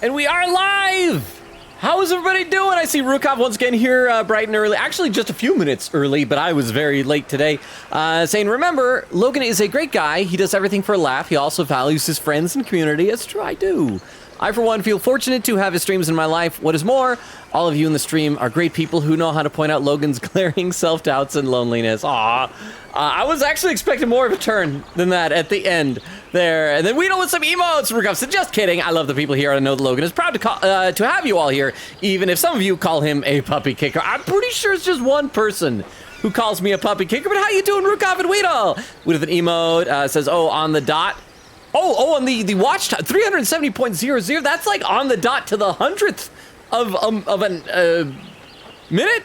And we are live! How is everybody doing? I see Rukov once again here bright and early. Actually, just a few minutes early, but I was very late today. Saying, remember, Logan is a great guy. He does everything for a laugh. He also values his friends and community. It's true, I do. I, for one, feel fortunate to have his streams in my life. What is more, all of you in the stream are great people who know how to point out Logan's glaring self-doubts and loneliness. Aww. I was actually expecting more of a turn than that at the end there. And then we know with some emotes, Rukov said, just kidding. I love the people here. I know that Logan is proud to have you all here, even if some of you call him a puppy kicker. I'm pretty sure it's just one person who calls me a puppy kicker, but how you doing, Rukov and Weedle? With an emote, says, oh, on the dot. Oh, on the watch time, 370.00. That's like on the dot to the 100th of a minute?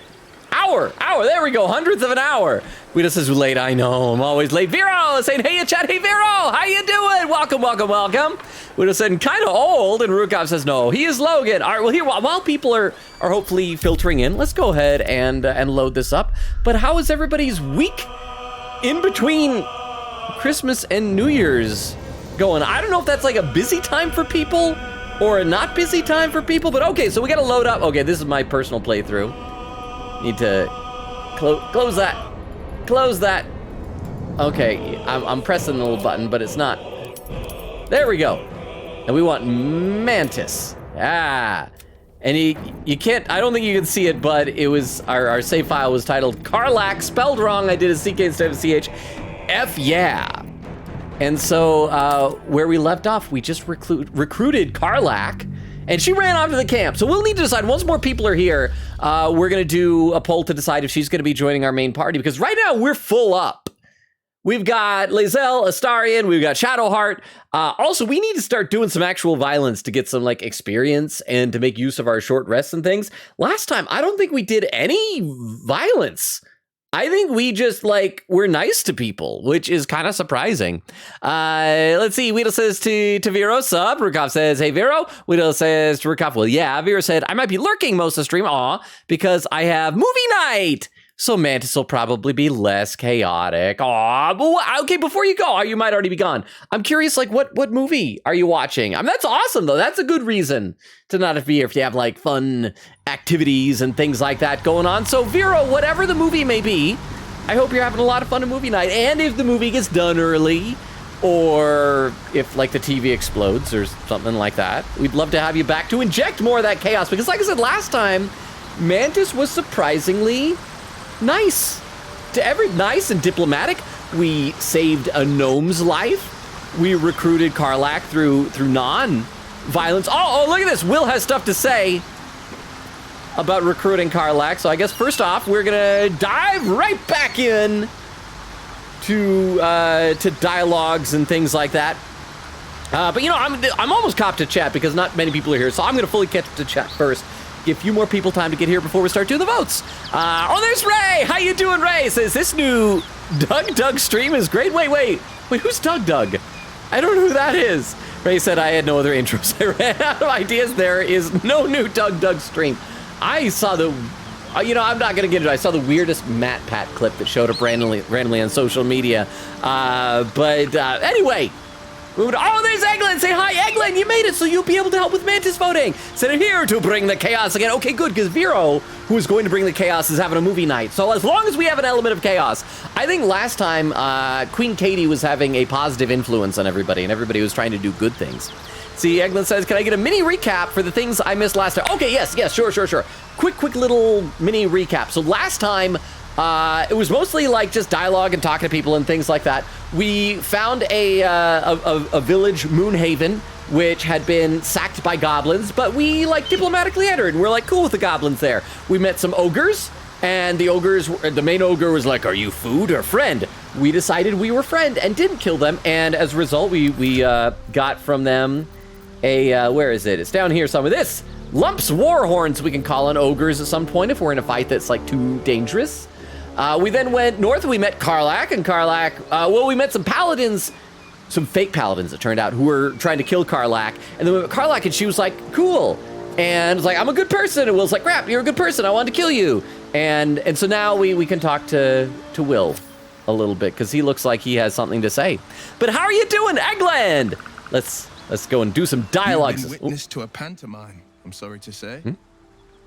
Hour. There we go, 100th of an hour. Weeda says, late, I know, I'm always late. Vero saying, hey, chat, hey, Vero, how you doing? Welcome. Weeda said, kind of old, and Rukov says, no, he is Logan. All right, well, here, while people are hopefully filtering in, let's go ahead and load this up. But how is everybody's week in between Christmas and New Year's going? I don't know if that's like a busy time for people or a not busy time for people, but okay, so we gotta load up. Okay, this is my personal playthrough. Need to close that. Okay, I'm pressing the little button, but it's not. There we go. And we want Mantis. And you can't, I don't think you can see it, but it was, our save file was titled Karlach, spelled wrong. I did a CK instead of CH. F yeah. And so where we left off, we just recruited Karlach, and she ran off to the camp. So we'll need to decide, once more people are here, we're gonna do a poll to decide if she's gonna be joining our main party, because right now we're full up. We've got Lae'zel, Astarion, we've got Shadowheart. Also, we need to start doing some actual violence to get some like experience and to make use of our short rests and things. Last time, I don't think we did any violence. I think we just, like, we're nice to people, which is kind of surprising. Let's see, Weedle says to Vero, sub. Rukov says, hey, Vero. Weedle says to Rukov, well, yeah. Vero said, I might be lurking most of the stream, because I have movie night. So Mantis will probably be less chaotic. But okay, before you go, you might already be gone. I'm curious, like, what movie are you watching? I mean, that's awesome, though. That's a good reason to not have to be here if you have, like, fun activities and things like that going on. So, Vero, whatever the movie may be, I hope you're having a lot of fun at movie night. And if the movie gets done early, or if, like, the TV explodes or something like that, we'd love to have you back to inject more of that chaos. Because, like I said last time, Mantis was surprisingly nice and diplomatic. We saved a gnome's life. We recruited Karlach through non-violence. Oh, look at this. Will has stuff to say about recruiting Karlach. So I guess first off, we're gonna dive right back in to dialogues and things like that. But you know, I'm almost caught to chat because not many people are here, so I'm gonna fully catch up to chat first. Give a few more people time to get here before we start doing the votes. There's Ray. How you doing, Ray? Says this new Doug stream is great. Wait, who's Doug? I don't know who that is. Ray said I had no other intros. I ran out of ideas. There is no new Doug stream. I saw I'm not gonna get into it. I saw the weirdest Matt Pat clip that showed up randomly on social media. Anyway. Oh, there's Eglin. Say hi, Eglin. You made it, so you'll be able to help with Mantis voting. Send him here to bring the chaos again. Okay, good, because Vero, who is going to bring the chaos, is having a movie night. So as long as we have an element of chaos, I think last time Queen Katie was having a positive influence on everybody, and everybody was trying to do good things. See, Eglin says, can I get a mini recap for the things I missed last time? Okay, yes, sure. Quick little mini recap. So last time, it was mostly like just dialogue and talking to people and things like that. We found a village, Moonhaven, which had been sacked by goblins, but we like diplomatically entered and we're like cool with the goblins there. We met some ogres, and the main ogre was like, are you food or friend? We decided we were friend and didn't kill them, and as a result, we got from them where is it? It's down here somewhere. This lumps war horns we can call on ogres at some point if we're in a fight that's like too dangerous. We then went north and we met Karlach, we met some paladins, some fake paladins, it turned out, who were trying to kill Karlach. And then we met Karlach and she was like, cool. And was like, I'm a good person. And Will's like, crap, you're a good person. I wanted to kill you. And so now we can talk to Will a little bit because he looks like he has something to say. But how are you doing, Eggland? Let's Let's go and do some dialogue. You've been witness to a pantomime, I'm sorry to say.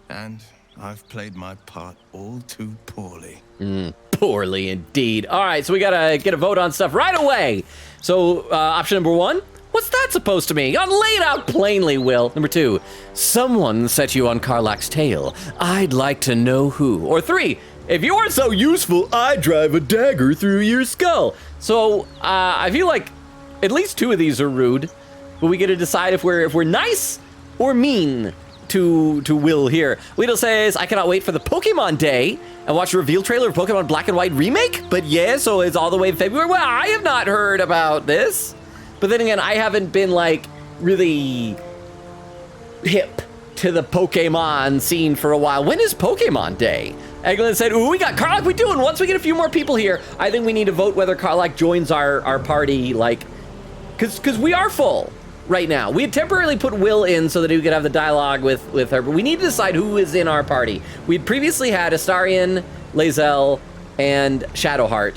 And I've played my part all too poorly. Poorly indeed. All right, so we gotta get a vote on stuff right away. So option number 1, what's that supposed to mean? Laid out plainly, Will. Number 2, someone set you on Karlach's tail. I'd like to know who. Or 3, if you aren't so useful, I'd drive a dagger through your skull. So I feel like at least 2 of these are rude, but we get to decide if we're nice or mean to Will here. Weedle says, I cannot wait for the Pokemon Day and watch a reveal trailer of Pokemon Black and White Remake. But yeah, so it's all the way in February. Well, I have not heard about this. But then again, I haven't been like really hip to the Pokemon scene for a while. When is Pokemon Day? Eglin said, ooh, we got Karlach. We do, and once we get a few more people here, I think we need to vote whether Karlach joins our party, like, because we are full right now. We had temporarily put Will in so that he could have the dialogue with her, but we need to decide who is in our party. We'd previously had Astarion, Lae'zel, and Shadowheart.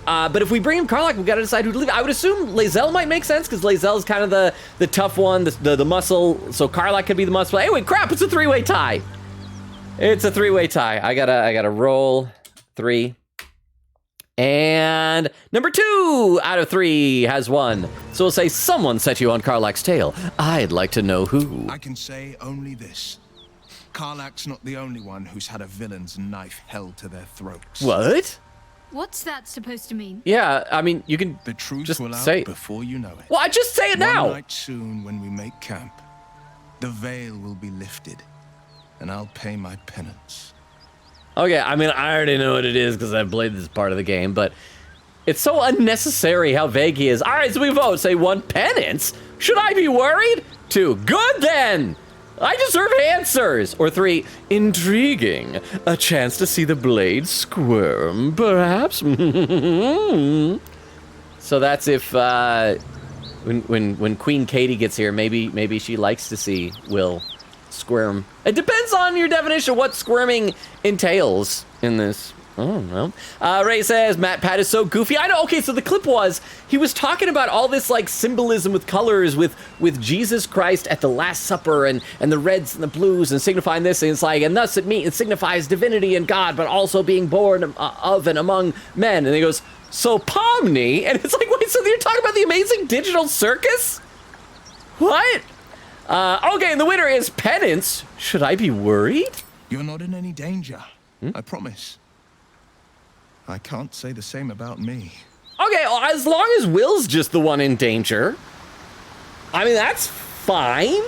But if we bring in Karlach, we've got to decide who to leave. I would assume Lae'zel might make sense, because Lae'zel is kind of the tough one, the muscle, so Karlach could be the muscle. Anyway, crap, it's a 3-way tie. It's a 3-way tie. I gotta roll 3. And number 2 out of 3 has won. So we'll say someone set you on Karlach's tail. I'd like to know who. I can say only this. Karlach's not the only one who's had a villain's knife held to their throats. What? What's that supposed to mean? Yeah, I mean, you can The truth just will say out it. before you know it. Well, I just say it now. One night soon when we make camp, the veil will be lifted, and I'll pay my penance. Okay, I mean, I already know what it is because I've played this part of the game, but it's so unnecessary how vague he is. All right, so we vote. Say 1, penance? Should I be worried? 2, good then. I deserve answers. Or 3, intriguing. A chance to see the blade squirm, perhaps? So that's if, when Queen Katie gets here, maybe she likes to see Will squirm. It depends on your definition of what squirming entails in this. I don't know. Ray says, Matt Pat is so goofy. I know. Okay, so the clip was, he was talking about all this like symbolism with colors with Jesus Christ at the Last Supper and the reds and the blues and signifying this. And it's like, and thus it signifies divinity and God, but also being born of and among men. And he goes, so Pomni? And it's like, wait, so you're talking about the amazing digital circus? What? Okay, and the winner is penance. Should I be worried? You're not in any danger, I promise. I can't say the same about me. Okay, well, as long as Will's just the one in danger, I mean, that's fine.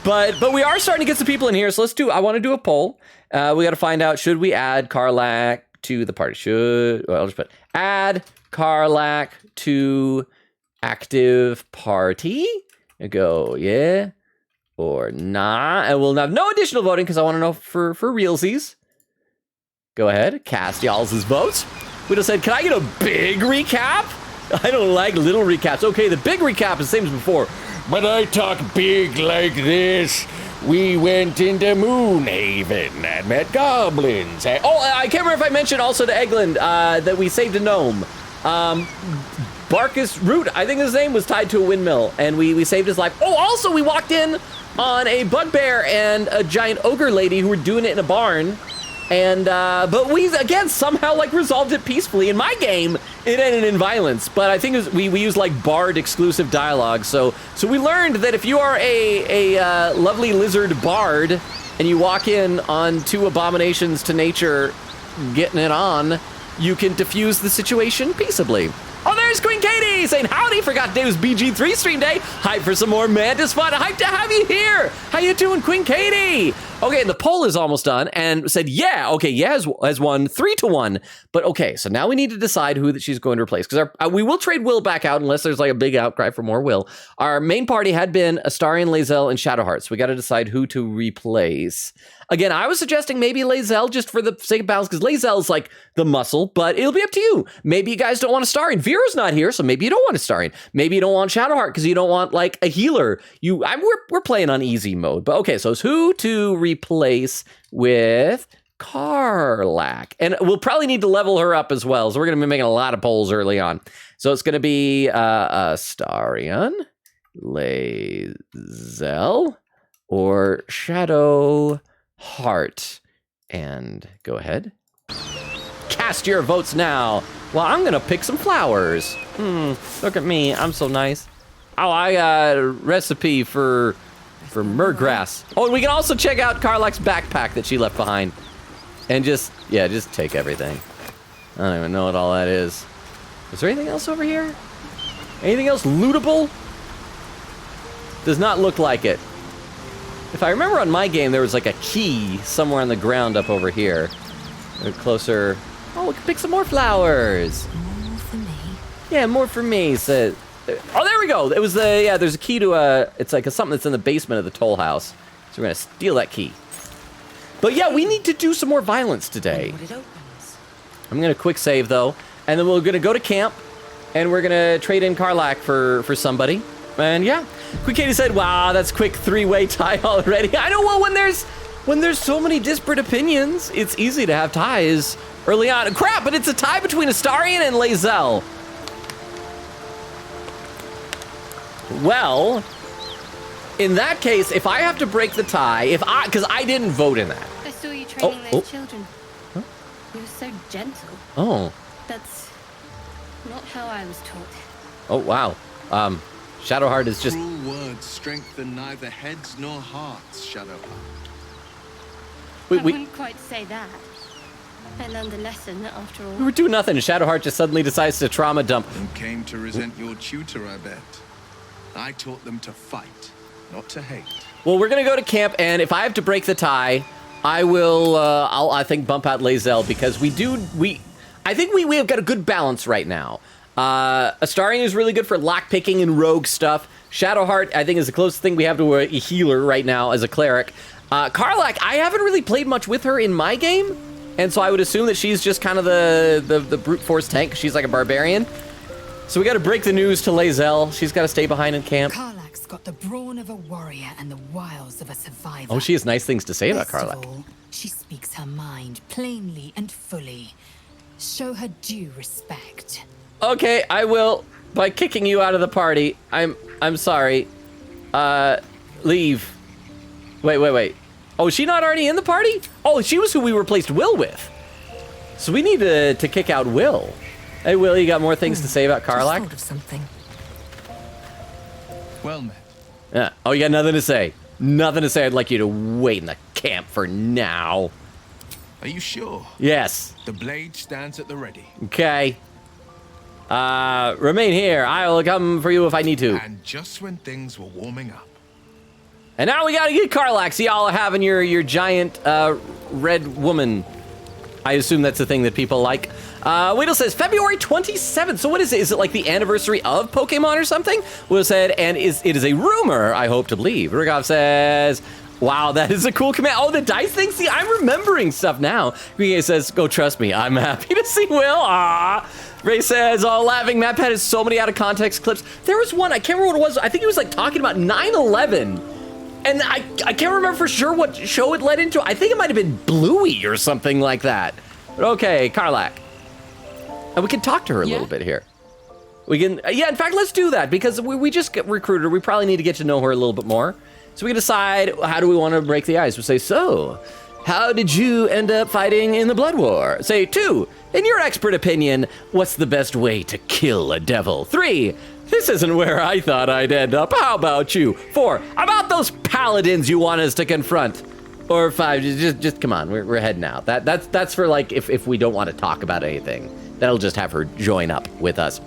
But we are starting to get some people in here, so I want to do a poll. We got to find out, should we add Karlach to the party? I'll just put add Karlach to active party. And go, yeah, or nah. And we'll have no additional voting because I want to know for realsies. Go ahead, cast y'all's votes. We just said, can I get a big recap? I don't like little recaps. Okay, the big recap is the same as before. But I talk big like this. We went into Moonhaven and met goblins. Oh, I can't remember if I mentioned also to Eglin that we saved a gnome. Barkus Root, I think his name, was tied to a windmill, and we saved his life. Oh, also, we walked in on a bugbear and a giant ogre lady who were doing it in a barn. And, but we, again, somehow, like, resolved it peacefully. In my game, it ended in violence, but I think it was, we used, like, bard-exclusive dialogue. So we learned that if you are a lovely lizard bard, and you walk in on 2 abominations to nature getting it on, you can diffuse the situation peaceably. Oh, there's Queen Katie saying howdy. Forgot today was BG3 stream day. Hype for some more Mantis fun. Hype to have you here. How you doing, Queen Katie? Okay, and the poll is almost done and said, yeah. Okay, yeah has won 3-1. But okay, so now we need to decide who that she's going to replace. Because we will trade Will back out unless there's like a big outcry for more Will. Our main party had been Astarion, Lae'zel, and Shadowheart. So we got to decide who to replace. Again, I was suggesting maybe Lae'zel just for the sake of balance, because Lae'zel's like the muscle, but it'll be up to you. Maybe you guys don't want to Astarion. Vera's not here, so maybe you don't want Astarion. Maybe you don't want Shadowheart because you don't want like a healer. We're playing on easy mode. But okay, so it's who to replace with Karlach. And we'll probably need to level her up as well, so we're going to be making a lot of polls early on. So it's going to be Astarion, Lae'zel or Shadow Heart? And go ahead. Cast your votes now. Well, I'm gonna pick some flowers. Look at me, I'm so nice. Oh, I got a recipe for myrgrass. Oh, and we can also check out Karlach's backpack that she left behind. And just take everything. I don't even know what all that is. Is there anything else over here? Anything else lootable? Does not look like it. If I remember on my game, there was like a key somewhere on the ground up over here. Or closer. Oh, we can pick some more flowers. More for me. Yeah, more for me. So, oh, there we go. It was the there's a key to it's like something that's in the basement of the toll house. So we're gonna steal that key. But yeah, we need to do some more violence today. What it opens. I'm gonna quick save though, and then we're gonna go to camp, and we're gonna trade in Karlach for somebody. And yeah, Quick Katie said, "Wow, that's quick three-way tie already." I know. Well, when there's so many disparate opinions, it's easy to have ties early on. Crap! But it's a tie between Astarion and Lae'zel. Well, in that case, if I have to break the tie, because I didn't vote in that. I saw you training those children. Huh? You were so gentle. Oh. That's not how I was taught. Oh wow. Shadowheart is just. Cruel words strengthen neither heads nor hearts, Shadowheart. I wouldn't quite say that. I learned a lesson after all. We were doing nothing, and Shadowheart just suddenly decides to trauma dump. And came to resent your tutor, I bet. I taught them to fight, not to hate. Well, we're gonna go to camp, and if I have to break the tie, I will. I think bump out Lae'zel because I think we have got a good balance right now. Astarion is really good for lockpicking and rogue stuff. Shadowheart, I think, is the closest thing we have to a healer right now as a cleric. Karlach, I haven't really played much with her in my game, and so I would assume that she's just kind of the brute force tank. She's like a barbarian. So we got to break the news to Lae'zel. She's got to stay behind in camp. Karlach's got the brawn of a warrior and the wiles of a survivor. Oh, she has nice things to say about Best of Karlach. all, she speaks her mind plainly and fully. Show her due respect. Okay, I will by kicking you out of the party. I'm sorry. Leave. Wait. Oh, is she not already in the party? Oh, she was who we replaced Will with. So we need to kick out Will. Hey, Will, you got more things to say about Karlach? Just thought of something. Well met. Yeah. Oh, you got nothing to say? Nothing to say. I'd like you to wait in the camp for now. Are you sure? Yes. The blade stands at the ready. Okay. Remain here. I will come for you if I need to. And just when things were warming up. And now we gotta get Karlach. See, y'all are having your giant red woman. I assume that's the thing that people like. Weedle says February 27th. So what is it? Is it like the anniversary of Pokemon or something? Will said, and it is a rumor, I hope to believe. Rugov says, wow, that is a cool command. Oh, the dice thing? See, I'm remembering stuff now. Green says, go trust me. I'm happy to see Will. Ah. Ray says, oh, laughing. Matt Pat has so many out of context clips. There was one, I can't remember what it was. I think he was like talking about 9/11. And I can't remember for sure what show it led into. I think it might have been Bluey or something like that. But okay, Karlach. And we can talk to her a little bit here. We can, in fact, let's do that because we just get recruited her. We probably need to get to know her a little bit more. So we can decide how do we want to break the ice. We'll say, so, how did you end up fighting in the Blood War? Say, 2, in your expert opinion, what's the best way to kill a devil? 3, this isn't where I thought I'd end up. How about you? 4, about those paladins you want us to confront. Or 5, just come on, we're heading out. That's for like if we don't want to talk about anything. That'll just have her join up with us.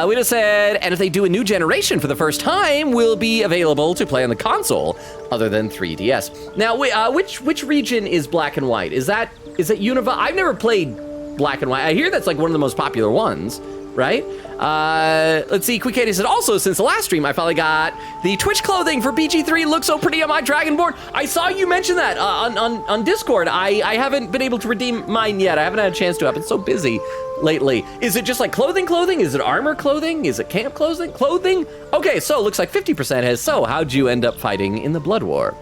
We just said, and if they do a new generation for the first time, will be available to play on the console other than 3DS. Now, which region is Black and White? Is that Unova? I've never played Black and White. I hear that's like one of the most popular ones, right? Let's see, Quick Katie said, also, since the last stream, I finally got the Twitch clothing for BG3. Looks so pretty on my Dragonborn. I saw you mention that on Discord. I haven't been able to redeem mine yet. I haven't had a chance to. I've been so busy lately. Is it just like clothing? Is it armor clothing? Is it camp clothing? Okay, so looks like 50% has. So how'd you end up fighting in the Blood War?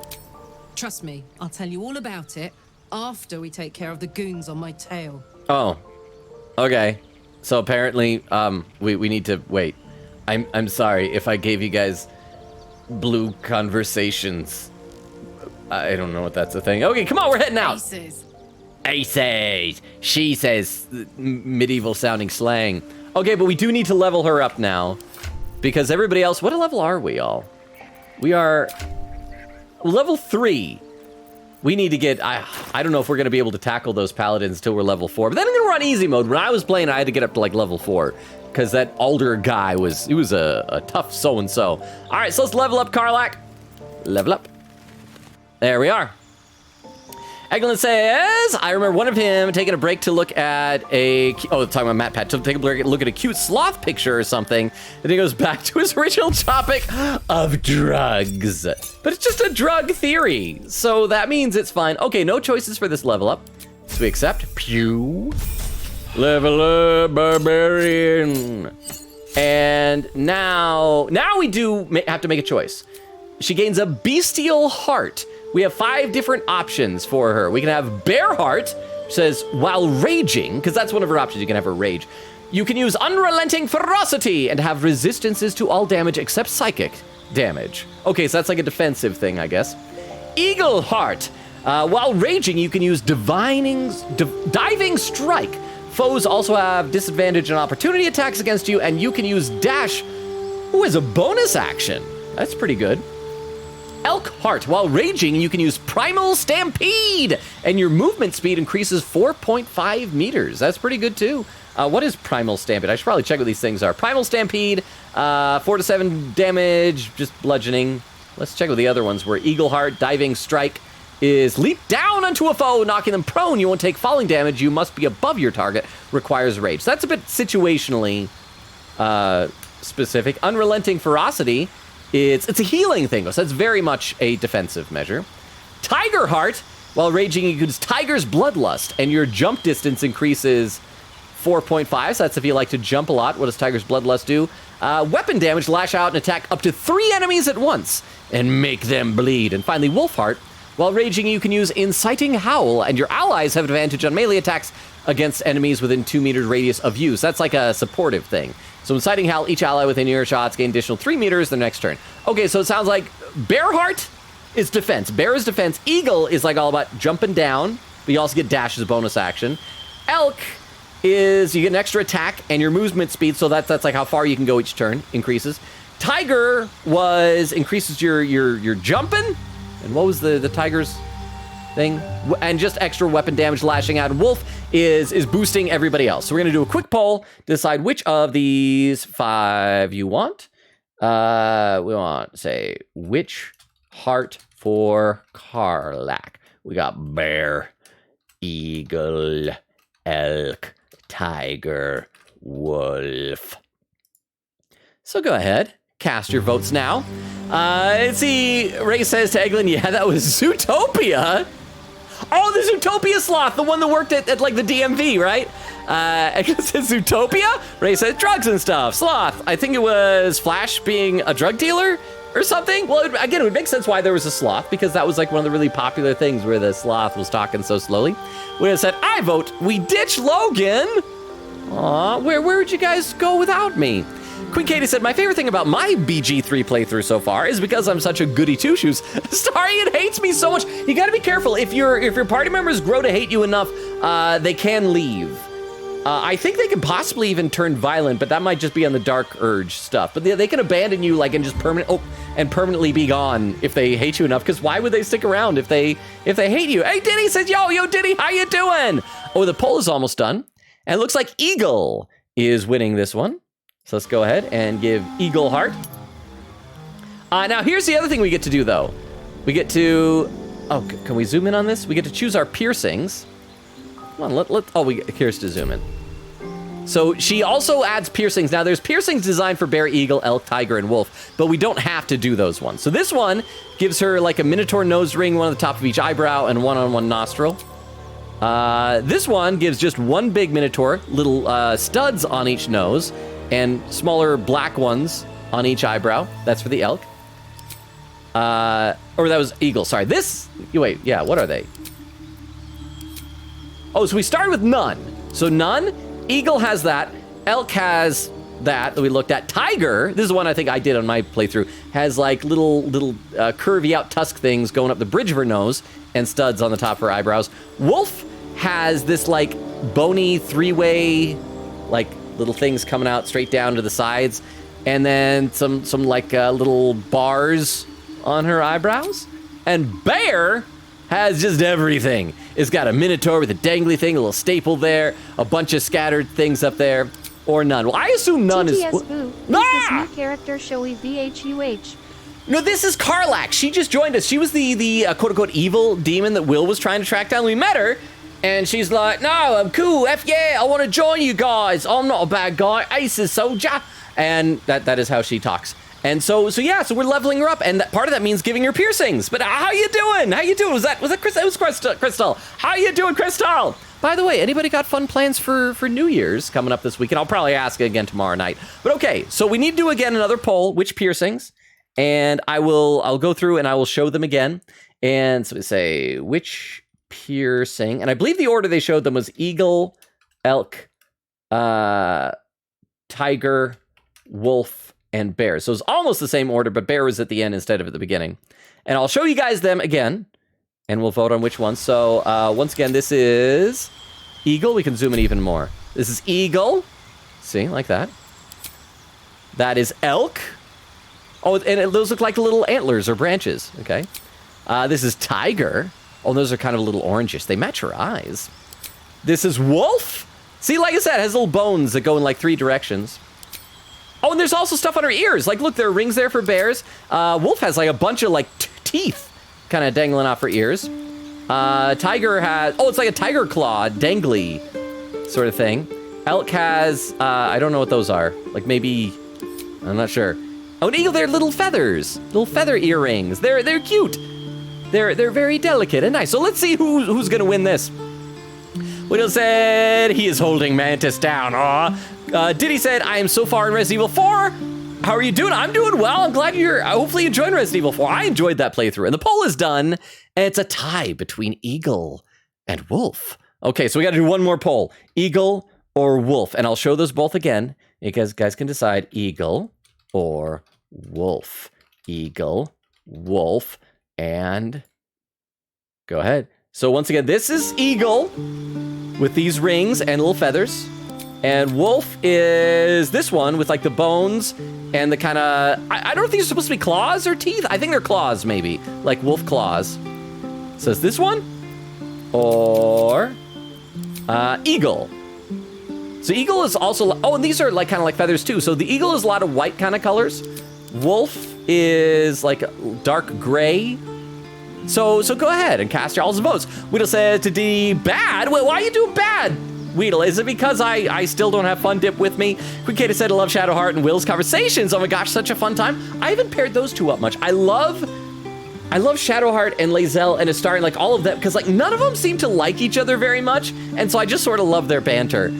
Trust me, I'll tell you all about it after we take care of the goons on my tail. Oh, okay. So apparently, we need to wait. I'm sorry if I gave you guys blue conversations. I don't know what that's a thing. Okay, come on, we're heading out. Aces. Aces. She says medieval sounding slang. Okay, but we do need to level her up now. Because everybody else, what level are we all? We are level 3. We need to get, I don't know if we're going to be able to tackle those paladins until we're level 4. But then we're on easy mode. When I was playing, I had to get up to like level 4. Because that Alder guy he was a tough so-and-so. All right, so let's level up Karlach. Level up. There we are. Eglin says, I remember one of him taking a break to look at talking about Matt Pat, to take a look at a cute sloth picture or something. Then he goes back to his original topic of drugs. But it's just a drug theory, so that means it's fine. Okay, no choices for this level up. So we accept. Pew. Level up, barbarian. And now we do have to make a choice. She gains a bestial heart. We have 5 different options for her. We can have Bear Heart, says while raging, because that's one of her options. You can have her rage. You can use Unrelenting Ferocity and have resistances to all damage except psychic damage. Okay, so that's like a defensive thing, I guess. Eagle Heart. While raging, you can use Diving Strike. Foes also have disadvantage and opportunity attacks against you, and you can use Dash, as a bonus action. That's pretty good. Elk Heart. While raging, you can use Primal Stampede, and your movement speed increases 4.5 meters. That's pretty good, too. What is Primal Stampede? I should probably check what these things are. Primal Stampede, 4 to 7 damage, just bludgeoning. Let's check what the other ones were. Eagle Heart, Diving Strike is leap down onto a foe, knocking them prone. You won't take falling damage. You must be above your target. Requires rage. So that's a bit situationally specific. Unrelenting Ferocity. It's a healing thing, so that's very much a defensive measure. Tiger Heart, while raging, you can use Tiger's Bloodlust, and your jump distance increases 4.5, so that's if you like to jump a lot. What does Tiger's Bloodlust do? Weapon damage, lash out and attack up to 3 enemies at once, and make them bleed. And finally, Wolf Heart, while raging, you can use Inciting Howl, and your allies have advantage on melee attacks against enemies within 2 meters radius of you. So that's like a supportive thing. So Inciting Howl, each ally within earshot gain additional 3 meters the next turn. Okay, so it sounds like Bear Heart is defense. Bear is defense. Eagle is like all about jumping down, but you also get dash as a bonus action. Elk is you get an extra attack and your movement speed, so that's like how far you can go each turn increases. Tiger increases your jumping. And what was the tiger's thing? And just extra weapon damage, lashing out. And Wolf is boosting everybody else. So we're going to do a quick poll to decide which of these 5 you want. We want, say, which heart for Karlach? We got Bear, Eagle, Elk, Tiger, Wolf. So go ahead. Cast your votes now. Let's see. Ray says to Eglin, yeah, that was Zootopia. Oh, the Zootopia sloth, the one that worked at like the DMV, right? Eglin says Zootopia. Ray says drugs and stuff. Sloth. I think it was Flash being a drug dealer or something. Well, again, it would make sense why there was a sloth, because that was like one of the really popular things where the sloth was talking so slowly. When it said, I vote we ditch Logan. Aw, where'd you guys go without me? Queen Katie said, my favorite thing about my BG3 playthrough so far is because I'm such a goody two-shoes. Starian hates me so much. You gotta be careful. If your party members grow to hate you enough, they can leave. I think they can possibly even turn violent, but that might just be on the Dark Urge stuff. But they can abandon you like and just permanently be gone if they hate you enough, because why would they stick around if they hate you? Hey, Diddy says, yo, Diddy, how you doing? Oh, the poll is almost done. And it looks like Eagle is winning this one. So let's go ahead and give Eagle Heart. Now, here's the other thing we get to do, though. We get to... Oh, can we zoom in on this? We get to choose our piercings. Come on, here's to zoom in. So she also adds piercings. Now, there's piercings designed for Bear, Eagle, Elk, Tiger, and Wolf, but we don't have to do those ones. So this one gives her like a Minotaur nose ring, one on the top of each eyebrow, and one on one nostril. This one gives just one big Minotaur, little studs on each nose, and smaller black ones on each eyebrow. That's for the elk. Or that was eagle, sorry. What are they? Oh, so we started with none. So none, eagle has that, elk has that we looked at. Tiger, this is one I think I did on my playthrough, has like little curvy out tusk things going up the bridge of her nose and studs on the top of her eyebrows. Wolf has this like bony three-way, like little things coming out straight down to the sides, and then some like little bars on her eyebrows. And Bear has just everything. It's got a minotaur with a dangly thing, a little staple there, a bunch of scattered things up there, or none. Well, I assume none is... TTS Boo. Ah! This new character showy VHUH. No, this is Karlach. She just joined us. She was the quote-unquote evil demon that Will was trying to track down. We met her, and she's like, no, I'm cool. F yeah, I want to join you guys. I'm not a bad guy. Ace is soldier. And that is how she talks. And so we're leveling her up, and part of that means giving her piercings. But how you doing? How you doing? Was that Crystal? It was Crystal. How you doing, Crystal? By the way, anybody got fun plans for New Year's coming up this weekend? I'll probably ask again tomorrow night. But okay, so we need to do again another poll, which piercings, and I'll go through and I will show them again. And so we say which piercing, and I believe the order they showed them was eagle, elk, tiger, wolf, and bear. So it's almost the same order, but bear was at the end instead of at the beginning. And I'll show you guys them again, and we'll vote on which one. So once again, this is eagle. We can zoom in even more. This is eagle. See, like that. That is elk. Oh, and those look like little antlers or branches. Okay. This is tiger. Oh, those are kind of a little orangish. They match her eyes. This is wolf. See, like I said, it has little bones that go in like 3 directions. Oh, and there's also stuff on her ears. Like, look, there are rings there for bears. Wolf has like a bunch of like teeth kind of dangling off her ears. Tiger has, oh, it's like a tiger claw, dangly sort of thing. Elk has, I don't know what those are. Like maybe, I'm not sure. Oh, and eagle, they're little feathers, little feather earrings. They're cute. They're very delicate and nice. So let's see who's gonna win this. Whittle said he is holding Mantis down. Aw. Diddy said, I am so far in Resident Evil 4. How are you doing? I'm doing well. I'm glad you're, hopefully you enjoyed Resident Evil 4. I enjoyed that playthrough. And the poll is done. And it's a tie between Eagle and Wolf. Okay, so we got to do one more poll. Eagle or Wolf. And I'll show those both again. You guys can decide Eagle or Wolf. Eagle, Wolf, and go ahead. So once again, this is Eagle with these rings and little feathers. And Wolf is this one with like the bones and the kind of, I don't think they're supposed to be claws or teeth. I think they're claws maybe, like wolf claws. So it's this one or eagle. So eagle is also, oh, and these are like kind of like feathers too. So the eagle is a lot of white kind of colors. Wolf is like dark gray. So go ahead and cast y'all's votes. Weedle said to D bad. Wait, why are you doing bad? Weedle, is it because I still don't have Fun Dip with me? Quick Kata said I love Shadowheart and Will's conversations. Oh my gosh, such a fun time. I haven't paired those two up much. I love Shadowheart and Lae'zel and Astari, like all of them, because like none of them seem to like each other very much, and so I just sort of love their banter.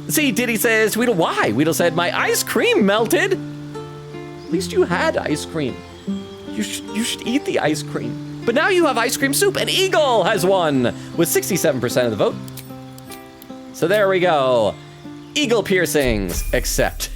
See, Diddy says, Weedle, why? Weedle said, my ice cream melted. At least you had ice cream. You should eat the ice cream. But now you have ice cream soup, and Eagle has won with 67% of the vote. So there we go. Eagle piercings, except.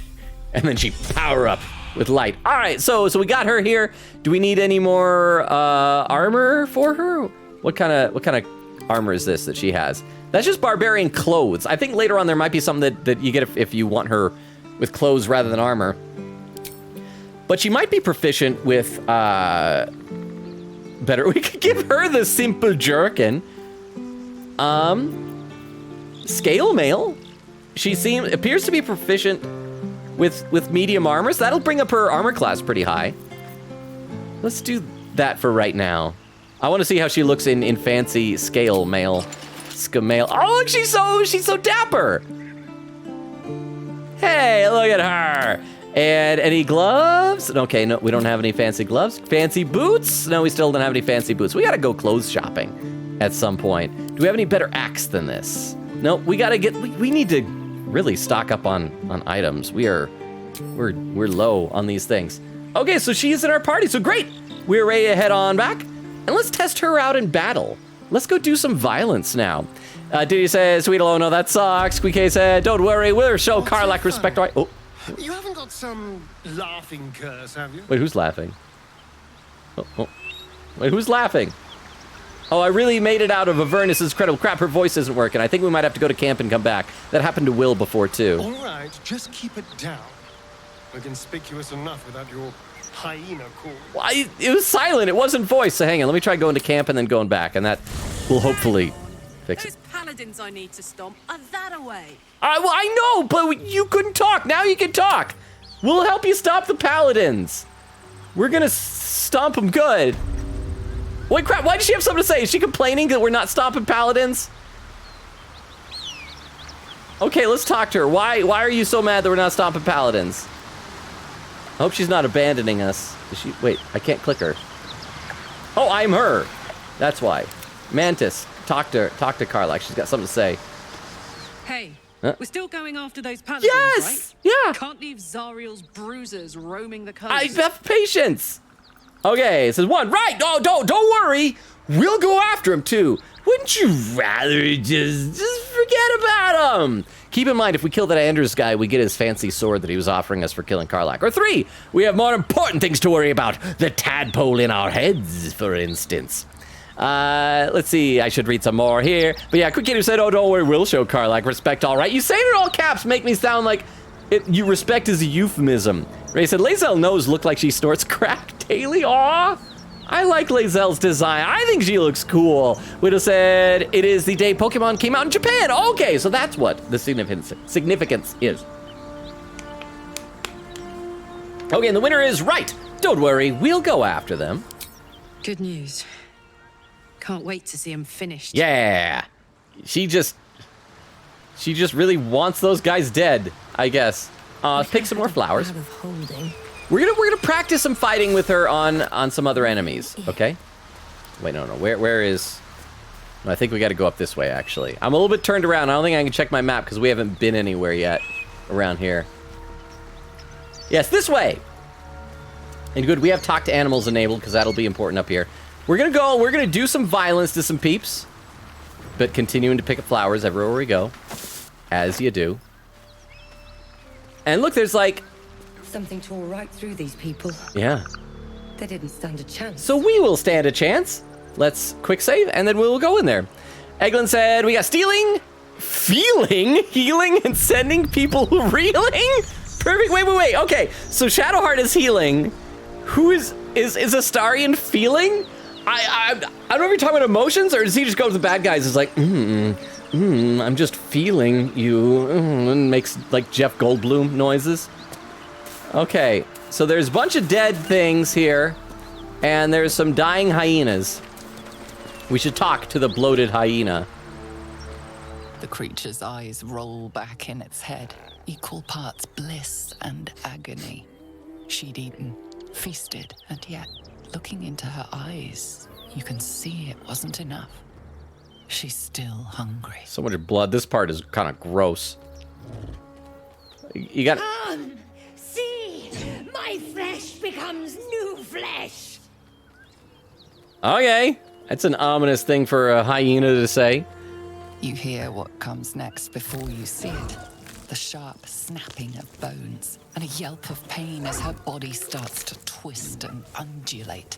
And then she power up with light. All right, so we got her here. Do we need any more armor for her? What kind of armor is this that she has? That's just barbarian clothes. I think later on there might be something that you get if you want her with clothes rather than armor. But she might be proficient with better. We could give her the simple jerkin. Scale mail. She appears to be proficient with medium armor, so that'll bring up her armor class pretty high. Let's do that for right now. I want to see how she looks in fancy scale mail. Scamail. Oh, look, she's so dapper. Hey, look at her. And any gloves? Okay, no, we don't have any fancy gloves. Fancy boots? No, we still don't have any fancy boots. We gotta go clothes shopping at some point. Do we have any better axe than this? No, we need to really stock up on items. We're low on these things. Okay, so she's in our party, so great. We're ready to head on back. And let's test her out in battle. let's go do some violence now. Diddy says, Sweet Alone, no, that sucks. Squeaky said, don't worry, we'll show Karlach respect. All right. Oh. You haven't got some laughing curse, have you? Wait, who's laughing? Oh. Wait, who's laughing? Oh, I really made it out of Avernus's credible crap. Her voice isn't working. I think we might have to go to camp and come back. That happened to Will before, too. All right, just keep it down. We're conspicuous enough without your hyena call. Well, it was silent. It wasn't voice. So hang on. Let me try going to camp and then going back. And that will hopefully fix it. Those paladins I need to stomp are that away. Well, I know, but you couldn't talk. Now you can talk. We'll help you stop the paladins. We're going to stomp them good. Wait, crap. Why does she have something to say? Is she complaining that we're not stopping paladins? Okay, let's talk to her. Why are you so mad that we're not stopping paladins? I hope she's not abandoning us. Is she? Wait, I can't click her. Oh, I'm her. That's why. Mantis, talk to Karlach. She's got something to say. Hey, Huh? we're still going after those paladins, Yes! right? Yeah. Can't leave Zariel's bruisers roaming the coast. I have patience. Okay, it says 1. Right. Oh, don't worry. We'll go after him too. Wouldn't you rather just forget about him? Keep in mind, if we kill that Anders guy, we get his fancy sword that he was offering us for killing Karlach. Or 3, we have more important things to worry about. The tadpole in our heads, for instance. Let's see. I should read some more here. But yeah, Quick Kid who said, oh, don't worry, we'll show Karlach respect, all right. You say it in all caps make me sound like you respect is a euphemism. Ray said, Lae'zel nose look like she snorts crack daily. Aw. I like Lae'zel's design. I think she looks cool. Widow said, it is the day Pokemon came out in Japan. Okay, so that's what the significance is. Okay, and the winner is right. Don't worry, we'll go after them. Good news. Can't wait to see him finished. Yeah. She just really wants those guys dead, I guess. Pick some more flowers. We're gonna practice some fighting with her on some other enemies, okay? Wait, no. Where is? No, I think we got to go up this way. Actually, I'm a little bit turned around. I don't think I can check my map because we haven't been anywhere yet around here. Yes, this way. And good, we have talk to animals enabled because that'll be important up here. We're gonna do some violence to some peeps, but continuing to pick up flowers everywhere we go, as you do. And look, there's like. Something tore right through these people. Yeah. They didn't stand a chance. So we will stand a chance. Let's quick save, and then we'll go in there. Eglin said, we got stealing, feeling, healing, and sending people reeling. Perfect. Wait. Okay, so Shadowheart is healing. Who is Astarion feeling? I don't know if you're talking about emotions, or does he just go to the bad guys? It's like, I'm just feeling you, and makes like Jeff Goldblum noises. Okay, so there's a bunch of dead things here, and there's some dying hyenas. We should talk to the bloated hyena. The creature's eyes roll back in its head, equal parts bliss and agony. She'd eaten, feasted, and yet, looking into her eyes, you can see it wasn't enough. She's still hungry. So much blood. This part is kind of gross. You got. See, my flesh becomes new flesh. Okay, that's an ominous thing for a hyena to say. You hear what comes next before you see it. The sharp snapping of bones and a yelp of pain as her body starts to twist and undulate.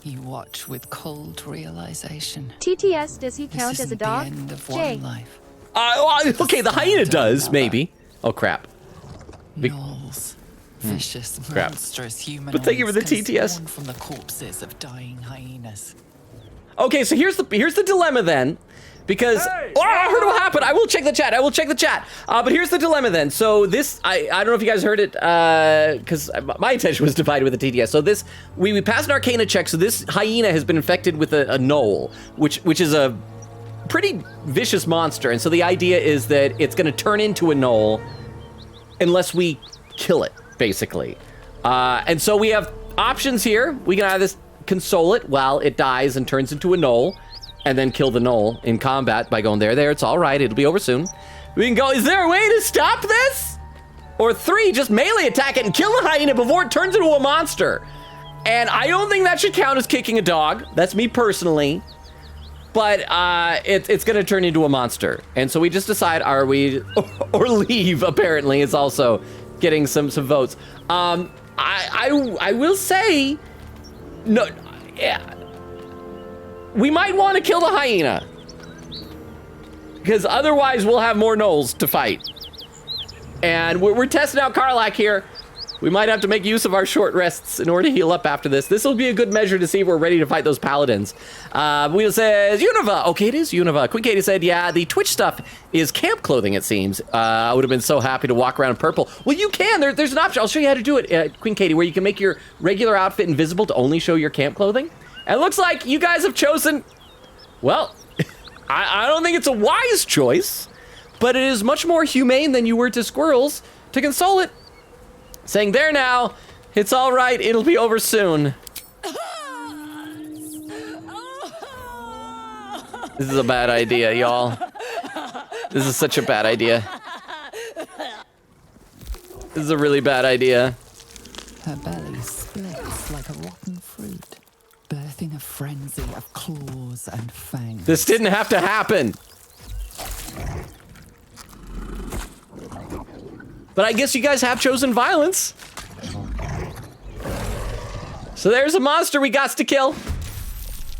You watch with cold realization. TTS, does he count as a dog? The end of Jay. one life. Okay, the hyena does, maybe. Oh, crap. Gnolls. Vicious, Crap. monstrous humanoids. But thank you for the TTS. Spawn from the corpses of dying hyenas. Okay, so here's the dilemma then. Because, I heard what happened. I will check the chat. But here's the dilemma then. So this, I don't know if you guys heard it, because my attention was divided with the TTS. So this, we passed an Arcana check. So this hyena has been infected with a gnoll, which is a pretty vicious monster. And so the idea is that it's going to turn into a gnoll unless we kill it, basically. And so we have options here. We can either console it while it dies and turns into a gnoll, and then kill the gnoll in combat by going there, it's all right, it'll be over soon. We can go, is there a way to stop this? Or 3, just melee attack it and kill the hyena before it turns into a monster. And I don't think that should count as kicking a dog. That's me personally. but it's going to turn into a monster. And so we just decide, are we, or leave, apparently, is also getting some votes. I will say, no, yeah, we might want to kill the hyena. Because otherwise we'll have more gnolls to fight. And we're testing out Karlach here. We might have to make use of our short rests in order to heal up after this. This will be a good measure to see if we're ready to fight those paladins. Wheel says, Univa. Okay, it is Univa. Queen Katie said, yeah, the Twitch stuff is camp clothing, it seems. I would have been so happy to walk around in purple. Well, you can. There's an option. I'll show you how to do it, Queen Katie, where you can make your regular outfit invisible to only show your camp clothing. And it looks like you guys have chosen, well, I don't think it's a wise choice, but it is much more humane than you were to squirrels to console it. Saying, there now, it's all right, it'll be over soon. This is a bad idea, y'all. This is such a bad idea. This is a really bad idea. Her belly splits like a rotten fruit, birthing a frenzy of claws and fangs. This didn't have to happen. But I guess you guys have chosen violence. So there's a monster we got to kill.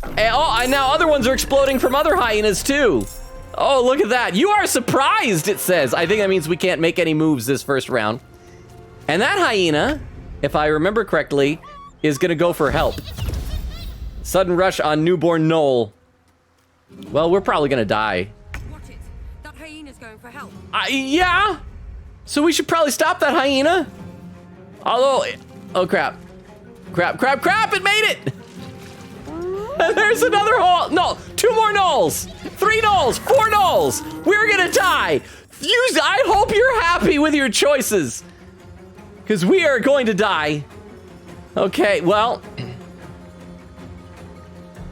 And now other ones are exploding from other hyenas too. Oh, look at that. You are surprised, it says. I think that means we can't make any moves this first round. And that hyena, if I remember correctly, is gonna go for help. Sudden rush on newborn gnoll. Well, we're probably gonna die. Watch it. That hyena's going for help. Yeah. So we should probably stop that hyena. Although, oh crap. Crap, it made it! And there's another hole. No, 2 more gnolls. 3 gnolls, 4 gnolls. We're gonna die. I hope you're happy with your choices. Because we are going to die. Okay, well.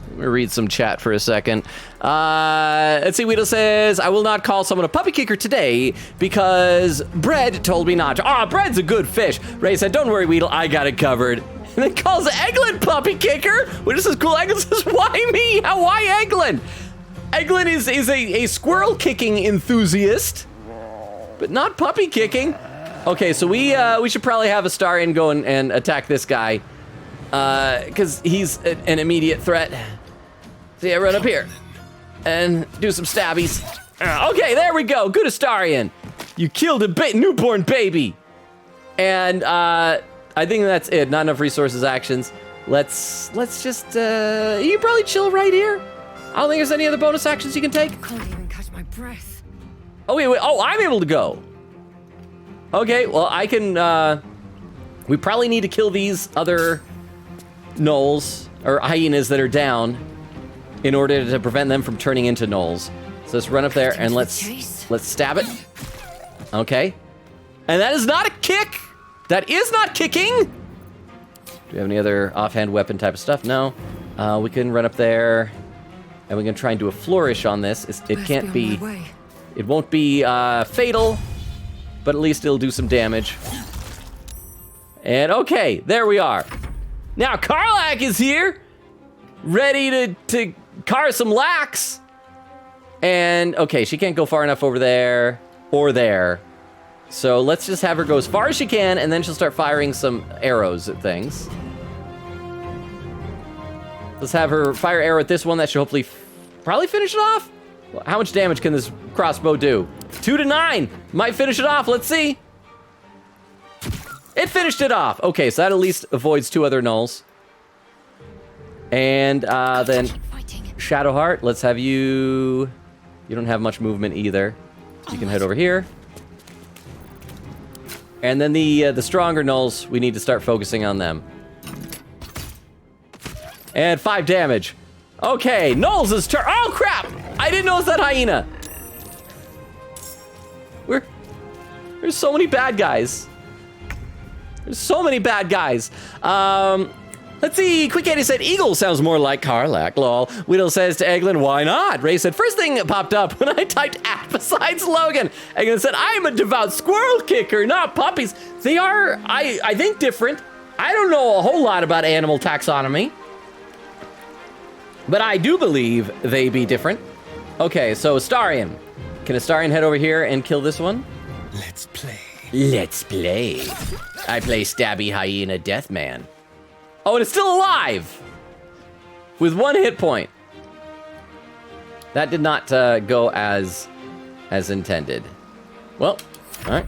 Let me read some chat for a second. Let's see, Weedle says, I will not call someone a puppy kicker today because Bread told me not to. Bread's a good fish. Ray said, don't worry, Weedle, I got it covered. And then calls Eglin puppy kicker. Which is cool. Eglin says, why me? Why Eglin? Eglin is a squirrel kicking enthusiast, but not puppy kicking. Okay, so we should probably have Astarion go and attack this guy. Because he's an immediate threat. So yeah, run up here and do some stabbies. Okay, there we go. Good Astarion. You killed a newborn baby. And I think that's it. Not enough resources, actions. Let's just you can probably chill right here. I don't think there's any other bonus actions you can take. I can't even catch my breath. Oh wait. Oh, I'm able to go. Okay, well I can. We probably need to kill these other gnolls or hyenas that are down in order to prevent them from turning into gnolls. So let's run up there and let's stab it. Okay. And that is not a kick. That is not kicking. Do we have any other offhand weapon type of stuff? No. We can run up there and we can try and do a flourish on this. It can't be, it won't be fatal, but at least it'll do some damage. And okay, there we are. Now Karlach is here, ready to car some lax. And okay, she can't go far enough over there or there. So let's just have her go as far as she can, and then she'll start firing some arrows at things. Let's have her fire arrow at this one. That should hopefully probably finish it off. How much damage can this crossbow do? 2 to 9. Might finish it off. Let's see. It finished it off. Okay, so that at least avoids 2 other gnolls. And then Shadowheart, let's have you... You don't have much movement either. You can head over here. And then the stronger gnolls, we need to start focusing on them. And 5 damage. Okay, Knowles' turn. Oh, crap! I didn't notice that hyena. There's so many bad guys. There's so many bad guys. Let's see. Quick Eddie said, Eagle sounds more like Karlach, lol. Whittle says to Eglin, why not? Ray said, first thing that popped up when I typed at besides Logan. Eglin said, I'm a devout squirrel kicker, not puppies. They are, I think, different. I don't know a whole lot about animal taxonomy. But I do believe they be different. Okay, so Astarion. Can Astarion head over here and kill this one? Let's play. Let's play. I play Stabby Hyena Deathman. Oh, and it's still alive! With 1 hit point. That did not go as intended. Well, all right.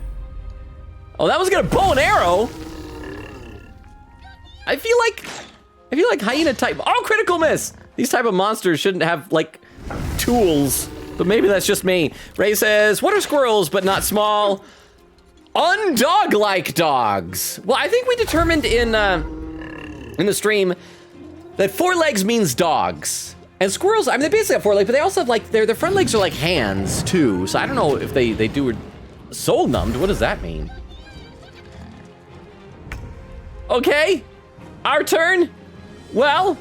Oh, that was gonna bow and arrow. I feel like hyena type. Oh, critical miss. These type of monsters shouldn't have like tools, but maybe that's just me. Ray says, "What are squirrels but not small? Undog-like dogs." Well, I think we determined in the stream that 4 legs means dogs. And squirrels, I mean, they basically have 4 legs, but they also have like, their front legs are like hands too. So I don't know if they do soul numbed. What does that mean? Okay, our turn. Well,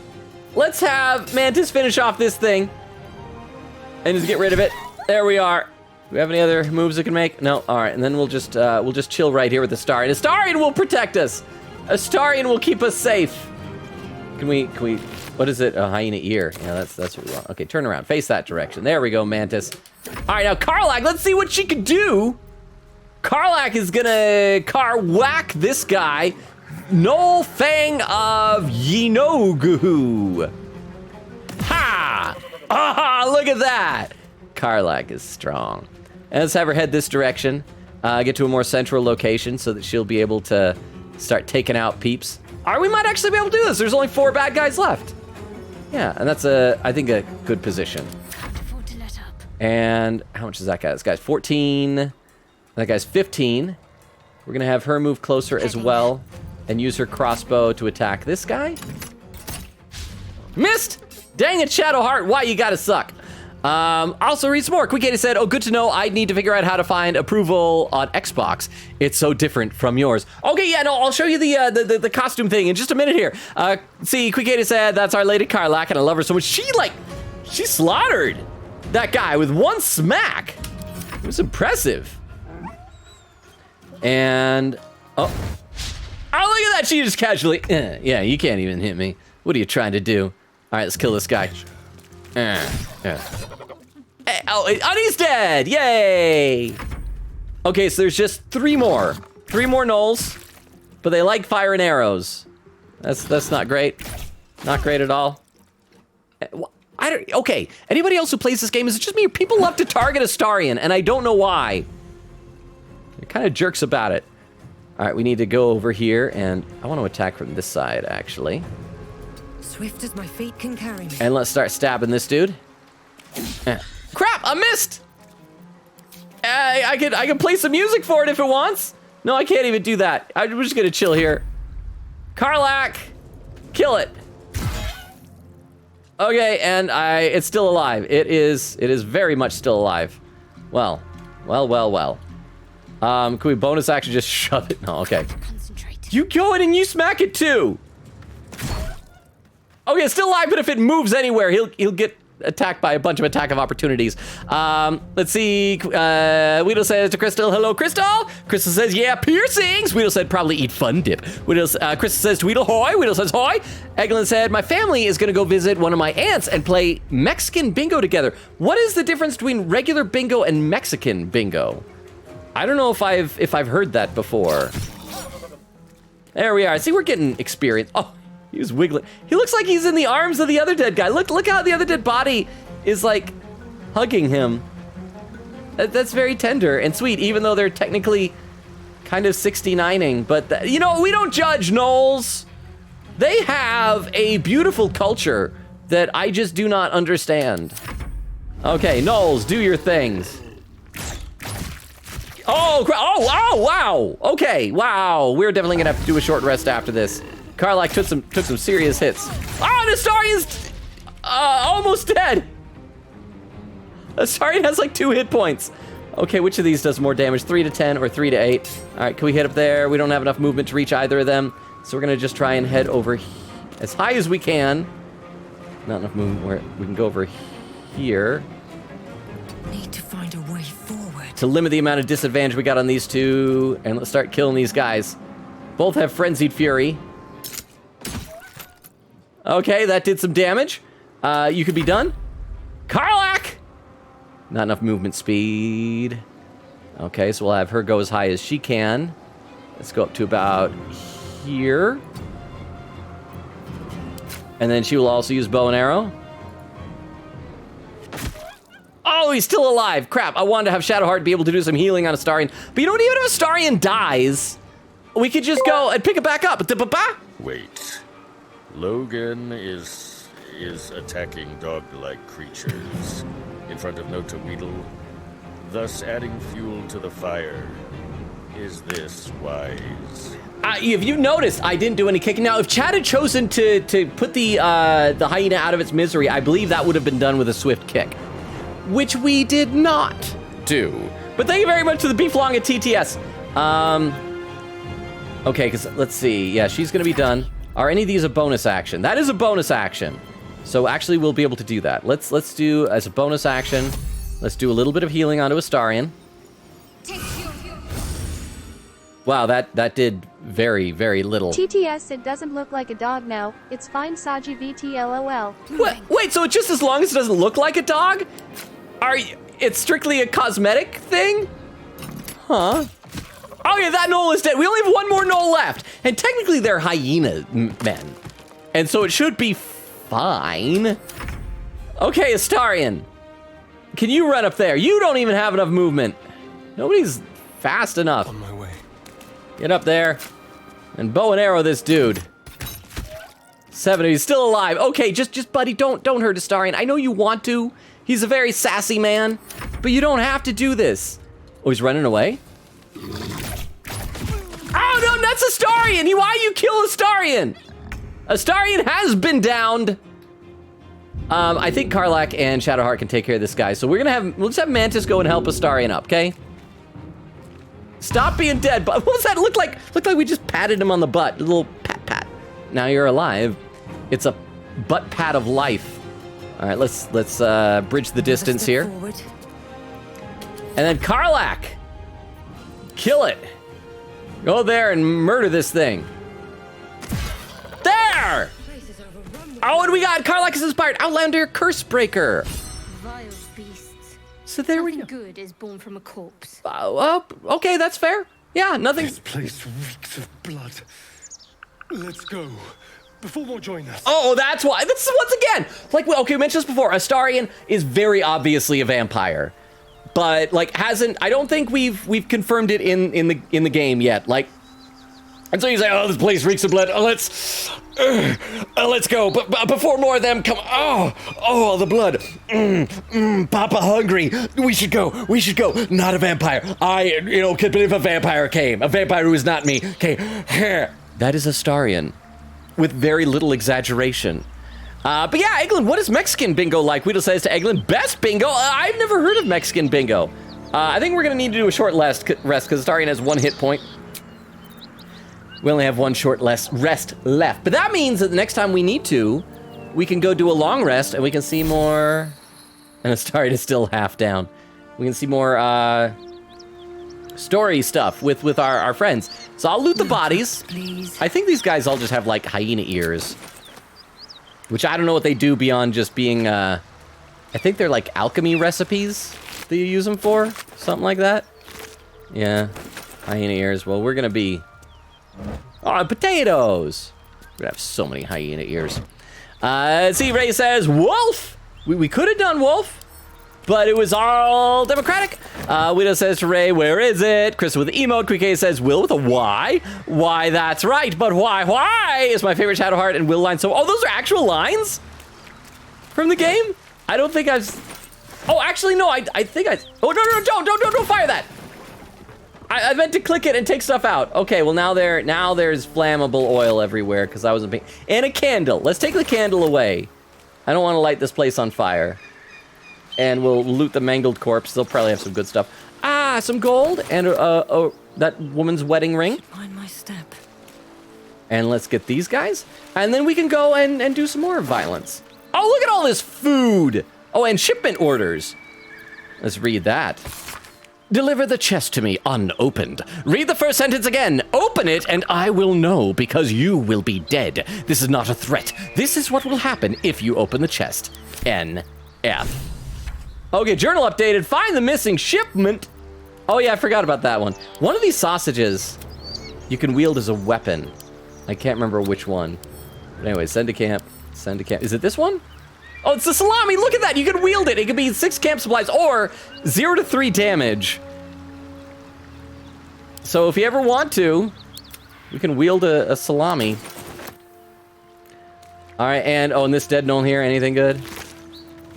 let's have Mantis finish off this thing and just get rid of it. There we are. Do we have any other moves it can make? No, all right, and then we'll just chill right here with Astarion. Astarion will protect us. Astarion will keep us safe. Can we, what is it? A hyena ear. Yeah, that's what we want. Okay, turn around, face that direction. There we go, Mantis. All right, now Karlach, let's see what she can do. Karlach is gonna whack this guy. Null Fang of Yinogu. Ha! Ah, look at that. Karlach is strong. And let's have her head this direction. Get to a more central location so that she'll be able to start taking out peeps. Or we might actually be able to do this. There's only 4 bad guys left. Yeah, and that's I think a good position. And how much is that guy? This guy's 14. That guy's 15. We're gonna have her move closer as well and use her crossbow to attack this guy. Missed! Dang it, Shadowheart, why you gotta suck? Also, read some more. Quick Katie said, "Oh, good to know. I'd need to figure out how to find approval on Xbox. It's so different from yours." Okay, yeah, no, I'll show you the costume thing in just a minute here. See, Quick Katie said, "That's our Lady Karlach, and I love her so much." She slaughtered that guy with 1 smack. It was impressive. And, oh, look at that. She just casually, yeah, you can't even hit me. What are you trying to do? All right, let's kill this guy. Oh, and he's dead! Yay! Okay, so there's just 3 more. 3 more gnolls, but they like fire and arrows. That's not great. Not great at all. Okay, anybody else who plays this game, is it just me? People love to target Astarion, and I don't know why. They're kind of jerks about it. All right, we need to go over here, and I want to attack from this side, actually. Swift as my feet can carry me. And let's start stabbing this dude. Crap, I missed! I could play some music for it if it wants. No, I can't even do that. I'm just gonna chill here. Karlach, kill it. Okay, and it's still alive. It is very much still alive. Well. Can we bonus action just shove it? No, okay. You go in and you smack it too. Okay, it's still alive, but if it moves anywhere, he'll get attacked by a bunch of attack of opportunities. Let's see. Weedle says to Crystal, "Hello, Crystal." Crystal says, "Yeah, piercings." Weedle said, "Probably eat Fun Dip." Crystal says to Weedle, "Hoy." Weedle says, "Hoy." Eglin said, "My family is gonna go visit one of my aunts and play Mexican bingo together." What is the difference between regular bingo and Mexican bingo? I don't know if I've heard that before. There we are. See, we're getting experience. Oh, he was wiggling. He looks like he's in the arms of the other dead guy. Look how the other dead body is like hugging him. That's very tender and sweet, even though they're technically kind of 69ing. But you know, we don't judge gnolls. They have a beautiful culture that I just do not understand. Okay, gnolls, do your things. Oh, wow. Okay, wow. We're definitely gonna have to do a short rest after this. Karlach took some serious hits. Oh, and Astarion's almost dead. Astarion has like 2 hit points. Okay, which of these does more damage? 3 to 10 or 3 to 8? All right, can we hit up there? We don't have enough movement to reach either of them. So we're gonna just try and head over as high as we can. Not enough movement where we can go over here. Need to find a way forward. To limit the amount of disadvantage we got on these two, and let's start killing these guys. Both have Frenzied Fury. Okay, that did some damage. You could be done. Karlach! Not enough movement speed. Okay, so we'll have her go as high as she can. Let's go up to about here. And then she will also use bow and arrow. Oh, he's still alive. Crap, I wanted to have Shadowheart be able to do some healing on Astarion. But you know what, even if Astarion dies, we could just go and pick it back up. Wait. Logan is attacking dog-like creatures in front of Notaweedle, thus adding fuel to the fire. Is this wise? If you noticed, I didn't do any kicking. Now, if Chad had chosen to put the hyena out of its misery, I believe that would have been done with a swift kick, which we did not do. But thank you very much to the beef long at TTS. Okay, because let's see. Yeah, she's going to be done. Are any of these a bonus action? That is a bonus action. So actually, we'll be able to do that. Let's do, as a bonus action, let's do a little bit of healing onto Astarion. Wow, that did very, very little. TTS, it doesn't look like a dog now. It's fine, Saji VT LOL. Wait, so it's just as long as it doesn't look like a dog? It's strictly a cosmetic thing? Huh? Oh yeah, that Knoll is dead. We only have one more Knoll left. And technically they're hyena men. And so it should be fine. Okay, Astarion. Can you run up there? You don't even have enough movement. Nobody's fast enough. On my way. Get up there and bow and arrow this dude. 7, he's still alive. Okay, just buddy, don't hurt Astarion. I know you want to. He's a very sassy man, but you don't have to do this. Oh, he's running away? Oh no, that's Astarion! Why you kill Astarion? Astarion has been downed. I think Karlach and Shadowheart can take care of this guy. So we'll just have Mantis go and help Astarion up, okay? Stop being dead. But what was that? Looked like we just patted him on the butt. A little pat. Now you're alive. It's a butt pat of life. All right, let's bridge the distance here. Forward. And then Karlach, kill it. Go there and murder this thing. There! Oh, and we got Karlach is inspired. Outlander Cursebreaker. Vile beasts. So there we Nothing go. good is born from a corpse. Okay, that's fair. Yeah, nothing. This place reeks of blood. Let's go. Before more join us. Oh, that's why. This is once again, like, okay, we mentioned this before. Astarion is very obviously a vampire, but like I don't think we've confirmed it in the game yet. Like, and so you say, oh, this place reeks of blood. Oh, let's go. But before more of them come, oh, the blood. Papa hungry. We should go. Not a vampire. Could believe a vampire came. A vampire who is not me. Okay, that is Astarion. With very little exaggeration. But yeah, Eglin, what is Mexican bingo like? Weedle says to Eglin, best bingo? I've never heard of Mexican bingo. I think we're gonna need to do a short rest because Astarion has 1 hit point. We only have 1 short rest left. But that means that the next time we need to, we can go do a long rest and we can see more. And Astarion is still half down. We can see more story stuff with our friends. So I'll loot the bodies. Please. I think these guys all just have like hyena ears, which I don't know what they do beyond just being, I think they're like alchemy recipes that you use them for, something like that. Yeah, hyena ears. Well, we're gonna be, potatoes. We're gonna have so many hyena ears. See, Ray says, wolf. We could have done wolf, but it was all democratic. Widow says to Ray, where is it? Chris with the emote. Quick says, Will with a Y. Why, that's right. But why is my favorite Shadowheart and Will line. So, those are actual lines from the game? I don't think oh, actually, no, I think oh, no, don't fire that. I meant to click it and take stuff out. Okay, well, now there's flammable oil everywhere because I wasn't paying. And a candle. Let's take the candle away. I don't want to light this place on fire. And we'll loot the mangled corpse. They'll probably have some good stuff. Some gold and that woman's wedding ring. Mind my step. And let's get these guys. And then we can go and do some more violence. Oh, look at all this food. Oh, and shipment orders. Let's read that. Deliver the chest to me unopened. Read the first sentence again. Open it and I will know because you will be dead. This is not a threat. This is what will happen if you open the chest. NF. Okay, journal updated. Find the missing shipment. Oh yeah, I forgot about that one. One of these sausages you can wield as a weapon. I can't remember which one. But anyway, send to camp. Send to camp. Is it this one? Oh, it's the salami. Look at that. You can wield it. It could be 6 camp supplies or 0 to 3 damage. So if you ever want to, you can wield a salami. All right, and oh, and this dead gnome here, anything good?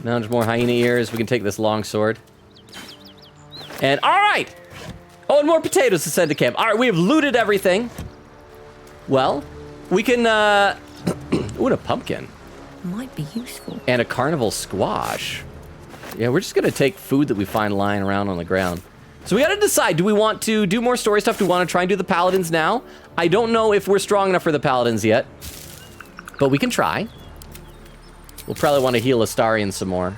No, there's more hyena ears. We can take this long sword. And all right. Oh, and more potatoes to send to camp. All right, we have looted everything. Well, we can, ooh, and a pumpkin. Might be useful. And a carnival squash. Yeah, we're just gonna take food that we find lying around on the ground. So we gotta decide, do we want to do more story stuff? Do we want to try and do the paladins now? I don't know if we're strong enough for the paladins yet, but we can try. We'll probably want to heal Astarion some more.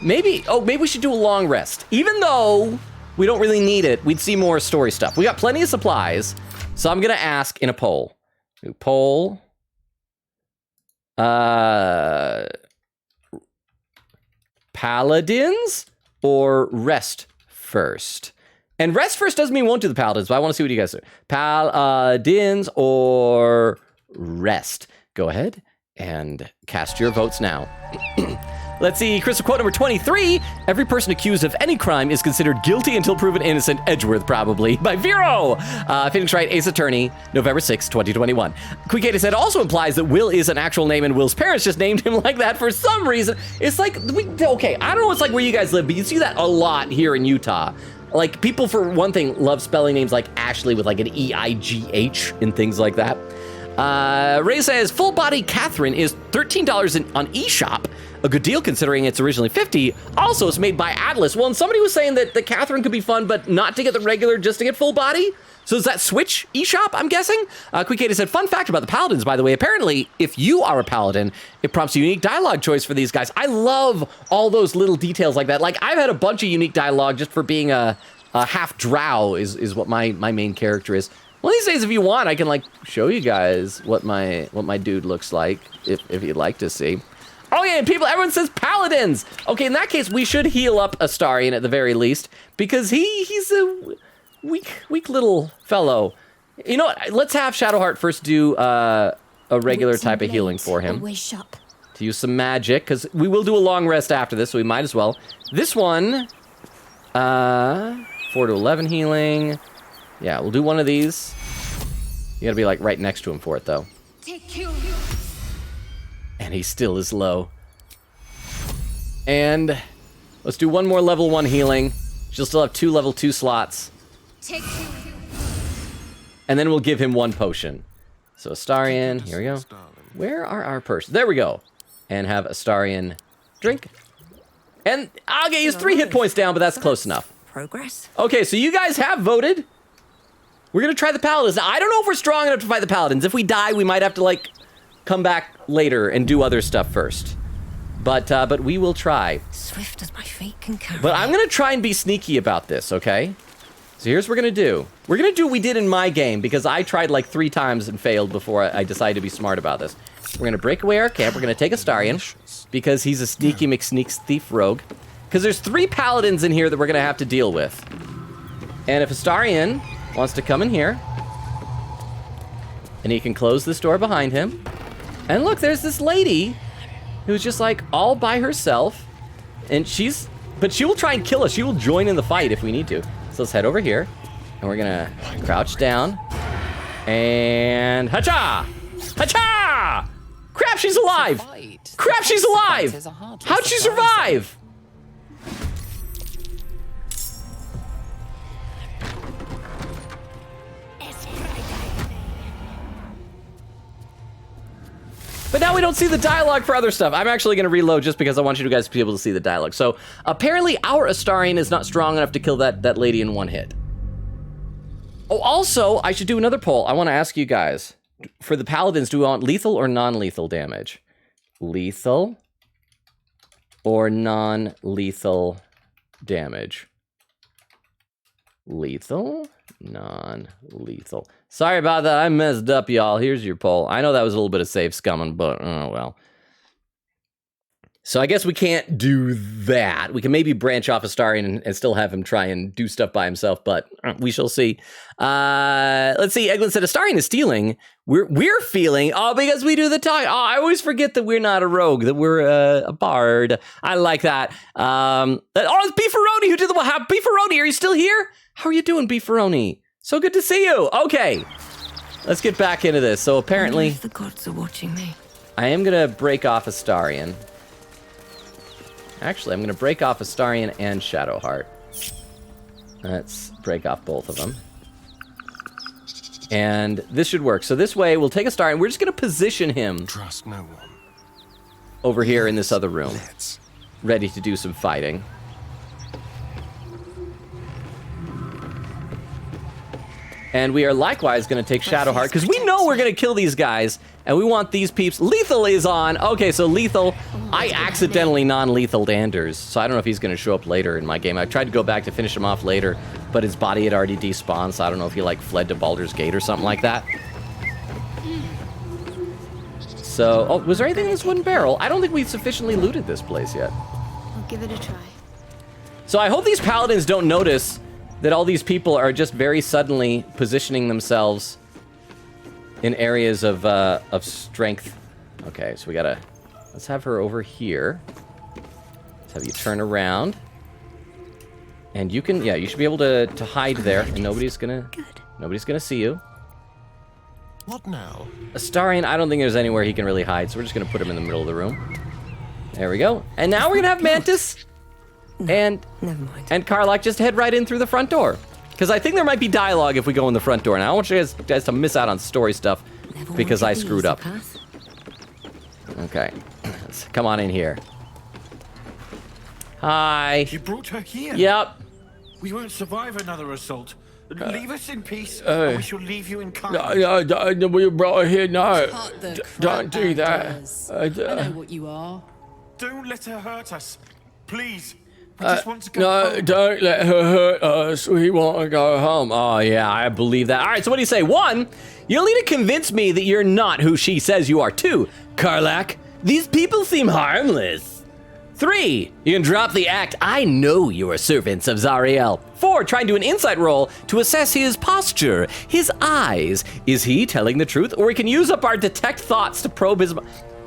Maybe we should do a long rest. Even though we don't really need it, we'd see more story stuff. We got plenty of supplies, so I'm gonna ask in a poll. Poll. Paladins or rest first? And rest first doesn't mean won't do the paladins, but I want to see what you guys do. Paladins or rest? Go ahead and cast your votes now. Let's see, crystal quote number 23. Every person accused of any crime is considered guilty until proven innocent. Edgeworth, probably. By Vero! Phoenix Wright, Ace Attorney, November 6, 2021. Quickata said also implies that Will is an actual name and Will's parents just named him like that for some reason. It's like, okay, I don't know what's like where you guys live, but you see that a lot here in Utah. Like, people, for one thing, love spelling names like Ashley with like an E-I-G-H and things like that. Ray says, full body Catherine is $13 on eShop. A good deal considering it's originally $50. Also, it's made by Atlas. Well, and somebody was saying that the Catherine could be fun, but not to get the regular, just to get full body. So does that switch eShop, I'm guessing? Quickata said, fun fact about the Paladins, by the way. Apparently, if you are a Paladin, it prompts a unique dialogue choice for these guys. I love all those little details like that. Like, I've had a bunch of unique dialogue just for being a half drow is what my main character is. One of these days, if you want, I can, like, show you guys what my dude looks like, if you'd like to see. Oh yeah, and people, everyone says paladins. Okay, in that case, we should heal up Astarion at the very least, because he's a weak little fellow. You know what? Let's have Shadowheart first do a regular type of healing for him. To use some magic, because we will do a long rest after this, so we might as well. This one, 4 to 11 healing. Yeah, we'll do one of these. You gotta be like right next to him for it, though. And he still is low. And let's do one more level 1 healing. She'll still have 2 level 2 slots. And then we'll give him 1 potion. So Astarion, here we go. Where are our potions? There we go. And have Astarion drink. And I'll get his 3 hit points down, but that's close enough. Progress. Okay, so you guys have voted. We're gonna try the Paladins. Now, I don't know if we're strong enough to fight the Paladins. If we die, we might have to, like, come back later and do other stuff first. But we will try. Swift as my feet can carry. But I'm gonna try and be sneaky about this, okay? So here's what we're gonna do. We're gonna do what we did in my game, because I tried like 3 times and failed before I decided to be smart about this. We're gonna break away our camp. We're gonna take Astarion, because he's a sneaky McSneaks thief rogue. Because there's 3 paladins in here that we're gonna have to deal with. And if Astarion wants to come in here, and he can close this door behind him. And look, there's this lady who's just like all by herself, and but she will try and kill us. She will join in the fight if we need to. So let's head over here, and we're gonna crouch down, and hacha! Hacha! Crap, she's alive! Crap, she's alive! How'd she survive? But now we don't see the dialogue for other stuff. I'm actually going to reload just because I want you guys to be able to see the dialogue. So apparently our Astarion is not strong enough to kill that lady in 1 hit. Oh, also, I should do another poll. I want to ask you guys, for the Paladins, do we want lethal or non-lethal damage? Lethal or non-lethal damage? lethal, non-lethal. Sorry about that. I messed up, y'all. Here's your poll. I know that was a little bit of safe scumming, but oh well. So I guess we can't do that. We can maybe branch off Astarion and still have him try and do stuff by himself, but we shall see. Let's see. Eglin said Astarion is stealing. We're feeling, because we do the talk. I always forget that we're not a rogue, that we're a bard. I like that. It's Beefaroni who did the what? Beefaroni, are you still here? How are you doing, Beefaroni? So good to see you. Okay, let's get back into this. So apparently, if the gods are watching me. I am gonna break off Astarion. Actually, I'm going to break off Astarion and Shadowheart. Let's break off both of them. And this should work. So this way, we'll take Astarion. We're just going to position him Trust no one. over here in this other room. Ready to do some fighting. And we are likewise going to take Shadowheart, because we know we're going to kill these guys, and we want these peeps. Lethal is on. Okay, so Lethal. I accidentally non-lethaled Anders, so I don't know if he's going to show up later in my game. I tried to go back to finish him off later, but his body had already despawned, so I don't know if he, fled to Baldur's Gate or something like that. So, was there anything in this wooden barrel? I don't think we've sufficiently looted this place yet. I'll give it a try. So I hope these paladins don't notice that all these people are just very suddenly positioning themselves in areas of strength. Okay, so let's have her over here. Let's have you turn around. And you can, you should be able to hide there, and nobody's gonna see you. What now? Astarion, I don't think there's anywhere he can really hide, so we're just gonna put him in the middle of the room. There we go. And now we're gonna have Mantis and Karlach just head right in through the front door. Because I think there might be dialogue if we go in the front door. And I don't want you guys to miss out on story stuff because I screwed up. Okay. Let's come on in here. Hi. You brought her here? Yep. We won't survive another assault. Leave us in peace, or we shall leave you in kindness. No, we brought her here. No, don't do that. I know what you are. Don't let her hurt us. Please. We just want to go home. Don't let her hurt us. We want to go home. Oh, yeah, I believe that. All right, so what do you say? 1, you'll need to convince me that you're not who she says you are. 2, Karlach, these people seem harmless. 3, you can drop the act. I know you are servants of Zariel. 4, try and do an insight roll to assess his posture, his eyes. Is he telling the truth? Or we can use up our detect thoughts to probe his...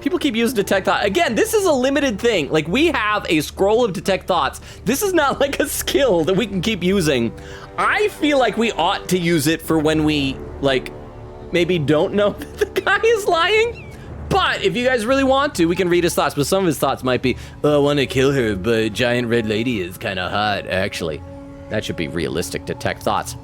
People keep using detect thought. Again, this is a limited thing. We have a scroll of detect thoughts. This is not like a skill that we can keep using. I feel like we ought to use it for when we, maybe don't know that the guy is lying. But if you guys really want to, we can read his thoughts. But some of his thoughts might be, I want to kill her, but giant red lady is kind of hot, actually. That should be realistic detect thoughts.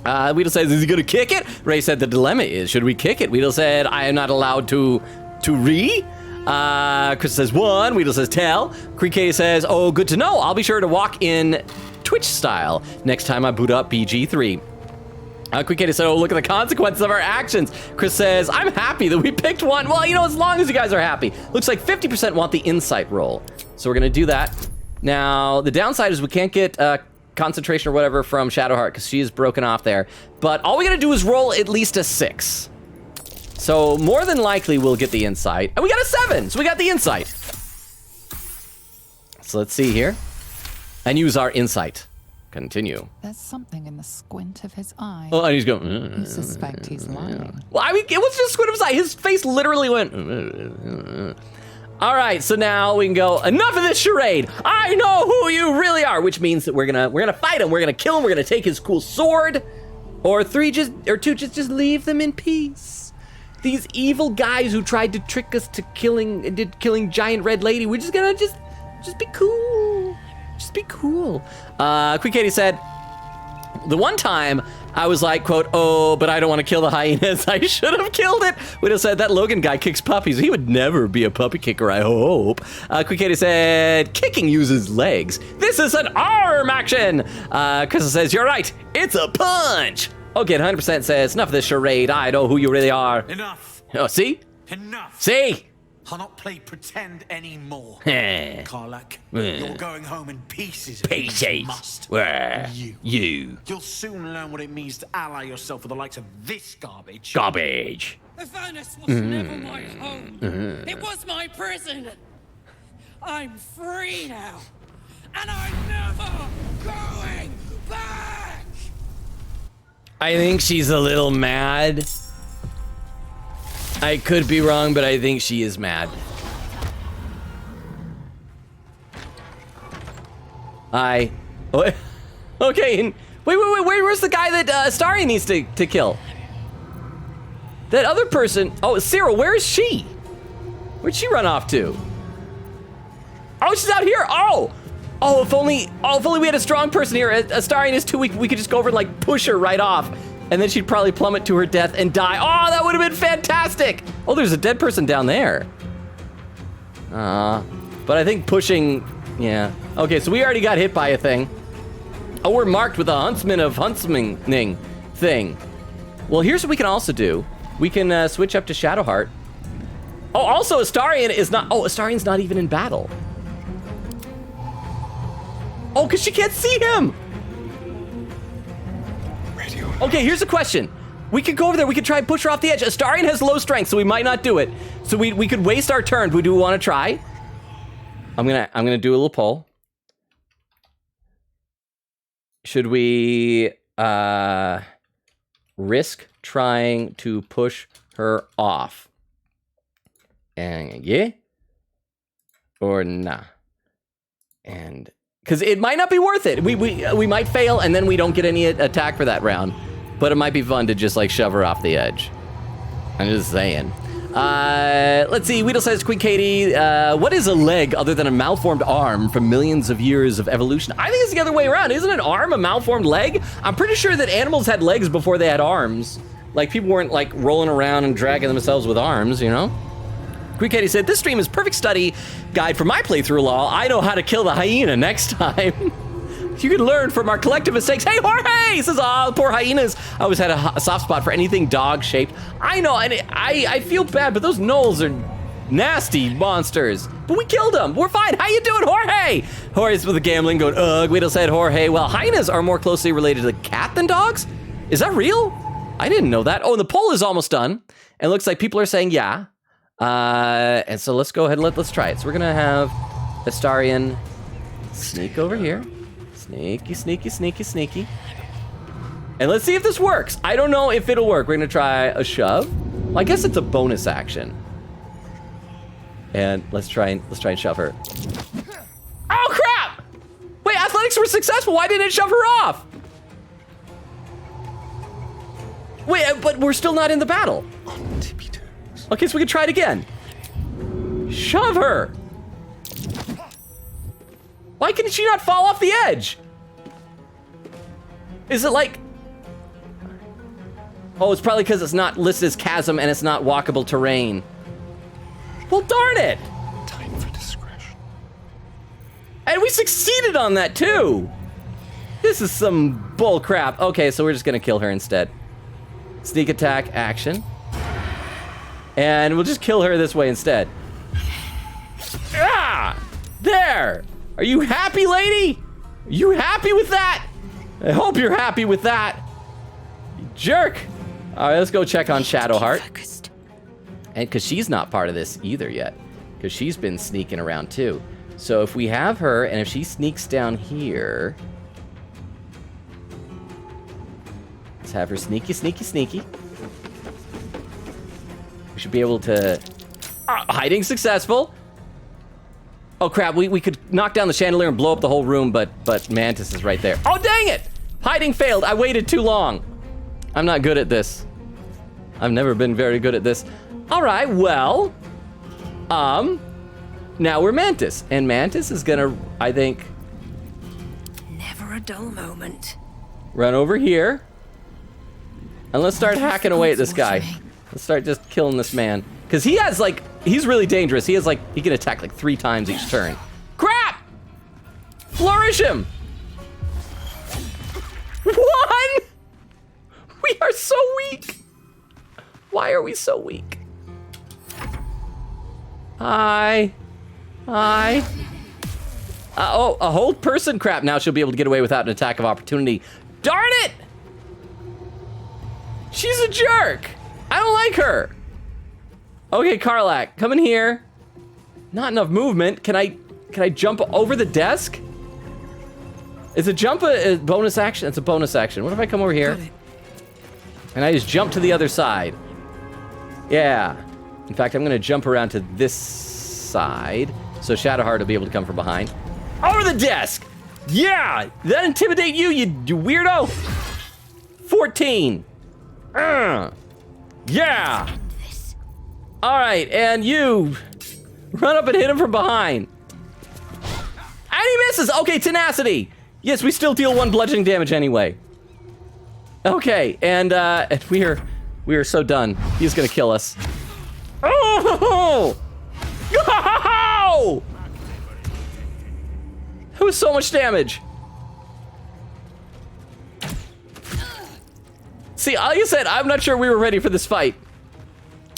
Weedle says, is he going to kick it? Ray said the dilemma is, should we kick it? Weedle said, I am not allowed to Chris says 1, Weedle says tell. Krike says, oh, good to know. I'll be sure to walk in Twitch style next time I boot up BG3. Krike said, oh, look at the consequences of our actions. Chris says, I'm happy that we picked one. Well, as long as you guys are happy. Looks like 50% want the insight roll. So we're gonna do that. Now, the downside is we can't get concentration or whatever from Shadowheart because she is broken off there. But all we gotta do is roll at least a 6. So more than likely we'll get the insight. And we got a 7, so we got the insight. So let's see here. And use our insight. Continue. There's something in the squint of his eye. Oh, and he's going... You suspect he's lying. Well, it was just a squint of his eye. His face literally went... All right, so now we can go, enough of this charade. I know who you really are, which means that we're gonna fight him. We're gonna kill him. We're gonna take his cool sword. Or 2, just leave them in peace. These evil guys who tried to trick us to killing giant red lady. We're just gonna just be cool. Just be cool. Quick Katie said, the one time I was like, quote, oh, but I don't want to kill the hyenas. I should have killed it. Widow said that Logan guy kicks puppies. He would never be a puppy kicker, I hope. Quick Katie said, kicking uses legs. This is an arm action. Crystal says, you're right. It's a punch. Okay, 100% says, enough of this charade. I know who you really are. Enough. Oh, see? Enough. See? I'll not play pretend anymore. Heh. Karlach, Eh. you're going home in pieces. Pieces. You must. Where? You'll soon learn what it means to ally yourself with the likes of this garbage. Garbage. The furnace was never my home. It was my prison. I'm free now. And I'm never going back! I think she's a little mad. I could be wrong, but I think she is mad. Okay, and wait, where's the guy that Astarion needs to kill? That other person, oh, Cyril, where is she? Where'd she run off to? Oh, she's out here, oh, if only we had a strong person here. Astarion is too weak, we could just go over and like push her right off. And then she'd probably plummet to her death and die. Oh, that would have been fantastic. Oh, there's a dead person down there. But I think pushing, yeah. Okay, so we already got hit by a thing. Oh, we're marked with a huntsman of huntsmaning thing. Well, here's what we can also do. We can switch up to Shadowheart. Oh, also Astarion's not even in battle. Oh, because she can't see him. Okay, here's a question. We could go over there, we could try and push her off the edge. Astarion has low strength, so we might not do it. So we could waste our turn. Do we want to try? I'm gonna do a little poll. Should we risk trying to push her off? And yeah? Or nah? And because it might not be worth it. We might fail and then we don't get any attack for that round. But it might be fun to just like shove her off the edge. I'm just saying. Let's see, Weedle-sized Queen Katie. What is a leg other than a malformed arm from millions of years of evolution? I think it's the other way around. Isn't an arm a malformed leg? I'm pretty sure that animals had legs before they had arms. Like people weren't like rolling around and dragging themselves with arms, you know? Queen Katie said, this stream is perfect study guide for my playthrough, lol. I know how to kill the hyena next time. You can learn from our collective mistakes. Hey, Jorge! Says, poor hyenas. I always had a soft spot for anything dog-shaped. I know, and I feel bad, but those gnolls are nasty monsters. But we killed them. We're fine. How you doing, Jorge? Jorge's with the gambling going, ugh. Guido said, Jorge, well, hyenas are more closely related to the cat than dogs? Is that real? I didn't know that. Oh, and the poll is almost done. And it looks like people are saying yeah. And so let's go ahead and let's try it. So we're gonna have Astarion sneak over here. Sneaky, sneaky, sneaky, sneaky. And let's see if this works. I don't know if it'll work. We're gonna try a shove. Well, I guess it's a bonus action. And let's try and shove her. Oh crap! Wait, athletics were successful. Why didn't it shove her off? Wait, but we're still not in the battle. Okay, so we can try it again. Shove her. Why can she not fall off the edge? Is it like... Oh, it's probably because it's not listed as chasm and it's not walkable terrain. Well, darn it. Time for discretion. And we succeeded on that too. This is some bull crap. Okay, so we're just gonna kill her instead. Sneak attack action. And we'll just kill her this way instead. Ah! There! Are you happy, lady? Are you happy with that? I hope you're happy with that. You jerk. All right, let's go check on Shadowheart. And because she's not part of this either yet. Because she's been sneaking around too. So if we have her, and if she sneaks down here. Let's have her sneaky, sneaky, sneaky. We should be able to... hiding successful. Oh crap, we could knock down the chandelier and blow up the whole room, but Mantis is right there. Oh dang it! Hiding failed, I waited too long. I'm not good at this. I've never been very good at this. All right, well, now we're Mantis, and Mantis is gonna, I think... Never a dull moment. Run over here. And let's start hacking away at this guy. Let's start just killing this man. Because he has like, he's really dangerous. He has like, he can attack like 3 times each turn. Crap! Flourish him! 1! We are so weak. Why are we so weak? Hi. Oh, a hold person? Crap, now she'll be able to get away without an attack of opportunity. Darn it! She's a jerk. I don't like her. Okay, Karlach, come in here. Not enough movement. Can I jump over the desk? Is a jump a bonus action? It's a bonus action. What if I come over here? And I just jump to the other side? Yeah. In fact, I'm gonna jump around to this side, so Shadowheart will be able to come from behind. Over the desk! Yeah! Did that intimidate you, you weirdo? 14. Yeah! Alright, and you run up and hit him from behind. And he misses! Okay, tenacity! Yes, we still deal 1 bludgeoning damage anyway. Okay, and we are so done. He's gonna kill us. Oh! Oh! That was so much damage. See, like I said, I'm not sure we were ready for this fight.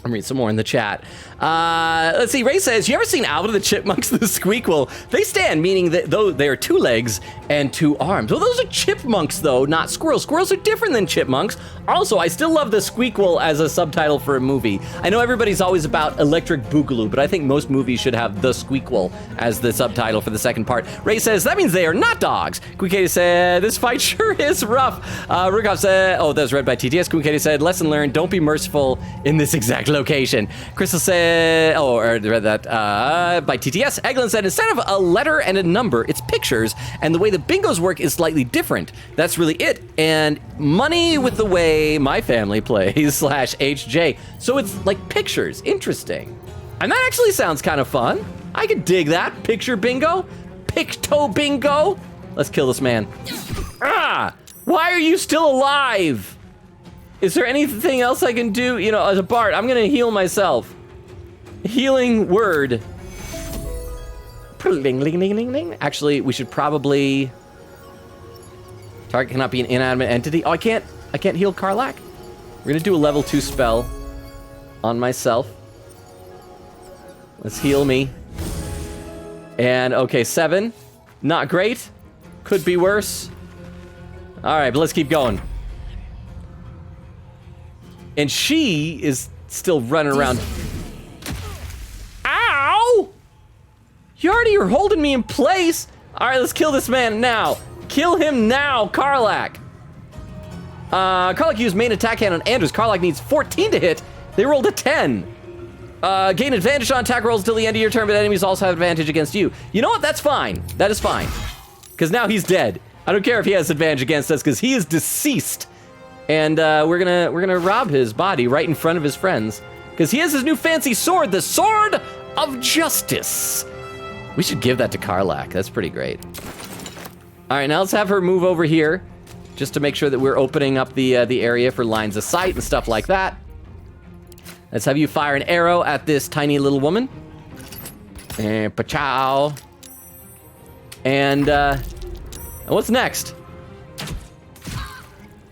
I'm reading some more in the chat. Let's see, Ray says, you ever seen Alvin the Chipmunks, the Squeakquel? They stand, meaning that though they are 2 legs and 2 arms. Well, those are chipmunks, though, not squirrels. Squirrels are different than chipmunks. Also, I still love the Squeakquel as a subtitle for a movie. I know everybody's always about Electric Boogaloo, but I think most movies should have the Squeakquel as the subtitle for the second part. Ray says, that means they are not dogs. Queen said, this fight sure is rough. Rukov said, oh, that was read by TTS. Queen said, lesson learned, don't be merciful in this exact location. Crystal said, oh, I read that by TTS. Eglin said, instead of a letter and a number, it's pictures, and the way the bingos work is slightly different. That's really it. And money with the way my family plays /HJ. So it's like pictures. Interesting. And that actually sounds kind of fun. I could dig that. Picture bingo. Picto bingo. Let's kill this man. Ah! Why are you still alive? Is there anything else I can do? You know, as a bard, I'm gonna heal myself. Healing word. Actually, we should probably... Target cannot be an inanimate entity. Oh, I can't heal Karlach. We're gonna do a level 2 spell on myself. Let's heal me. And okay, 7. Not great. Could be worse. All right, but let's keep going. And she is still running around. Ow! You already are holding me in place. All right, let's kill this man now. Kill him now, Karlach. Karlach used main attack hand on Andrews. Karlach needs 14 to hit. They rolled a 10. Gain advantage on attack rolls till the end of your turn, but enemies also have advantage against you. You know what? That's fine. That is fine. Because now he's dead. I don't care if he has advantage against us, because he is deceased. And we're gonna rob his body right in front of his friends. Because he has his new fancy sword, the Sword of Justice. We should give that to Karlach. That's pretty great. All right, now let's have her move over here, just to make sure that we're opening up the area for lines of sight and stuff like that. Let's have you fire an arrow at this tiny little woman. And pa-chow. And what's next?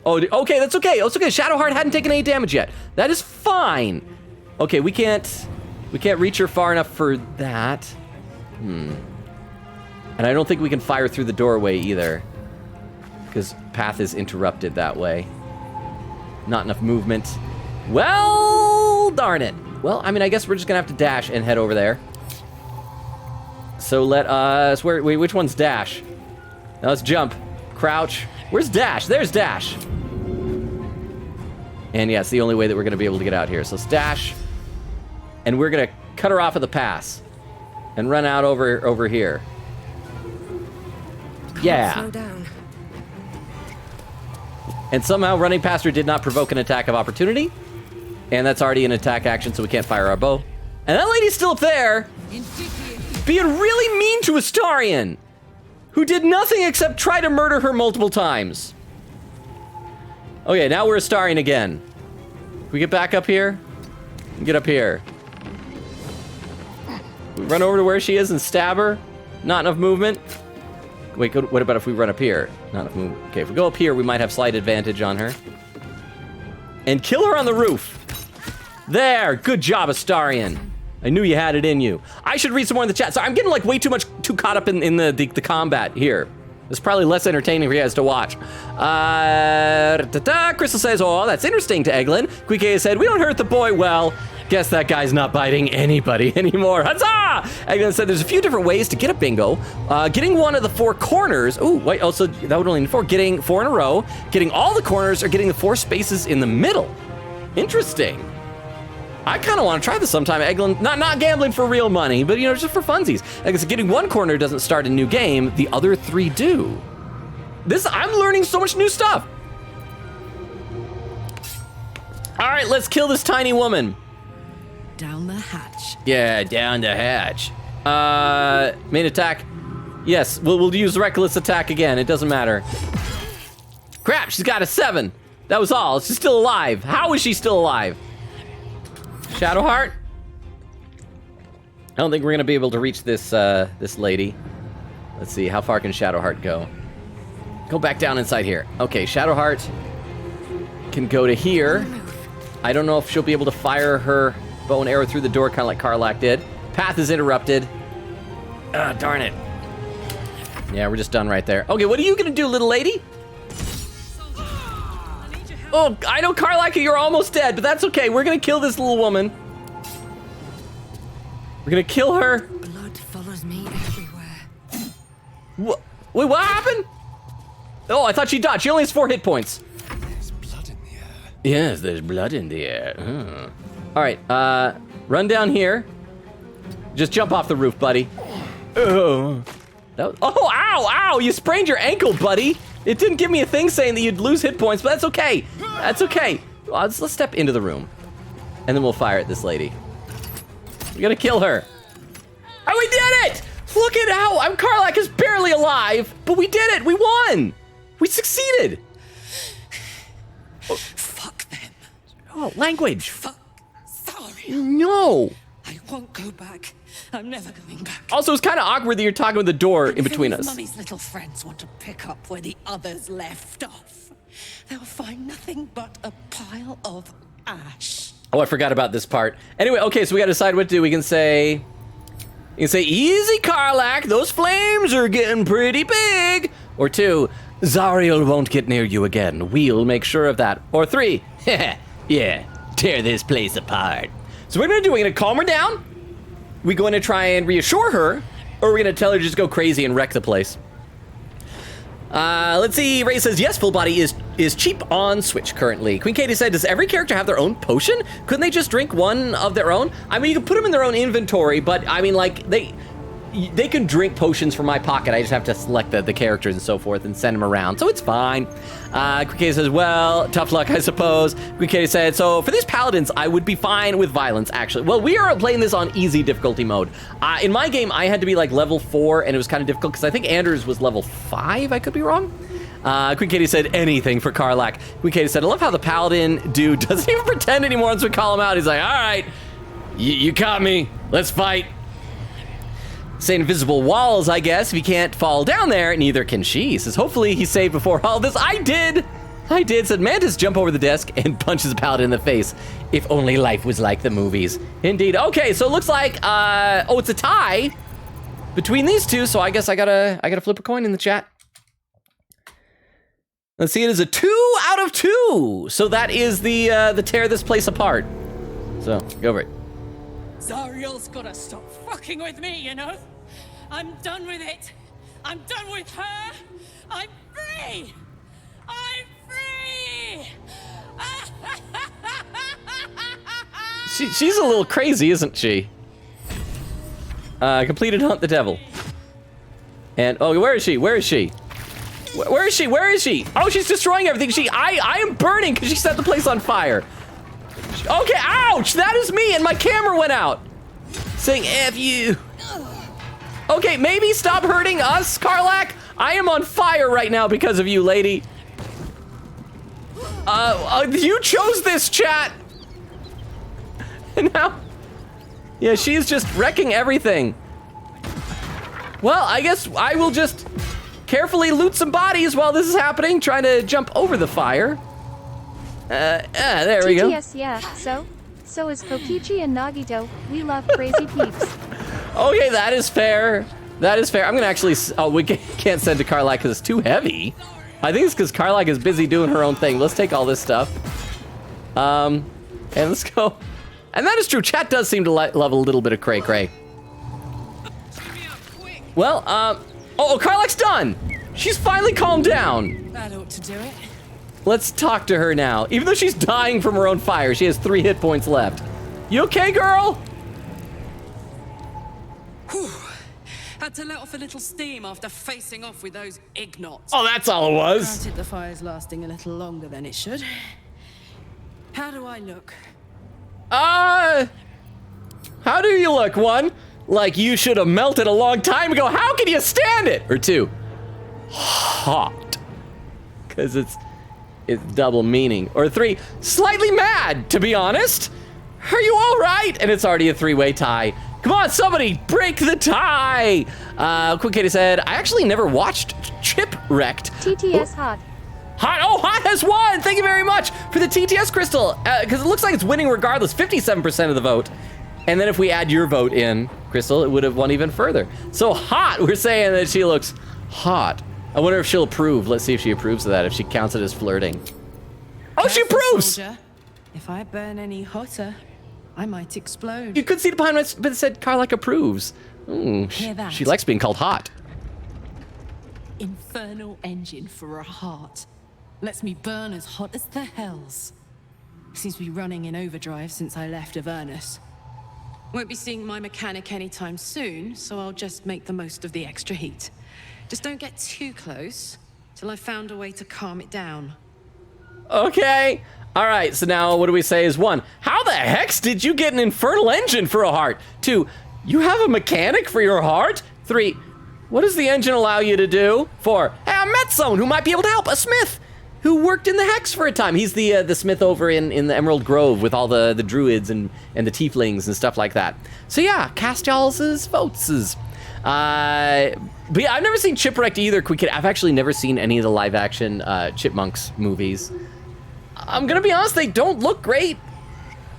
Oh, okay, that's okay. It's okay. Shadowheart hadn't taken any damage yet. That is fine. Okay, we can't reach her far enough for that. And I don't think we can fire through the doorway either, because path is interrupted that way. Not enough movement. Well, darn it. Well, I mean, I guess we're just gonna have to dash and head over there. So let us, wait, which one's dash? Now let's jump, crouch. Where's dash? There's dash. And yeah, it's the only way that we're gonna be able to get out here. So let's dash, and we're gonna cut her off at the pass and run out over here. Yeah. Slow down. And somehow running past her did not provoke an attack of opportunity. And that's already an attack action, so we can't fire our bow. And that lady's still up there, being really mean to Astarion, who did nothing except try to murder her multiple times. Okay, now we're Astarion again. Can we get back up here? Get up here. We run over to where she is and stab her. Not enough movement. Wait, what about if we run up here? Not enough movement. Okay, if we go up here, we might have slight advantage on her. And kill her on the roof. There, good job, Astarion. I knew you had it in you. I should read some more in the chat. So I'm getting like way too caught up in the combat here. It's probably less entertaining for you guys to watch. Crystal says, oh, that's interesting to Eglin. Quike said, we don't hurt the boy well. Guess that guy's not biting anybody anymore. Huzzah! Eglin said there's a few different ways to get a bingo. Getting one of the 4 corners. Ooh, wait, oh, so that would only need 4. Getting 4 in a row, getting all the corners, or getting the 4 spaces in the middle. Interesting. I kind of want to try this sometime. Eglin, not gambling for real money, but, you know, just for funsies. Like I said, getting 1 corner doesn't start a new game. The other 3 do. I'm learning so much new stuff. All right, let's kill this tiny woman. Down the hatch. Yeah, down the hatch. Main attack. Yes, we'll use reckless attack again. It doesn't matter. Crap, she's got a 7. That was all. She's still alive. How is she still alive? Shadowheart? I don't think we're gonna be able to reach this this lady. Let's see, how far can Shadowheart go? Go back down inside here. Okay, Shadowheart can go to here. I don't know if she'll be able to fire her bow and arrow through the door, kind of like Karlach did. Path is interrupted. Ah, darn it. Yeah, we're just done right there. Okay, what are you gonna do, little lady? Oh, I know, Karlach, you're almost dead, but that's okay. We're gonna kill this little woman. We're gonna kill her. Blood follows me everywhere. What? Wait, what happened? Oh, I thought she died. She only has 4 hit points. There's blood in the air. Yes, there's blood in the air. All right, run down here. Just jump off the roof, buddy. Oh, ow, you sprained your ankle, buddy. It didn't give me a thing saying that you'd lose hit points, but that's okay. That's okay. Let's step into the room, and then we'll fire at this lady. We gotta kill her. Oh, we did it! Look at how Karlach is barely alive, but we did it. We won. We succeeded. Oh. Fuck them. Oh, language. Fuck. Sorry. No. I won't go back. I'm never going back. Also, it's kind of awkward that you're talking with the door in between us. Mummy's little friends want to pick up where the others left off. They'll find nothing but a pile of ash. Oh, I forgot about this part. Anyway, okay, so we got to decide what to do. We can say, easy, Karlach. Those flames are getting pretty big. Or 2, Zariel won't get near you again. We'll make sure of that. Or 3, yeah, tear this place apart. So what we're gonna do, we're gonna calm her down. We're going to try and reassure her, or we're gonna tell her to just go crazy and wreck the place. Let's see. Ray says, yes, full body is cheap on Switch currently. Queen Katie said, does every character have their own potion? Couldn't they just drink one of their own? I mean, you can put them in their own inventory, but I mean, like, they can drink potions from my pocket. I just have to select the characters and so forth and send them around, so it's fine. Queen Katie says, well, tough luck, I suppose. Queen Katie said, so for these paladins, I would be fine with violence, actually. Well, we are playing this on easy difficulty mode. In my game, I had to be like level 4, and it was kind of difficult because I think Anders was level 5. I could be wrong. Queen Katie said, anything for Karlach. Queen Katie said, I love how the paladin dude doesn't even pretend anymore once we call him out. He's like, all right, you caught me. Let's fight. Say invisible walls, I guess. If he can't fall down there, neither can she. He says, hopefully he's saved before all this. I did. Said Mantis, jump over the desk and punches a paladin in the face. If only life was like the movies. Indeed. Okay, so it looks like, oh, it's a tie between these two. So I guess I gotta flip a coin in the chat. Let's see, it is a 2 out of 2. So that is the tear this place apart. So, go over it. Zariel's gotta stop fucking with me, you know? I'm done with it. I'm done with her. I'm free. I'm free. She's a little crazy, isn't she? Completed Hunt the Devil. And, oh, where is she? Where is she? Where is she? Where is she? Oh, she's destroying everything. I am burning because she set the place on fire. Okay, ouch! That is me, and my camera went out. Saying F you. Okay, maybe stop hurting us, Karlach. I am on fire right now because of you, lady. You chose this, chat. And now, yeah, she's just wrecking everything. Well, I guess I will just carefully loot some bodies while this is happening, trying to jump over the fire. There we go. TTS, yeah, so? So is Kokichi and Nagito. We love crazy peeps. Okay, that is fair. That is fair. I'm gonna actually, oh, we can't send to Karlach because it's too heavy. I think it's because Karlach is busy doing her own thing. Let's take all this stuff. And let's go. And that is true. Chat does seem to love a little bit of cray cray. Well, oh, Karlach's done. She's finally calmed down. That ought to do it. Let's talk to her now. Even though she's dying from her own fire, she has 3 hit points left. You okay, girl? Whew. Had to let off a little steam after facing off with those ignots. Oh, that's all it was. Granted, the fire's lasting a little longer than it should. How do I look? How do you look? 1, like you should have melted a long time ago. How can you stand it? Or 2, hot. Because it's double meaning. Or 3, slightly mad, to be honest. Are you all right? And it's already a 3-way tie. Come on, somebody, break the tie! Quick Katie said, I actually never watched Chipwrecked. TTS Hot. Hot, oh, Hot has won! Thank you very much for the TTS crystal. Because it looks like it's winning regardless, 57% of the vote. And then if we add your vote in, Crystal, it would have won even further. So Hot, we're saying that she looks hot. I wonder if she'll approve. Let's see if she approves of that, if she counts it as flirting. Oh, she approves! Soldier. If I burn any hotter, I might explode. You could see it behind us, but it said Karlach approves. Ooh, Hear that? she likes being called hot. Infernal engine for a heart. Lets me burn as hot as the hells. Seems to be running in overdrive since I left Avernus. Won't be seeing my mechanic anytime soon, so I'll just make the most of the extra heat. Just don't get too close till I've found a way to calm it down. Okay. All right, so now what do we say is 1, how the heck did you get an infernal engine for a heart? 2, you have a mechanic for your heart? 3, what does the engine allow you to do? 4, hey, I met someone who might be able to help, a smith who worked in the Hex for a time. He's the smith over in the Emerald Grove with all the druids and the tieflings and stuff like that. So yeah, cast y'all's votes. But yeah, I've never seen Chipwrecked either, Quick Kid. I've actually never seen any of the live action Chipmunks movies. I'm gonna be honest, they don't look great.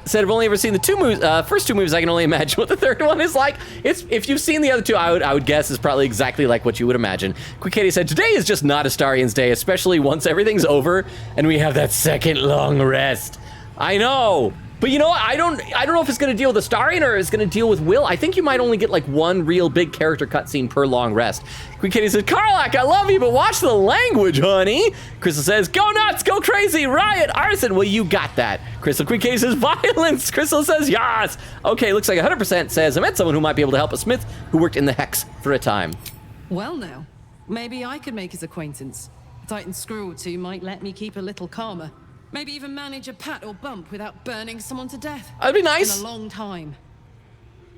Said I've only ever seen the 2 movies, first 2 movies. I can only imagine what the third one is like. If you've seen the other 2, I would guess is probably exactly like what you would imagine. Quick Katie said, today is just not Astarian's day, especially once everything's over and we have that second long rest. I know. But you know what? I don't know if it's gonna deal with Astarion or it's gonna deal with Will. I think you might only get like 1 real big character cutscene per long rest. Quick Kitty says, Karlach, I love you, but watch the language, honey. Crystal says, go nuts, go crazy, riot, arson. Well, you got that. Crystal Quick Kitty says, violence. Crystal says, yes. Okay, looks like 100% says, I met someone who might be able to help a smith who worked in the Hex for a time. Well now, maybe I could make his acquaintance. A Titan screw or 2 might let me keep a little calmer. Maybe even manage a pat or bump without burning someone to death. That'd be nice. In a long time.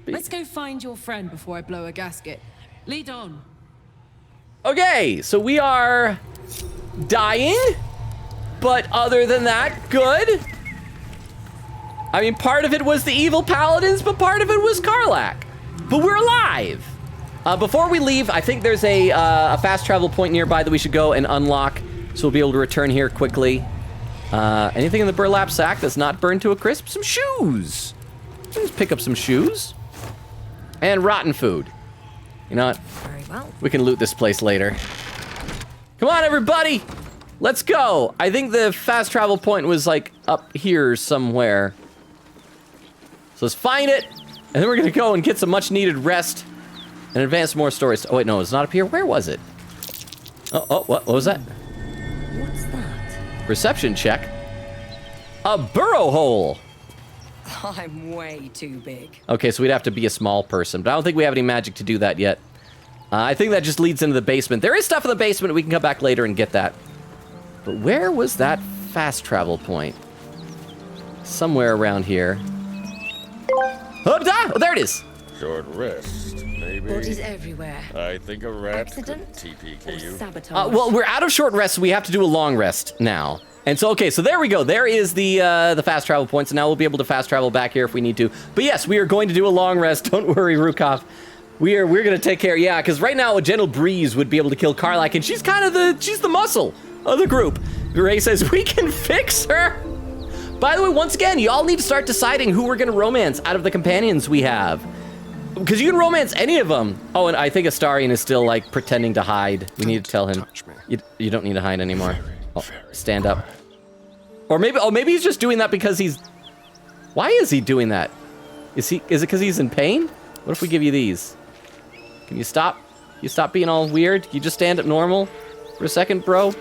Let's go find your friend before I blow a gasket. Lead on. Okay, so we are dying, but other than that, good. I mean, part of it was the evil paladins, but part of it was Karlach. But we're alive. Before we leave, I think there's a fast travel point nearby that we should go and unlock, so we'll be able to return here quickly. Anything in the burlap sack that's not burned to a crisp? Some shoes. Let's pick up some shoes. And rotten food. You know what? Very well. We can loot this place later. Come on, everybody. Let's go. I think the fast travel point was like up here somewhere. So let's find it. And then we're gonna go and get some much needed rest and advance more stories. Oh wait, no, it's not up here. Where was it? Oh, what was that? What's that? Perception check. A burrow hole. I'm way too big. Okay, so we'd have to be a small person, but I don't think we have any magic to do that yet. I think that just leads into the basement. There is stuff in the basement. We can come back later and get that. But where was that fast travel point? Somewhere around here. Oh, there it is. Short rest, maybe. Bodies everywhere. I think a rat Accident could TPK you. Sabotage. Well, we're out of short rest, so we have to do a long rest now. And so, okay, so there we go. There is the fast travel point, so now we'll be able to fast travel back here if we need to. But yes, we are going to do a long rest. Don't worry, Rukov. We're gonna take care, yeah, because right now a gentle breeze would be able to kill Karlach, and she's kind of she's the muscle of the group. Ray says, we can fix her. By the way, once again, y'all need to start deciding who we're gonna romance out of the companions we have. Because you can romance any of them. Oh, and I think Astarion is still, like, pretending to hide. We need to tell him. You don't need to hide anymore. Oh, stand up. Or maybe he's just doing that because he's... Why is he doing that? Is it because he's in pain? What if we give you these? Can you stop? You stop being all weird? You just stand up normal for a second, bro?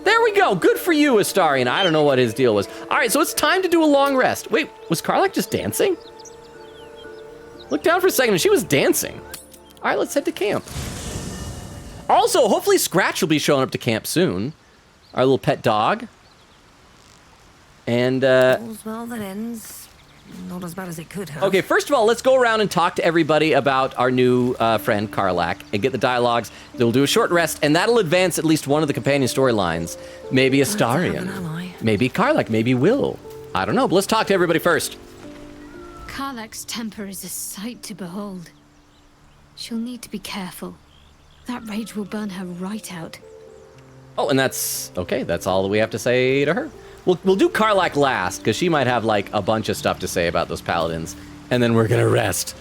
There we go. Good for you, Astarion. I don't know what his deal was. All right, so it's time to do a long rest. Wait, was Karlach just dancing? Look down for a second, and she was dancing. All right, let's head to camp. Also, hopefully Scratch will be showing up to camp soon. Our little pet dog. And, All's well that ends. Not as bad as it could have. Okay, first of all, let's go around and talk to everybody about our new friend, Karlach, and get the dialogues. We'll do a short rest, and that'll advance at least one of the companion storylines. Maybe Astarion. Maybe Karlach. Maybe Will. I don't know, but let's talk to everybody first. Karlach's temper is a sight to behold. She'll need to be careful. That rage will burn her right out. Oh, and that's okay. That's all that we have to say to her. We'll do Karlach last, because she might have, like, a bunch of stuff to say about those paladins. And then we're gonna rest.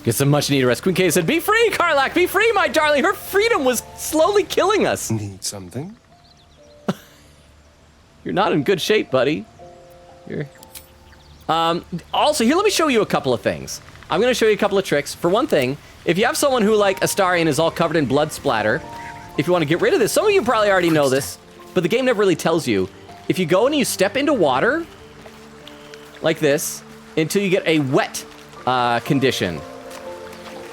Get some much-needed rest. Queen K said, "Be free, Karlach! Be free, my darling! Her freedom was slowly killing us!" Need something? You're not in good shape, buddy. You're... Also, here, let me show you a couple of things. I'm gonna show you a couple of tricks. For one thing, if you have someone who, like Astarion, is all covered in blood splatter, if you want to get rid of this, some of you probably already know this, but the game never really tells you. If you go and you step into water, like this, until you get a wet condition,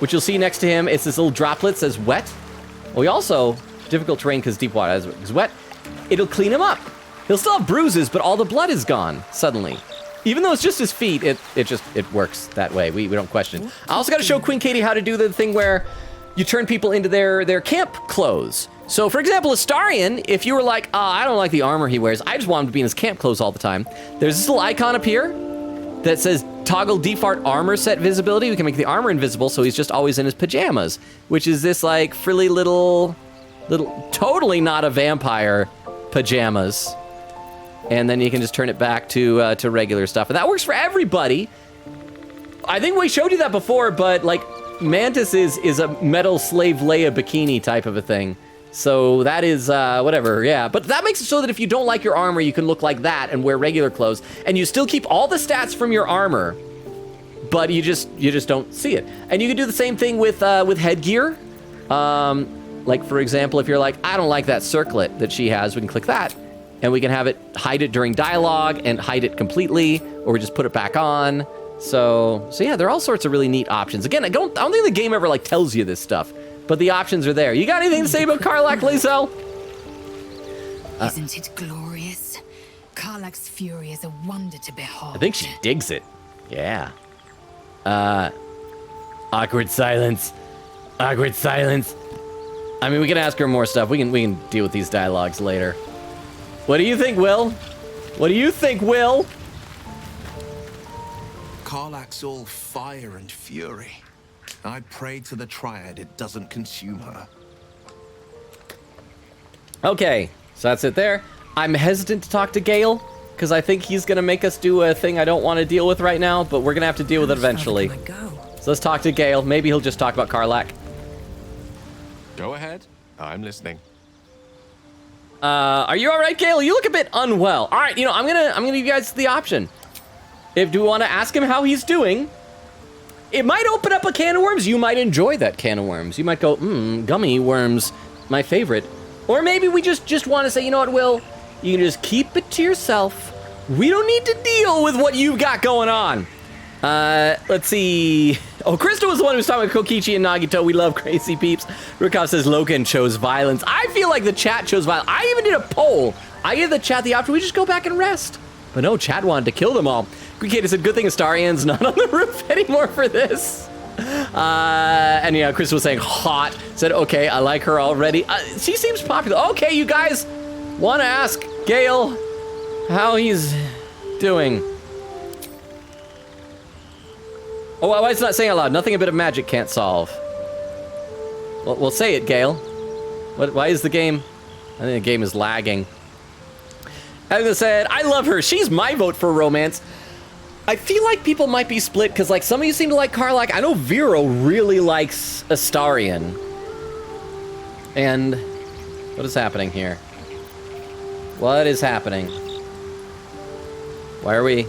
which you'll see next to him, it's this little droplet that says wet. Well, he also, difficult terrain because deep water is wet, it'll clean him up. He'll still have bruises, but all the blood is gone, suddenly. Even though it's just his feet, it works that way. We don't question. I also got to show Queen Katie how to do the thing where you turn people into their camp clothes. So, for example, Astarion, if you were like, I don't like the armor he wears, I just want him to be in his camp clothes all the time. There's this little icon up here that says toggle default armor set visibility. We can make the armor invisible, so he's just always in his pajamas, which is this, like, frilly little, totally not a vampire pajamas. And then you can just turn it back to regular stuff. And that works for everybody. I think we showed you that before, but, like, Mantis is a metal slave Leia bikini type of a thing. So that is, whatever, yeah. But that makes it so that if you don't like your armor, you can look like that and wear regular clothes. And you still keep all the stats from your armor, but you just don't see it. And you can do the same thing with headgear. Like, for example, if you're like, I don't like that circlet that she has, we can click that. And we can have it hide it during dialogue and hide it completely, or we just put it back on. So yeah, there are all sorts of really neat options. Again, I don't think the game ever, like, tells you this stuff. But the options are there. You got anything to say about Karlach, Lizelle? Isn't it glorious? Karlach's fury is a wonder to behold. I think she digs it. Yeah. Awkward silence. Awkward silence. I mean, we can ask her more stuff. We can deal with these dialogues later. What do you think, Will? What do you think, Will? Karlach's all fire and fury. I pray to the Triad it doesn't consume her. Okay, so that's it there. I'm hesitant to talk to Gale, because I think he's going to make us do a thing I don't want to deal with right now, but we're going to have to deal with it eventually. So let's talk to Gale. Maybe he'll just talk about Karlach. Go ahead. I'm listening. Are you all right, Gale? You look a bit unwell. All right, I'm gonna give you guys the option. Do we want to ask him how he's doing? It might open up a can of worms. You might enjoy that can of worms. You might go, gummy worms, my favorite. Or maybe we just want to say, you know what, Will? You can just keep it to yourself. We don't need to deal with what you've got going on. Let's see. Oh, Krista was the one who was talking about Kokichi and Nagito. We love crazy peeps. Rukov says Logan chose violence. I feel like the chat chose violence. I even did a poll. I gave the chat the option. We just go back and rest. But no, chat wanted to kill them all. Kate said, good thing Astarion's not on the roof anymore for this. And yeah, Chris was saying hot. Said, okay, I like her already. She seems popular. Okay, you guys want to ask Gale how he's doing. Oh, why is it not saying out loud? Nothing a bit of magic can't solve. Well, we'll say it, Gale. Why is the game... I think the game is lagging. As I said, I love her. She's my vote for romance. I feel like people might be split because, like, some of you seem to like Karlach. I know Vero really likes Astarion. And what is happening here? What is happening? Why are we?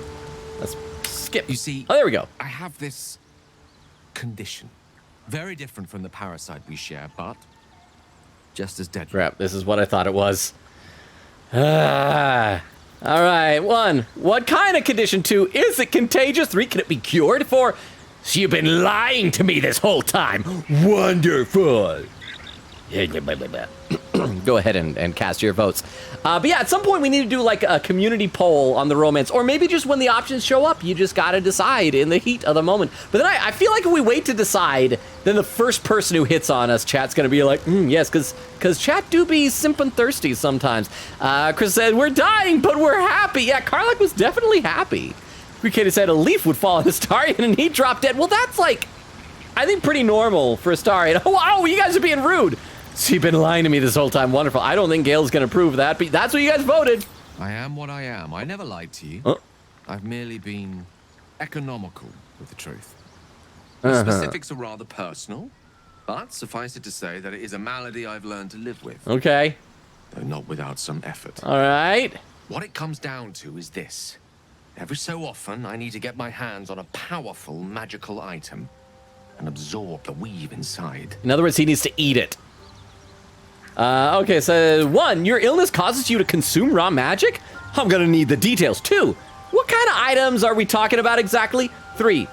Let's skip. You see, oh, there we go. I have this condition. Very different from the parasite we share, but just as deadly. Crap, this is what I thought it was. All right, 1, what kind of condition? 2, is it contagious? 3, can it be cured? 4, so you've been lying to me this whole time. Wonderful. Go ahead and cast your votes. But yeah, at some point we need to do like a community poll on the romance, or maybe just when the options show up, you just gotta decide in the heat of the moment. But then I feel like if we wait to decide, then the first person who hits on us, chat's gonna be like, yes, because chat do be simpin' thirsty sometimes. Chris said, we're dying, but we're happy. Yeah, Karlach was definitely happy. Rikita said a leaf would fall on Astarion and he'd drop dead. Well, that's like, I think pretty normal for Astarion. Oh, you guys are being rude. So you've been lying to me this whole time. Wonderful. I don't think Gale's going to prove that, but that's what you guys voted. I am what I am. I never lied to you. I've merely been economical with the truth. The specifics are rather personal, but suffice it to say that it is a malady I've learned to live with. Okay. Though not without some effort. All right. What it comes down to is this. Every so often, I need to get my hands on a powerful magical item and absorb the weave inside. In other words, he needs to eat it. Okay, so 1, your illness causes you to consume raw magic? I'm gonna need the details. 2, what kind of items are we talking about exactly? 3,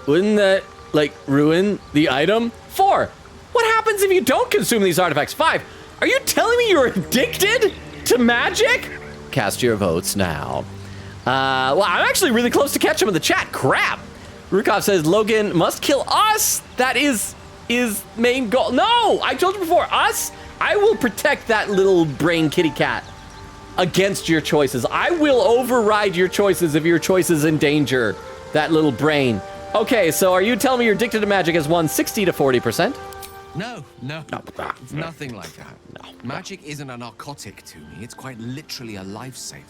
wouldn't that, like, ruin the item? 4, what happens if you don't consume these artifacts? 5, are you telling me you're addicted to magic? Cast your votes now. Well, I'm actually really close to catch him in the chat. Crap! Rukov says, Logan must kill us. That is his main goal. No, I told you before, us? I will protect that little brain kitty cat against your choices. I will override your choices if your choice is in danger, that little brain. Okay, so are you telling me you're addicted to magic has won 60 to 40%? No. It's nothing like that. Magic isn't a narcotic to me. It's quite literally a lifesaver.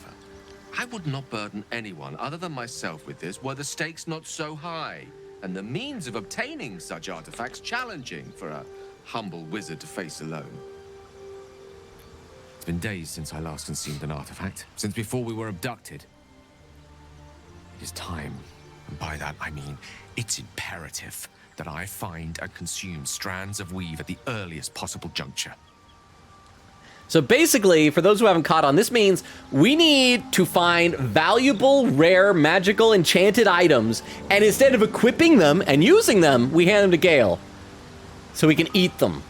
I would not burden anyone other than myself with this were the stakes not so high, and the means of obtaining such artifacts challenging for a humble wizard to face alone. It's been days since I last consumed an artifact, since before we were abducted. It is time, and by that I mean it's imperative that I find and consume strands of weave at the earliest possible juncture. So basically, for those who haven't caught on, this means we need to find valuable, rare, magical, enchanted items, and instead of equipping them and using them, we hand them to Gale, so we can eat them.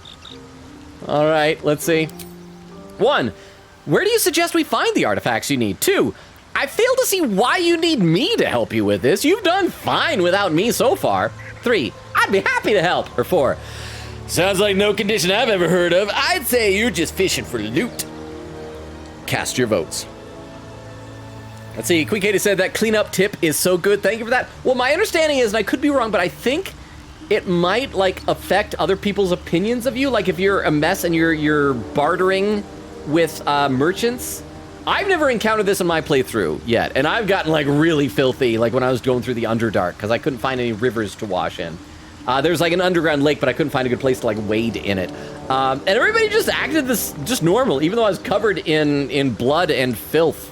All right, let's see. 1, where do you suggest we find the artifacts you need? 2, I fail to see why you need me to help you with this. You've done fine without me so far. 3, I'd be happy to help. Or 4, sounds like no condition I've ever heard of. I'd say you're just fishing for loot. Cast your votes. Let's see, Quick Katie said that cleanup tip is so good. Thank you for that. Well, my understanding is, and I could be wrong, but I think it might like affect other people's opinions of you. Like if you're a mess and you're bartering with merchants. I've never encountered this in my playthrough yet, and I've gotten like really filthy, like when I was going through the Underdark, because I couldn't find any rivers to wash in. There's like an underground lake, but I couldn't find a good place to like wade in it. And everybody just acted this just normal, even though I was covered in blood and filth.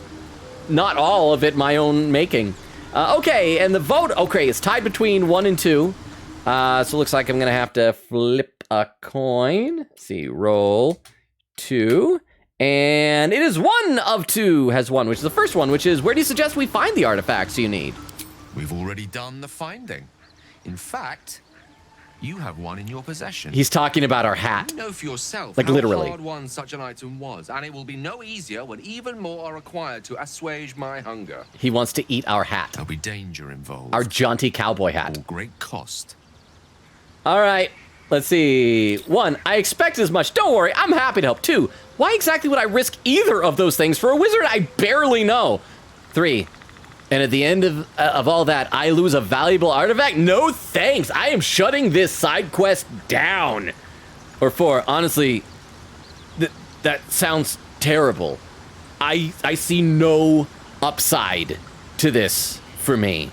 Not all of it my own making. Okay, and the vote, okay, it's tied between 1 and 2. So it looks like I'm gonna have to flip a coin. Let's see, roll 2. And it is 1 of 2 has won, which is the first one, which is, where do you suggest we find the artifacts you need? We've already done the finding. In fact, you have one in your possession. He's talking about our hat. You know for yourself like how literally hard won such an item was, and it will be no easier when even more are required to assuage my hunger. He wants to eat our hat. There'll be danger involved. Our jaunty cowboy hat. Or great cost. All right, let's see. 1, I expect as much. Don't worry, I'm happy to help. 2, why exactly would I risk either of those things for a wizard I barely know? 3, and at the end of all that, I lose a valuable artifact? No thanks, I am shutting this side quest down. Or 4, honestly, that sounds terrible. I see no upside to this for me.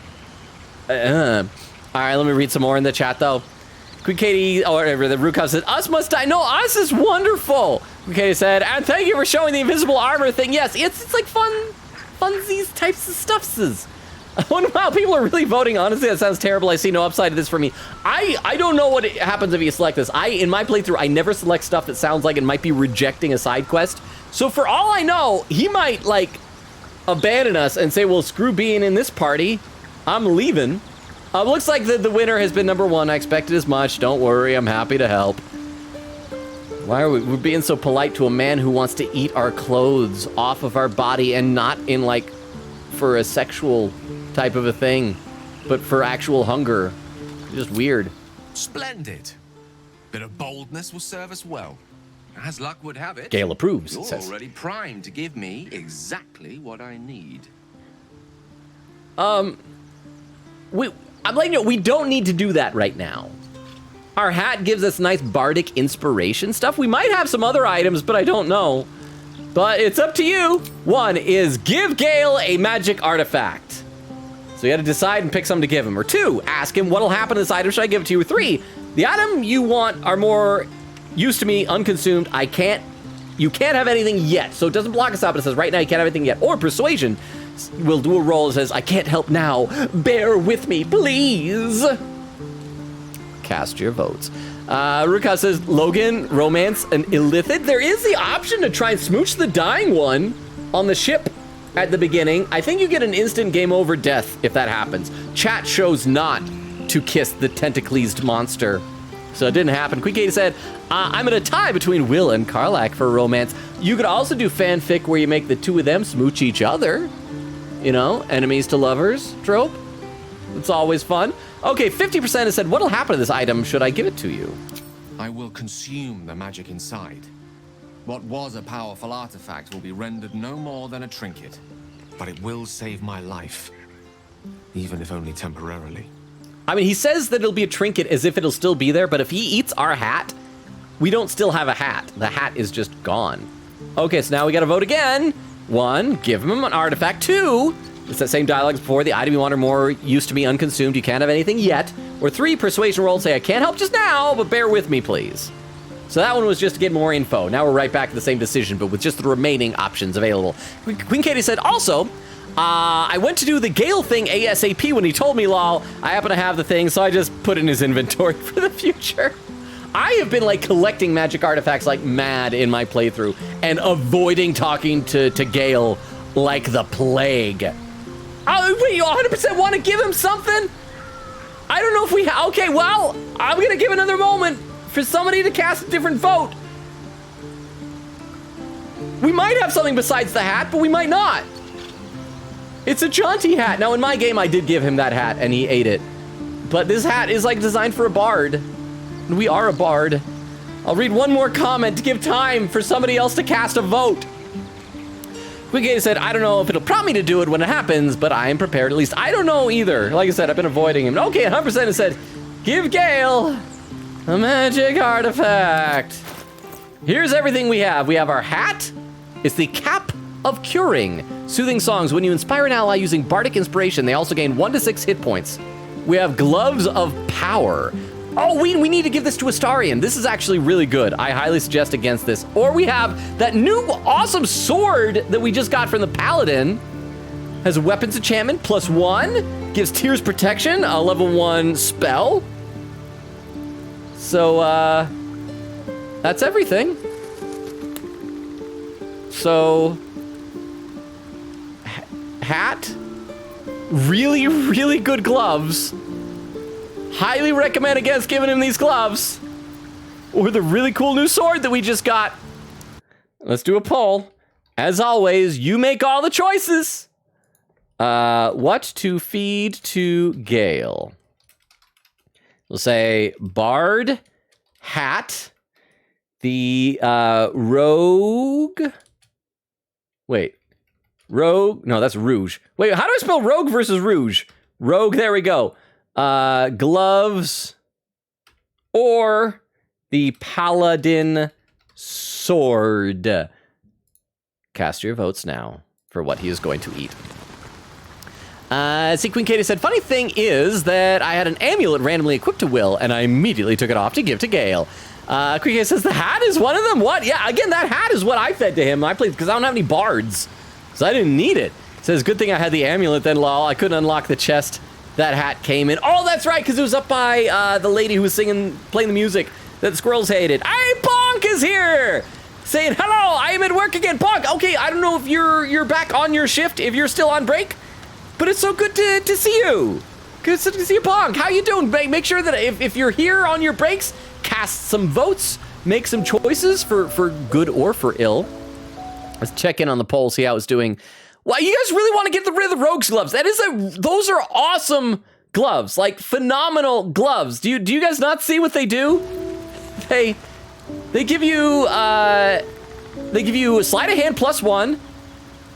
All right, let me read some more in the chat, though. Queen Katie, or whatever, the Rukov said, us must die. No, us is wonderful. Queen Katie said, and thank you for showing the invisible armor thing. Yes, it's like funsies types of stuffs. Wow, people are really voting. Honestly, that sounds terrible. I see no upside to this for me. I don't know what happens if you select this. In my playthrough, I never select stuff that sounds like it might be rejecting a side quest. So for all I know, he might, like, abandon us and say, well, screw being in this party. I'm leaving. Looks like the winner has been number 1. I expected as much. Don't worry, I'm happy to help. Why are we're being so polite to a man who wants to eat our clothes off of our body and not in, like, for a sexual type of a thing, but for actual hunger? Just weird. Splendid. Bit of boldness will serve us well. As luck would have it, Gale approves, you're it says. already primed to give me exactly what I need. I'm letting you know, we don't need to do that right now. Our hat gives us nice bardic inspiration stuff. We might have some other items, but I don't know. But it's up to you. 1 is give Gale a magic artifact. So you got to decide and pick something to give him. Or 2, ask him what'll happen to this item. Should I give it to you? Or 3, the item you want are more use to me, unconsumed. You can't have anything yet. So it doesn't block us out, but it says right now you can't have anything yet. Or persuasion. We'll do a roll that says, I can't help now. Bear with me, please. Cast your votes. Ruka says, Logan, romance, and illicit. There is the option to try and smooch the dying one on the ship at the beginning. I think you get an instant game over death if that happens. Chat shows not to kiss the tentacled monster. So it didn't happen. Queen Katie said, I'm in a tie between Will and Karlach for romance. You could also do fanfic where you make the two of them smooch each other. You know, enemies to lovers trope. It's always fun. Okay, 50% has said, what'll happen to this item should I give it to you? I will consume the magic inside. What was a powerful artifact will be rendered no more than a trinket, but it will save my life, even if only temporarily. I mean, he says that it'll be a trinket as if it'll still be there, but if he eats our hat, we don't still have a hat. The hat is just gone. Okay, so now we gotta vote again. 1, give him an artifact. 2, it's that same dialogue as before. The item you want are more used to be unconsumed. You can't have anything yet. Or 3, persuasion roll, say, I can't help just now, but bear with me, please. So that one was just to get more info. Now we're right back to the same decision, but with just the remaining options available. Queen Katie said, also, I went to do the Gale thing ASAP when he told me, lol. I happen to have the thing, so I just put it in his inventory for the future. I have been like collecting magic artifacts like mad in my playthrough and avoiding talking to Gale like the plague. Oh, wait, you 100% want to give him something? I don't know if we okay, well, I'm gonna give another moment for somebody to cast a different vote. We might have something besides the hat, but we might not. It's a jaunty hat. Now, in my game, I did give him that hat, and he ate it. But this hat is, like, designed for a bard. And we are a bard. I'll read one more comment to give time for somebody else to cast a vote. Quigate said, I don't know if it'll prompt me to do it when it happens, but I am prepared at least. I don't know either. Like I said, I've been avoiding him. Okay, 100% has said, give Gale a magic artifact. Here's everything we have. We have our hat. It's the Cap of Curing. Soothing songs. When you inspire an ally using bardic inspiration, they also gain 1 to 6 hit points. We have Gloves of Power. Oh, we need to give this to Astarion. This is actually really good. I highly suggest against this. Or we have that new awesome sword that we just got from the Paladin. Has a weapons enchantment, +1. Gives Tears Protection, a level 1 spell. So, that's everything. So, hat, really, really good gloves. Highly recommend against giving him these gloves. Or the really cool new sword that we just got. Let's do a poll. As always, you make all the choices. What to feed to Gale? We'll say Bard, hat, the Rogue. Wait, Rogue? No, that's Rouge. Wait, how do I spell Rogue versus Rouge? Rogue, there we go. Gloves, or the Paladin sword. Cast your votes now for what he is going to eat. See, Queen Katie said, funny thing is that I had an amulet randomly equipped to Will, and I immediately took it off to give to Gale. Queen Katie says, the hat is one of them? What? Yeah, again, that hat is what I fed to him. I played because I don't have any bards, so I didn't need it. Says, good thing I had the amulet then, lol. I couldn't unlock the chest that hat came in. Oh, that's right, because it was up by the lady who was playing the music that the squirrels hated. Hey, Bonk is here! Saying, hello, I am at work again. Bonk, okay, I don't know if you're back on your shift, if you're still on break, but it's so good to see you. Good to see you, Bonk. How you doing? Make sure that if you're here on your breaks, cast some votes, make some choices for good or for ill. Let's check in on the poll, see how it's doing. Well, you guys really want to get rid of the Rogue's gloves. Those are awesome gloves, like phenomenal gloves. Do you guys not see what they do? They give you a sleight of hand +1,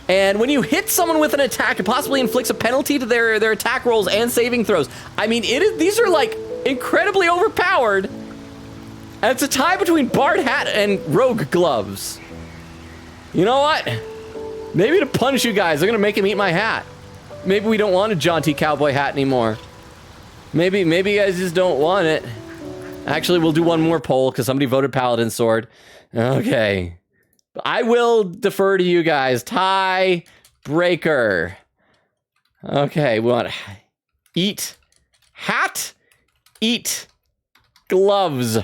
and when you hit someone with an attack, it possibly inflicts a penalty to their attack rolls and saving throws. I mean, these are like incredibly overpowered, and it's a tie between Bard hat and Rogue gloves. You know what? Maybe to punish you guys, I'm gonna make him eat my hat. Maybe we don't want a jaunty cowboy hat anymore. Maybe you guys just don't want it. Actually, we'll do one more poll because somebody voted Paladin Sword. Okay. I will defer to you guys. Tie breaker. Okay, we want eat hat, eat gloves.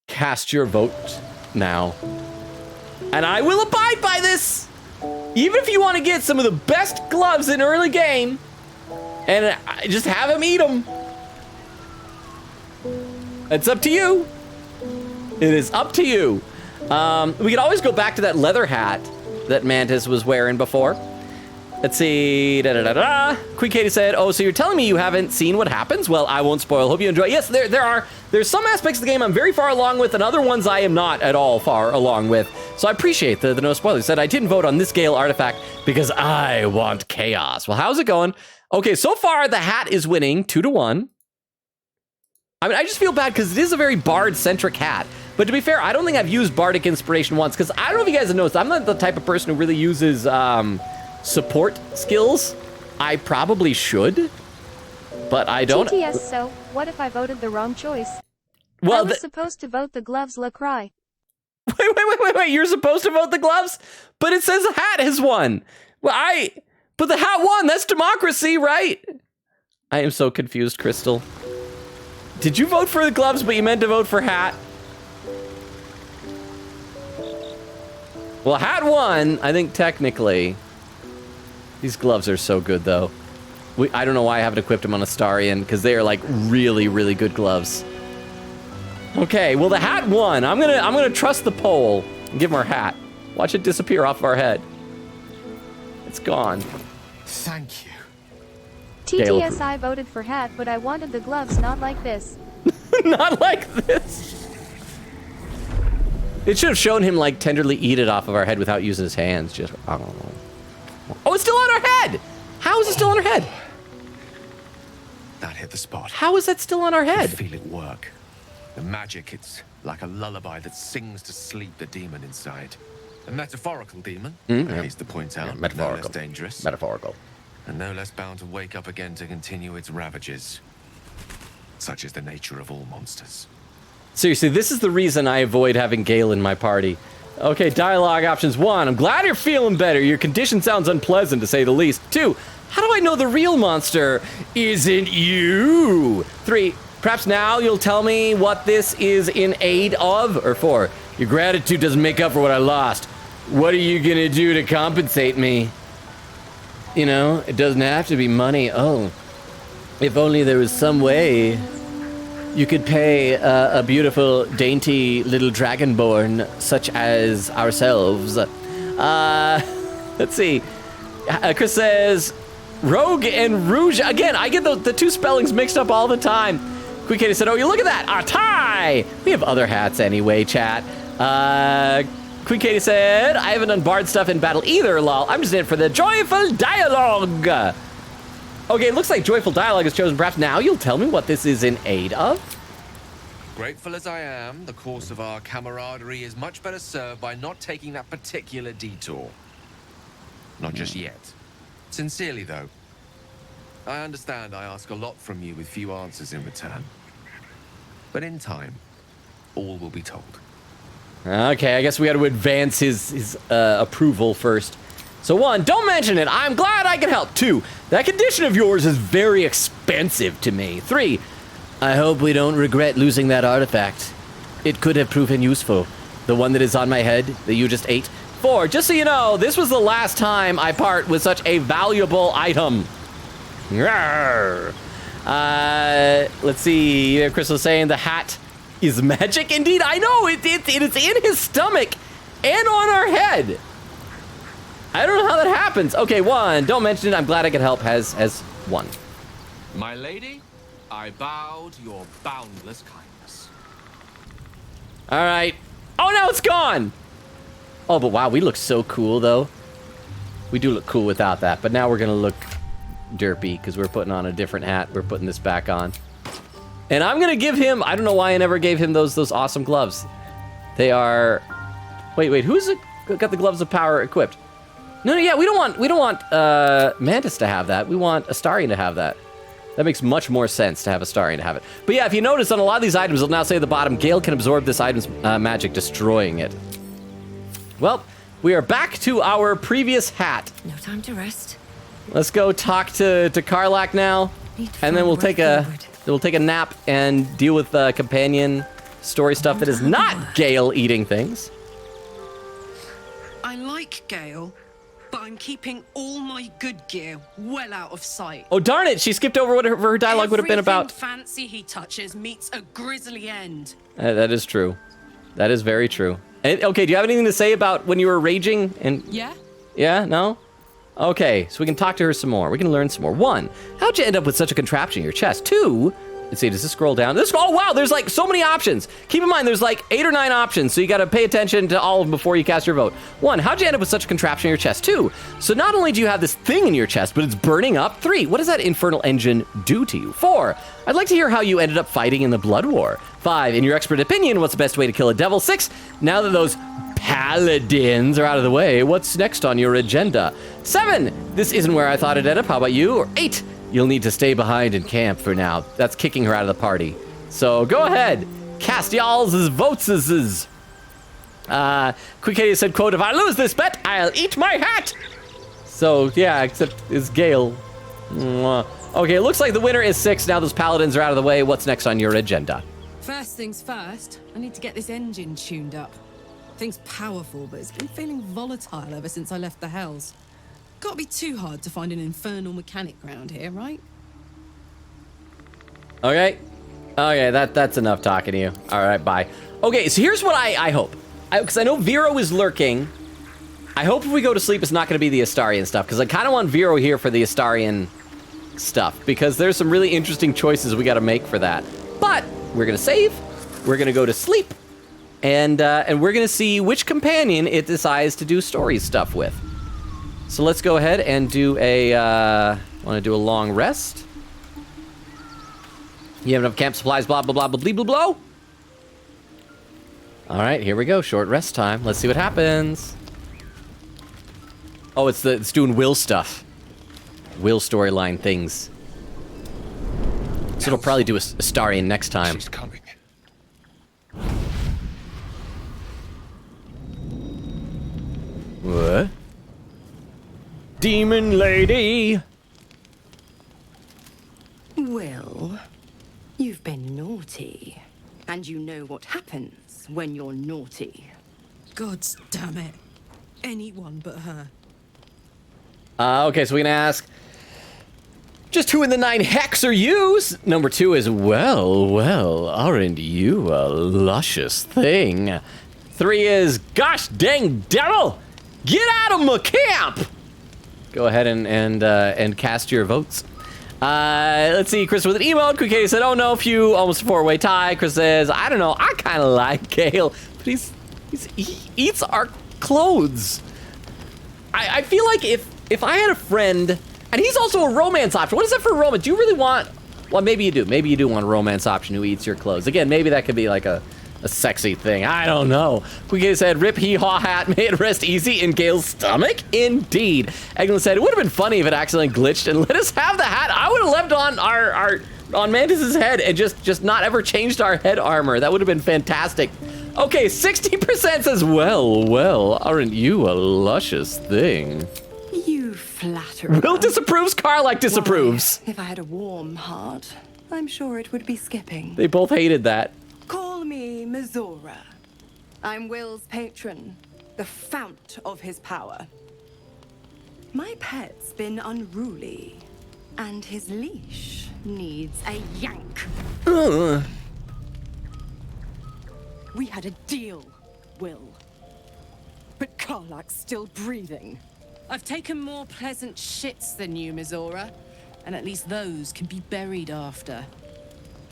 Cast your vote now. And I will abide by this. Even if you want to get some of the best gloves in early game and just have him eat them. It's up to you. It is up to you. We could always go back to that leather hat that Mantis was wearing before. Let's see. Queen Katie said, oh, so you're telling me you haven't seen what happens? Well, I won't spoil. Hope you enjoy. Yes, there's some aspects of the game I'm very far along with, and other ones I am not at all far along with. So I appreciate the no spoilers. Said I didn't vote on this Gale artifact because I want chaos. Well, how's it going? Okay, so far the hat is winning 2-1. I mean, I just feel bad because it is a very Bard-centric hat. But to be fair, I don't think I've used Bardic Inspiration once, because I don't know if you guys have noticed, I'm not the type of person who really uses support skills. I probably should, but I don't. TTS, so what if I voted the wrong choice? Well, I was supposed to vote the gloves Lacroix. Wait, you're supposed to vote the gloves? But it says the hat has won. Well, but the hat won, that's democracy, right? I am so confused, Crystal. Did you vote for the gloves, but you meant to vote for hat? Well, hat won, I think technically. These gloves are so good, though. I don't know why I haven't equipped them on Astarion, because they are like really, really good gloves. Okay, well the hat won. I'm gonna trust the poll and give him our hat. Watch it disappear off of our head. It's gone. Thank you. TTS, I voted for hat, but I wanted the gloves not like this. Not like this. It should have shown him like tenderly eat it off of our head without using his hands. Just, I don't know. Oh, it's still on our head. How is it still on our head? That hit the spot. How is that still on our head? I feel it work. The magic, it's like a lullaby that sings to sleep the demon inside. A metaphorical demon, I haste to point out. Metaphorical. No less dangerous. Metaphorical. And no less bound to wake up again to continue its ravages. Such is the nature of all monsters. Seriously, this is the reason I avoid having Gale in my party. Okay, dialogue options. 1, I'm glad you're feeling better. Your condition sounds unpleasant, to say the least. 2, how do I know the real monster isn't you? 3, perhaps now you'll tell me what this is in aid of? Or 4, your gratitude doesn't make up for what I lost. What are you gonna do to compensate me? You know, it doesn't have to be money. Oh, if only there was some way you could pay a beautiful, dainty little dragonborn such as ourselves. Let's see. Chris says, Rogue and Rouge. Again, I get the two spellings mixed up all the time. Quick Katie said, oh, you look at that, a tie. We have other hats anyway, chat. Queen Katie said, I haven't done Bard stuff in battle either, lol. I'm just in it for the joyful dialogue. Okay, it looks like joyful dialogue is chosen. Perhaps now you'll tell me what this is in aid of? Grateful as I am, the course of our camaraderie is much better served by not taking that particular detour. Not just yet. Sincerely, though. I understand I ask a lot from you with few answers in return. But in time, all will be told. Okay, I guess we got to advance his approval first. So 1, don't mention it. I'm glad I can help. 2, that condition of yours is very expensive to me. 3, I hope we don't regret losing that artifact. It could have proven useful. The one that is on my head that you just ate. 4, just so you know, this was the last time I part with such a valuable item. Let's see. Chris was saying the hat is magic. Indeed, I know it is in his stomach and on our head. I don't know how that happens. Okay, 1, don't mention it. I'm glad I could help. Has 1. My lady, I bow to your boundless kindness. All right. Oh, now it's gone. Oh, but wow, we look so cool, though. We do look cool without that, but now we're going to look derpy because we're putting on a different hat. We're putting this back on. And I'm going to give him... I don't know why I never gave him those awesome gloves. They are... Wait, who's got the gloves of power equipped? No, yeah, we don't want Mantis to have that. We want Astarion to have that. That makes much more sense to have Astarion to have it. But yeah, if you notice on a lot of these items, it'll now say at the bottom, Gale can absorb this item's magic, destroying it. Well, we are back to our previous hat. No time to rest. Let's go talk to Karlach now, and then we'll take a nap and deal with companion story stuff that is not Gale eating things. I like Gale, but I'm keeping all my good gear well out of sight. Oh darn it! She skipped over what her dialogue would have been about. Everything fancy he touches meets a grisly end. That is true. That is very true. And, okay, do you have anything to say about when you were raging? And Yeah? Yeah? No? Okay, so we can talk to her some more. We can learn some more. 1, how'd you end up with such a contraption in your chest? 2, let's see, does this scroll down? Oh, wow, there's like so many options. Keep in mind, there's like 8 or 9 options, so you gotta pay attention to all of them before you cast your vote. 1, how'd you end up with such a contraption in your chest? 2, so not only do you have this thing in your chest, but it's burning up. 3, what does that infernal engine do to you? 4, I'd like to hear how you ended up fighting in the Blood War. 5, in your expert opinion, what's the best way to kill a devil? 6, now that those paladins are out of the way, what's next on your agenda? 7, this isn't where I thought it'd end up. How about you? Or 8, you'll need to stay behind in camp for now. That's kicking her out of the party. So go ahead, cast y'all's votes. Quick Katie said, quote, if I lose this bet, I'll eat my hat. So yeah, except it's Gale. Okay, it looks like the winner is 6. Now those paladins are out of the way. What's next on your agenda? First things first, I need to get this engine tuned up. Thing's powerful, but it's been feeling volatile ever since I left the Hells. Can't be too hard to find an infernal mechanic around here, right? Okay, that's enough talking to you. All right, bye. Okay, so here's what I hope. Because I know Vero is lurking. I hope if we go to sleep, it's not going to be the Astarion stuff, because I kind of want Vero here for the Astarion stuff, because there's some really interesting choices we got to make for that. But we're going to save, we're going to go to sleep, and we're going to see which companion it decides to do story stuff with. So let's go ahead and do want to do a long rest. You have enough camp supplies, blah, blah, blah, blah, blah, blah, blah. All right, here we go. Short rest time. Let's see what happens. Oh, it's doing Will stuff. Will storyline things. So it'll probably do a Astarion next time. She's coming. What? Demon lady! Well, you've been naughty. And you know what happens when you're naughty. God damn it. Anyone but her. Okay, so we're gonna ask, just who in the 9 hex are you? Number 2 is, well, aren't you a luscious thing? 3 is, gosh dang devil, get out of my camp! Go ahead and cast your votes. Let's see, Chris with an emote. Quick Katie said, oh no, few, almost a 4-way tie. Chris says, I don't know, I kind of like Gale, but he eats our clothes. I feel like if I had a friend, and he's also a romance option. What is that for romance? Do you really want Well, maybe you do. Maybe you do want a romance option who eats your clothes. Again, maybe that could be like a sexy thing. I don't know. Queen said, rip hee-haw hat, may it rest easy in Gale's stomach? Indeed. Eglin said, it would have been funny if it accidentally glitched and let us have the hat. I would have left on Mantis's head and just not ever changed our head armor. That would have been fantastic. Okay, 60% says, well, aren't you a luscious thing? You flatter. Will disapproves, Karlach disapproves. Why, if I had a warm heart, I'm sure it would be skipping. They both hated that. Call me Mizora. I'm Will's patron, the fount of his power. My pet's been unruly, and his leash needs a yank. We had a deal, Will. But Karlach's still breathing. I've taken more pleasant shits than you, Mizora. And at least those can be buried after.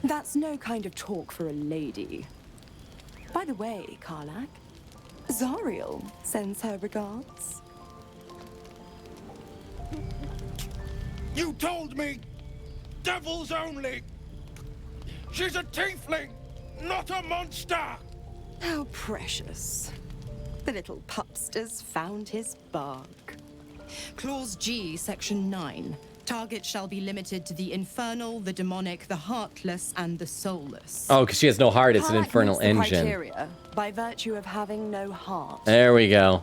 That's no kind of talk for a lady. By the way, Karlach, Zariel sends her regards. You told me! Devils only! She's a tiefling, not a monster! How precious. The little pupster's found his bark. Clause G, Section 9. Target shall be limited to the infernal, the demonic, the heartless, and the soulless. Oh, because she has no heart. It's an infernal engine. Criteria, by virtue of having no heart. There we go.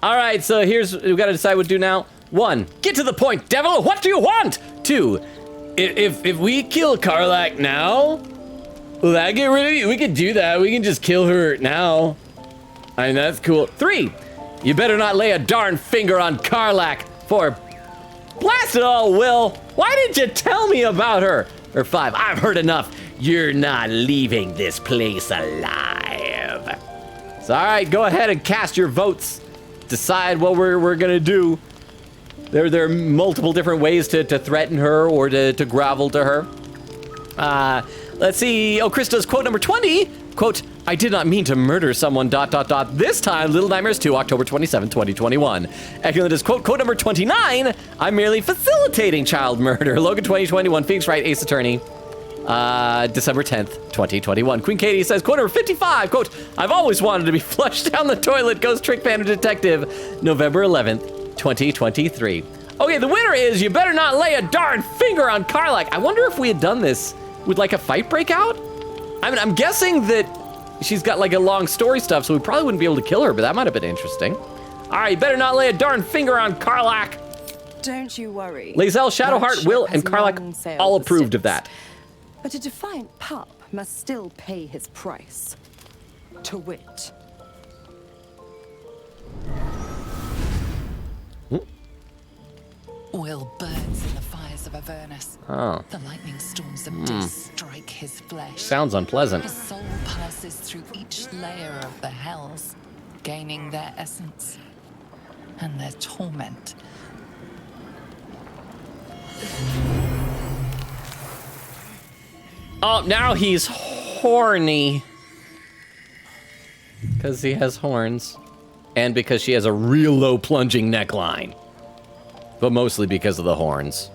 All right, so we've got to decide what to do now. 1, get to the point, devil. What do you want? 2, if we kill Karlach now, will that get rid of you? We could do that. We can just kill her now. I mean, that's cool. 3, you better not lay a darn finger on Karlach. 4, blast it all, Will. Why didn't you tell me about her? Or 5, I've heard enough. You're not leaving this place alive. So, all right, go ahead and cast your votes. Decide what we're gonna do. There are multiple different ways to threaten her or to grovel to her. Let's see. Oh, Krista's quote number 20. Quote, I did not mean to murder someone, ... This time, Little Nightmares 2, October 27, 2021. Eculinda's quote number 29. I'm merely facilitating child murder. Logan 2021, Phoenix Wright, Ace Attorney. December 10th, 2021. Queen Katie says, quote number 55, quote, I've always wanted to be flushed down the toilet, Ghost Trick Panda Detective, November 11th, 2023. Okay, the winner is, you better not lay a darn finger on Karlach. I wonder if we had done this, would like a fight break out? I mean, I'm guessing that she's got like a long story stuff, so we probably wouldn't be able to kill her, but that might have been interesting. All right, you better not lay a darn finger on Karlach. Don't you worry. Lae'zel, Shadowheart, Will, and Karlach all approved of that. But a defiant pup must still pay his price. To wit. Will burns in the fires of Avernus. Oh. The lightning storms of Dis strike his flesh. Sounds unpleasant. His soul passes through each layer of the hells, gaining their essence and their torment. Oh, now he's horny. Because he has horns. And because she has a real low plunging neckline. But mostly because of the horns.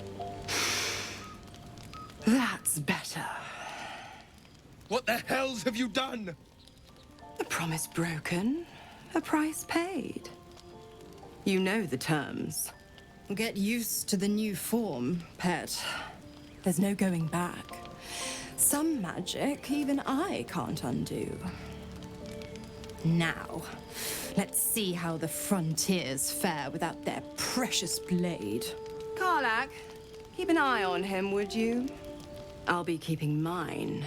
That's better. What the hells have you done? A promise broken, a price paid. You know the terms. Get used to the new form, pet. There's no going back. Some magic even I can't undo. Now, let's see how the frontiers fare without their precious blade. Karlach, keep an eye on him, would you? I'll be keeping mine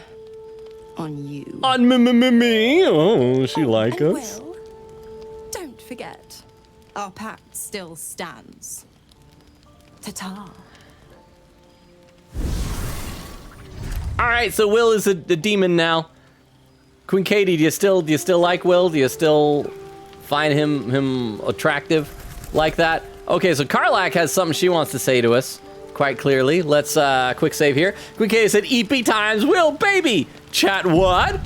on you. On me? Oh, she like us. Will, don't forget, our pact still stands. Ta-ta. All right, so Will is a demon now. Queen Katie, do you still like Will? Do you still find him attractive like that? Okay, so Karlach has something she wants to say to us quite clearly. Let's quick save here. Queen Katie said, EP times, Will, baby. Chat what?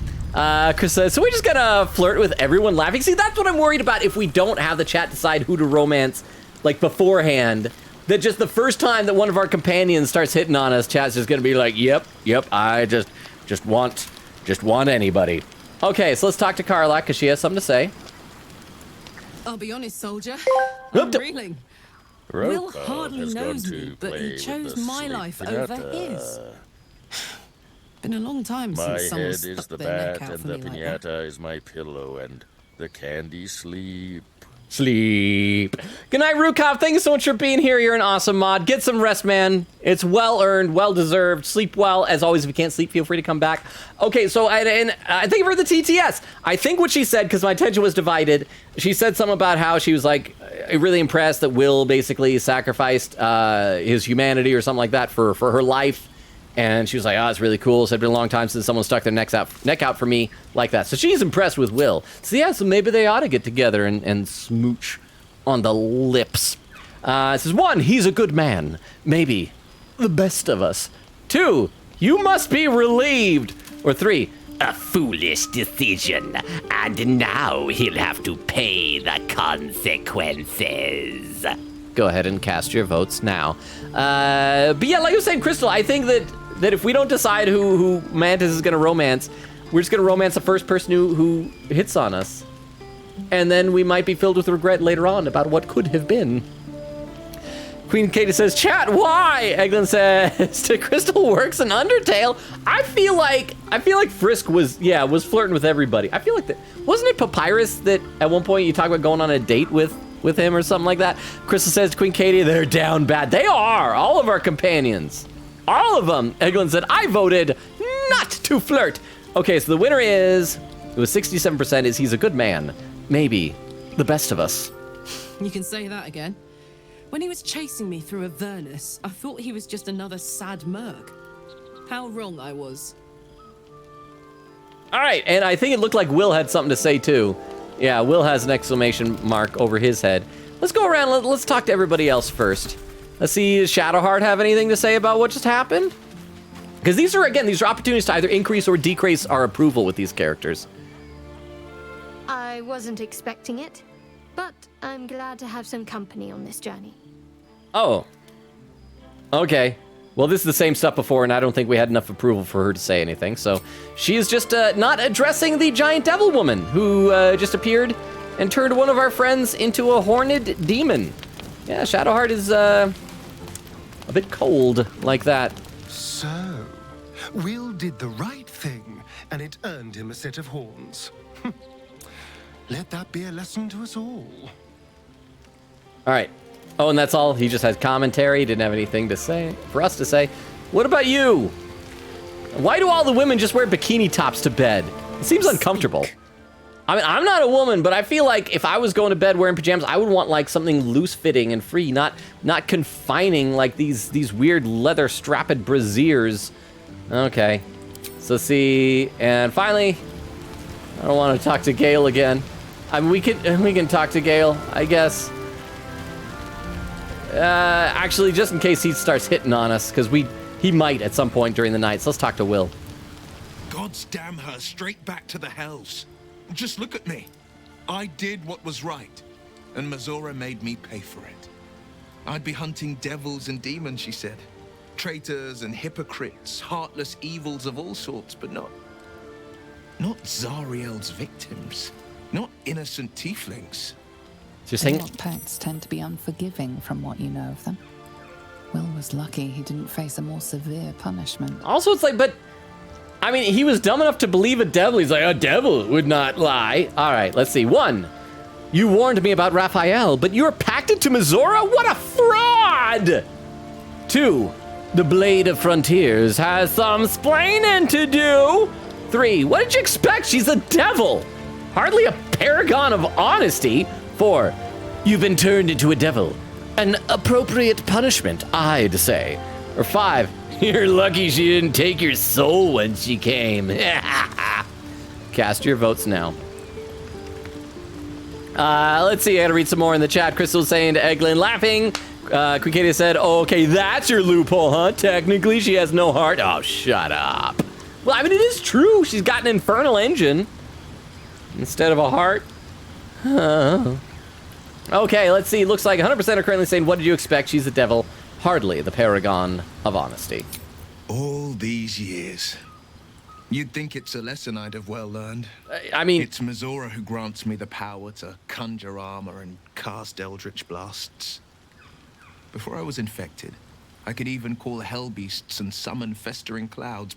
Chris says, so we're just gonna flirt with everyone laughing. See, that's what I'm worried about if we don't have the chat decide who to romance like beforehand. that just the first time that one of our companions starts hitting on us, chat's just gonna be like, yep, I just want anybody. Okay, so let's talk to Karlach, because she has something to say. I'll be honest, soldier. I'm reeling. Will hardly knows me, but he chose my life over his. Been a long time my since someone head stuck is the their neck bat out and for the me like that. piñata is my pillow and the candy sleep. Sleep. Good night, Rukov. Thank you so much for being here. You're an awesome mod. Get some rest, man. It's well earned, well deserved. Sleep well. As always, if you can't sleep, feel free to come back. Okay, so I think for the TTS, I think what she said, because my attention was divided, she said something about how she was like really impressed that Will basically sacrificed his humanity or something like that for her life. And she was like, oh, it's really cool. So it's been a long time since someone stuck their neck out for me like that. So she's impressed with Will. So yeah, so maybe they ought to get together and smooch on the lips. It says, 1, he's a good man. Maybe the best of us. 2, you must be relieved. Or 3, a foolish decision. And now he'll have to pay the consequences. Go ahead and cast your votes now. But yeah, like I was saying, Crystal, I think that if we don't decide who Mantis is going to romance, we're just going to romance the first person who hits on us. And then we might be filled with regret later on about what could have been. Queen Katie says, chat, why? Eglin says, to Crystal works in Undertale. I feel like Frisk was flirting with everybody. I feel like that. Wasn't it Papyrus that at one point you talked about going on a date with him or something like that? Crystal says to Queen Katie, they're down bad. They are, all of our companions. All of them. Eglin said, I voted not to flirt. Okay, so the winner is, it was 67%, is he's a good man. Maybe the best of us. You can say that again. When he was chasing me through Avernus, I thought he was just another sad merc. How wrong I was. All right, and I think it looked like Will had something to say too. Yeah, Will has an exclamation mark over his head. Let's go around, let's talk to everybody else first. Let's see, does Shadowheart have anything to say about what just happened? Because these are opportunities to either increase or decrease our approval with these characters. I wasn't expecting it, but I'm glad to have some company on this journey. Oh. Okay. Well, this is the same stuff before, and I don't think we had enough approval for her to say anything, so she is just not addressing the giant devil woman who just appeared and turned one of our friends into a horned demon. Yeah, Shadowheart is a bit cold like that. So, Will did the right thing, and it earned him a set of horns. Let that be a lesson to us all. All right. Oh, and that's all? He just had commentary, didn't have anything to say for us to say. What about you? Why do all the women just wear bikini tops to bed? It seems uncomfortable. I mean, I'm not a woman, but I feel like if I was going to bed wearing pajamas, I would want like something loose-fitting and free, not confining like these weird leather-strapped brassieres. Okay, so see, and finally, I don't want to talk to Gale again. I mean, we can talk to Gale, I guess. Actually, just in case he starts hitting on us, because he might at some point during the night. So let's talk to Will. God's damn her straight back to the hells. Just look at me. I did what was right, and Mazora made me pay for it. I'd be hunting devils and demons, she said. Traitors and hypocrites, heartless evils of all sorts, but not Zariel's victims. Not innocent tieflings. Pacts tend to be unforgiving from what you know of them. Will was lucky he didn't face a more severe punishment. Also, it's like, but I mean, he was dumb enough to believe a devil. He's like, a devil would not lie. All right, let's see. 1, you warned me about Raphael, but you're pacted to Mazora? What a fraud! 2, the Blade of Frontiers has some splaining to do. 3, what did you expect? She's a devil. Hardly a paragon of honesty. 4, you've been turned into a devil. An appropriate punishment, I'd say. Or 5, you're lucky she didn't take your soul when she came. Cast your votes now. Let's see, I gotta read some more in the chat. Crystal's saying to Eglin, laughing. Quicadia said, oh, okay, that's your loophole, huh? Technically, she has no heart. Oh, shut up. Well, I mean, it is true. She's got an infernal engine instead of a heart. Okay, let's see. Looks like 100% are currently saying, what did you expect? She's the devil. Hardly the paragon of honesty. All these years. You'd think it's a lesson I'd have well learned. I mean... It's Mizora who grants me the power to conjure armor and cast eldritch blasts. Before I was infected, I could even call hell beasts and summon festering clouds.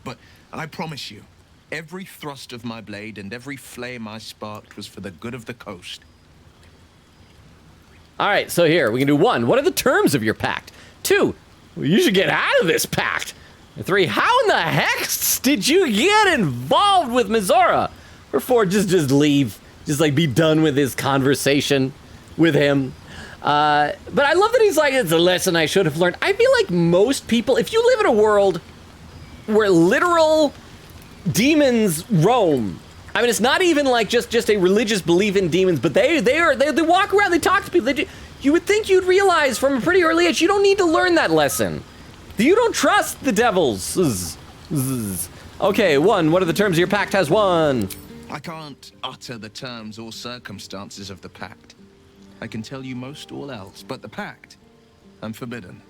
But I promise you, every thrust of my blade and every flame I sparked was for the good of the coast. All right, so here, we can do 1. What are the terms of your pact? 2, well, you should get out of this pact. 3, how in the heck did you get involved with Mizora? Or 4, just leave. Just, like, be done with his conversation with him. But I love that he's like, it's a lesson I should have learned. I feel like most people, if you live in a world where literal demons roam, I mean, it's not even like just a religious belief in demons, but they walk around, they talk to people. You would think you'd realize from a pretty early age, you don't need to learn that lesson. You don't trust the devils. Okay, 1, what are the terms of your pact? Has 1. I can't utter the terms or circumstances of the pact. I can tell you most all else, but the pact, I'm forbidden,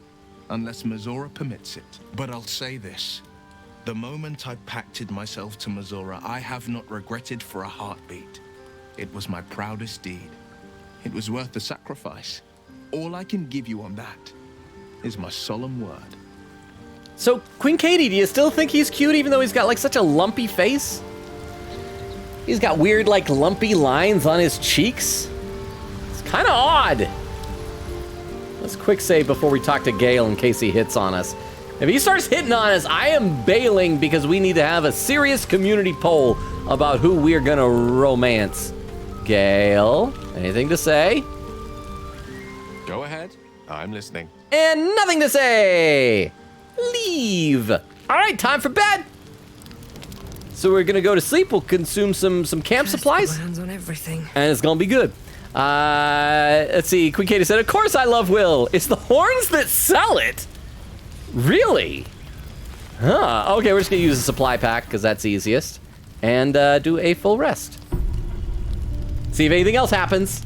unless Mizora permits it. But I'll say this. The moment I pacted myself to Mizora, I have not regretted for a heartbeat. It was my proudest deed. It was worth the sacrifice. All I can give you on that is my solemn word. So, Queen Katie, do you still think he's cute even though he's got like such a lumpy face? He's got weird like lumpy lines on his cheeks. It's kind of odd. Let's quick save before we talk to Gale in case he hits on us. If he starts hitting on us, I am bailing because we need to have a serious community poll about who we're gonna romance. Gale, anything to say? Go ahead. I'm listening. And nothing to say. Leave. All right, time for bed. So we're gonna go to sleep. We'll consume some camp supplies. Put my hands on everything. And it's gonna be good. Let's see. Queen Katie said, "Of course I love Will. It's the horns that sell it." Really? Huh. Okay, we're just gonna use a supply pack because that's easiest, and do a full rest. See if anything else happens.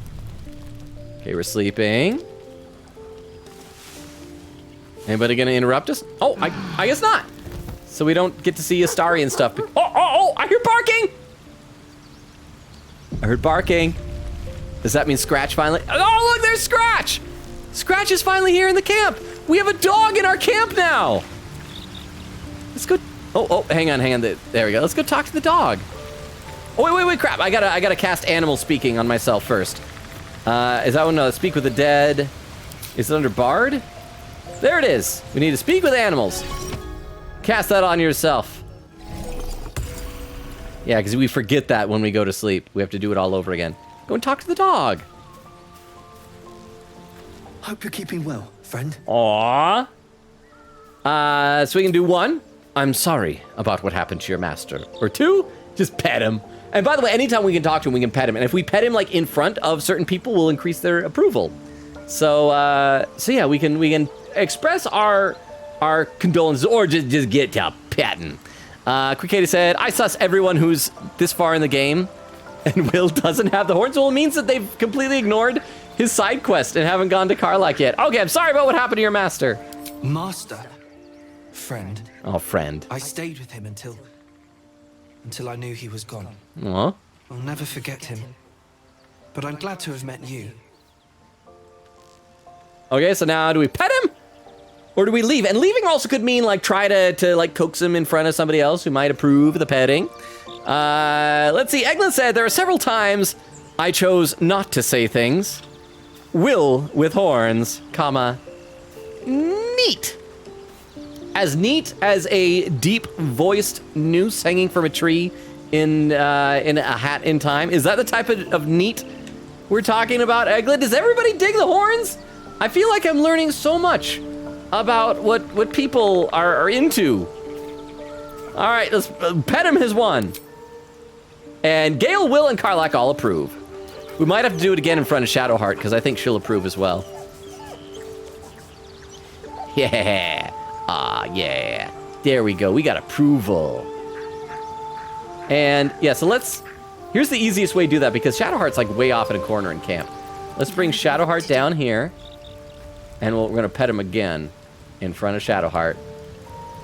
Okay, we're sleeping. Anybody gonna interrupt us? Oh, I guess not. So we don't get to see Astarian stuff. Oh, I hear barking! I heard barking. Does that mean Scratch finally? Oh, look, there's Scratch! Scratch is finally here in the camp. We have a dog in our camp now. Let's go. Oh, hang on. There we go. Let's go talk to the dog. Oh, wait, crap. I gotta cast animal speaking on myself first. Is that one? No, speak with the dead. Is it under Bard? There it is. We need to speak with animals. Cast that on yourself. Yeah, because we forget that when we go to sleep. We have to do it all over again. Go and talk to the dog. Hope you're keeping well, friend. Aww. So we can do 1, I'm sorry about what happened to your master. Or 2, just pet him. And by the way, anytime we can talk to him, we can pet him. And if we pet him like in front of certain people, we'll increase their approval. So yeah, we can express our condolences or just get to petting. Quick Katie said, I sus everyone who's this far in the game and Will doesn't have the horns. Well, it means that they've completely ignored his side quest and haven't gone to Karlach yet. Okay, I'm sorry about what happened to your master. Master. Friend. Oh, friend. I stayed with him until I knew he was gone. Aw. I'll never forget him. But I'm glad to have met you. Okay, so now do we pet him? Or do we leave? And leaving also could mean like try to like coax him in front of somebody else who might approve of the petting. Let's see. Eglin said there are several times I chose not to say things. Will with horns, comma, neat. As neat as a deep-voiced noose hanging from a tree in a hat in time. Is that the type of neat we're talking about, Eglin? Does everybody dig the horns? I feel like I'm learning so much about what people are into. All right, let's pet him his 1. And Gale, Will, and Karlach all approve. We might have to do it again in front of Shadowheart because I think she'll approve as well. Yeah. Yeah. There we go. We got approval. And yeah, so here's the easiest way to do that because Shadowheart's like way off in a corner in camp. Let's bring Shadowheart down here. And we're going to pet him again in front of Shadowheart.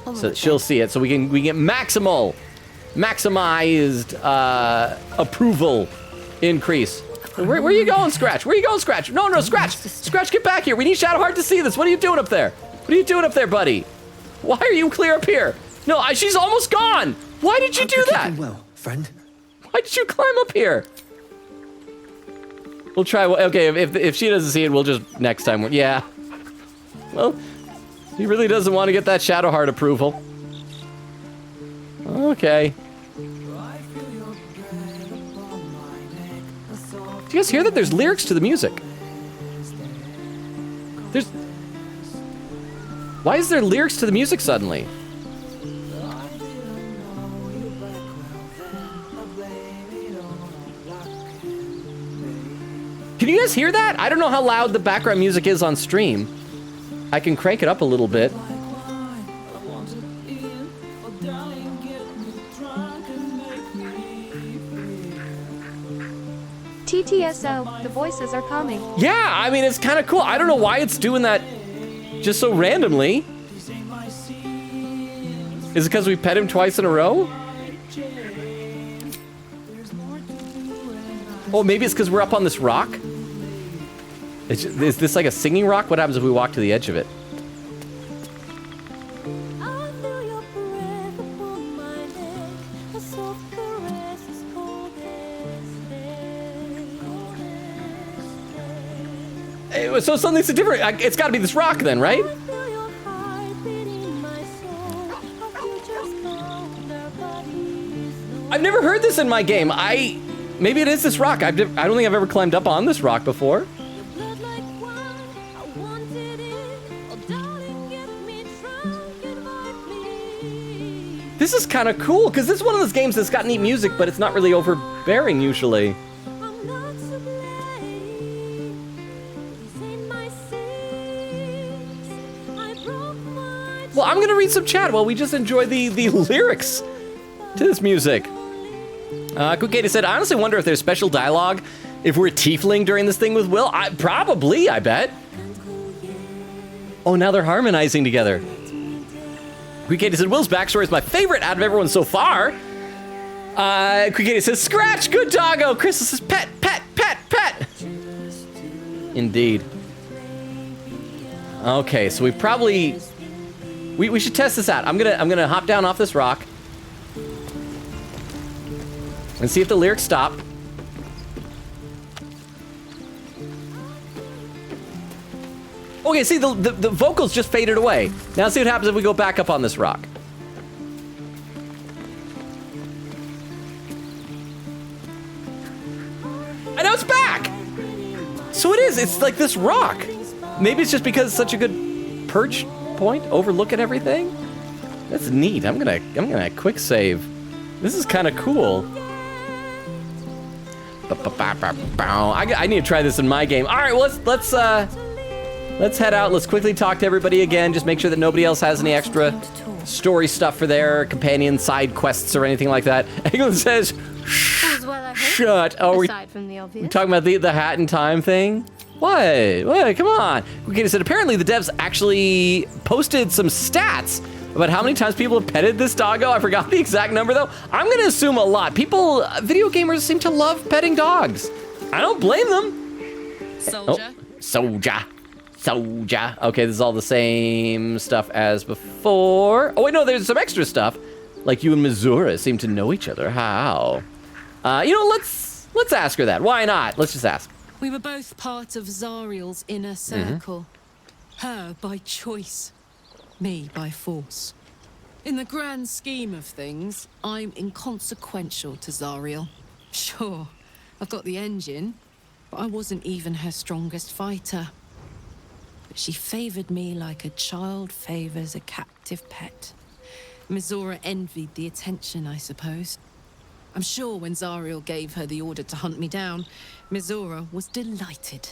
So that she'll see it. So we get maximized approval increase. Where are you going, Scratch? Where are you going, Scratch? No, Scratch! Scratch, get back here! We need Shadowheart to see this! What are you doing up there? What are you doing up there, buddy? Why are you clear up here? No, she's almost gone! Why did you do that? Well, friend. Why did you climb up here? We'll try. Okay, if she doesn't see it, we'll just next time. Yeah. Well, he really doesn't want to get that Shadowheart approval. Okay. Do you guys hear that? There's lyrics to the music. Why is there lyrics to the music suddenly? Can you guys hear that? I don't know how loud the background music is on stream. I can crank it up a little bit. TTSO, the voices are coming. Yeah, I mean, it's kind of cool. I don't know why it's doing that just so randomly. Is it because we pet him twice in a row? Oh, maybe it's because we're up on this rock? Is this like a singing rock? What happens if we walk to the edge of it? So something's different. It's got to be this rock then, right? I've never heard this in my game. Maybe it is this rock. I don't think I've ever climbed up on this rock before. This is kind of cool, because this is one of those games that's got neat music, but it's not really overbearing usually. Well, I'm going to read some chat while we just enjoy the lyrics to this music. Kukata said, I honestly wonder if there's special dialogue if we're tiefling during this thing with Will. Probably, I bet. Oh, now they're harmonizing together. Kukata said, Will's backstory is my favorite out of everyone so far. Kukata says, Scratch, good doggo. Crystal says, pet. Indeed. Okay, so we probably... We should test this out. I'm gonna hop down off this rock and see if the lyrics stop. Okay, see, the vocals just faded away. Now let's see what happens if we go back up on this rock. And now it's back! So it is, it's like this rock. Maybe it's just because it's such a good perch point, overlooking everything. That's neat. I'm gonna quick save. This is kind of cool. I need to try this in my game. All right, well, let's head out. Let's quickly talk to everybody again. Just make sure that nobody else has any extra story stuff for their companion side quests or anything like that. England says, shut. Oh, we talking about the hat and time thing? What? Come on. Okay, so apparently the devs actually posted some stats about how many times people have petted this doggo. I forgot the exact number though. I'm gonna assume a lot. Video gamers seem to love petting dogs. I don't blame them. Soldier. Okay, this is all the same stuff as before. Oh wait, no, there's some extra stuff. Like you and Missoura seem to know each other. How? Let's ask her that. Why not? Let's just ask. We were both part of Zariel's inner circle. Her by choice, me by force. In the grand scheme of things, I'm inconsequential to Zariel. Sure, I've got the engine, but I wasn't even her strongest fighter. But she favored me like a child favors a captive pet. Missoura envied the attention, I suppose. I'm sure when Zariel gave her the order to hunt me down, Missoura was delighted.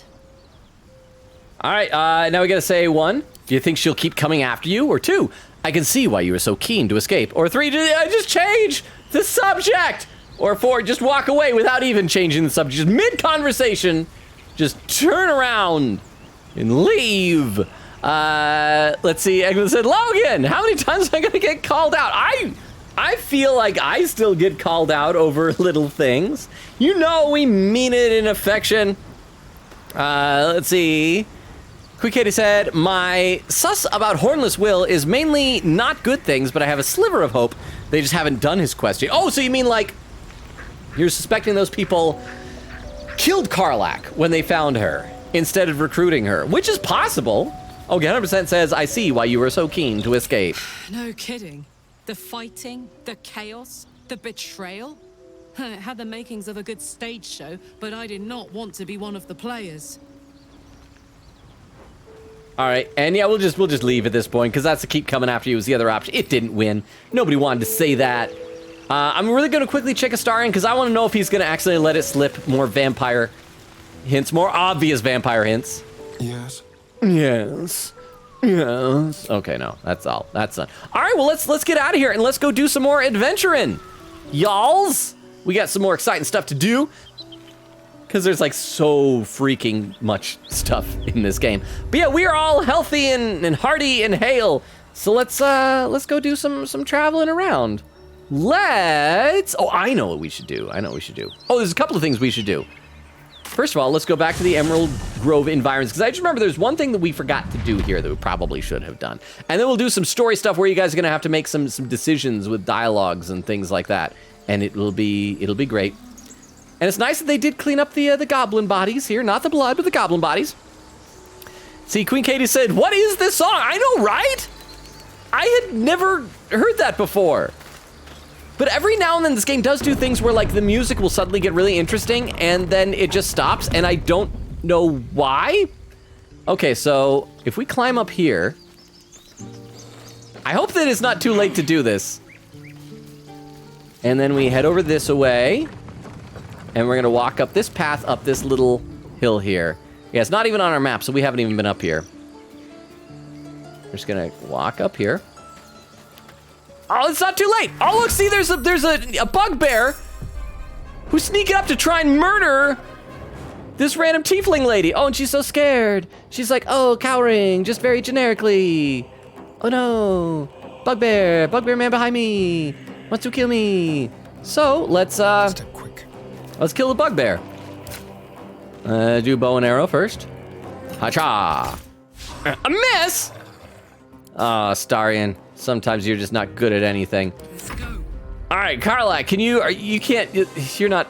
All right, now we gotta say 1, do you think she'll keep coming after you? Or 2, I can see why you were so keen to escape. Or 3, just change the subject. Or 4, just walk away without even changing the subject. Just mid-conversation, just turn around and leave. Let's see. Egmont said, Logan, how many times am I gonna get called out? I feel like I still get called out over little things. You know we mean it in affection. Let's see. Quick Katie said, my sus about Hornless Will is mainly not good things, but I have a sliver of hope they just haven't done his quest yet. Oh, so you mean like you're suspecting those people killed Karlach when they found her instead of recruiting her, which is possible. Okay, 100% says, I see why you were so keen to escape. No kidding. The fighting, the chaos, the betrayal. It had the makings of a good stage show, but I did not want to be one of the players. All right, and yeah, we'll just leave at this point, because that's to keep coming after you was the other option. It didn't win. Nobody wanted to say that. I'm really going to quickly check Astarion, because I want to know if he's going to actually let it slip more vampire hints, more obvious vampire hints. Yes. Yes. Yes. Okay, no, that's all. That's done. All right, well, let's get out of here, and let's go do some more adventuring. Y'alls, we got some more exciting stuff to do. Because there's like so freaking much stuff in this game. But yeah, we are all healthy and hearty and hale. So let's go do some traveling around. Oh, I know what we should do. Oh, there's a couple of things we should do. First of all, let's go back to the Emerald Grove environs, because I just remember there's one thing that we forgot to do here that we probably should have done. And then we'll do some story stuff where you guys are gonna have to make some decisions with dialogues and things like that. And it'll be great. And it's nice that they did clean up the goblin bodies here. Not the blood, but the goblin bodies. See, Queen Katie said, what is this song? I know, right? I had never heard that before. But every now and then this game does do things where like the music will suddenly get really interesting and then it just stops and I don't know why. Okay, so if we climb up here, I hope that it's not too late to do this. And then we head over this way. And we're gonna walk up this path, up this little hill here. Yeah, it's not even on our map, so we haven't even been up here. We're just gonna walk up here. Oh, it's not too late. Oh, look, see, there's a bugbear who's sneaking up to try and murder this random tiefling lady. Oh, and she's so scared. She's like, oh, cowering, just very generically. Oh no, bugbear man behind me, wants to kill me. So let's kill the bugbear. Do bow and arrow first. Ha-cha! A miss! Oh, Astarion, sometimes you're just not good at anything. All right, Karlach, you're not,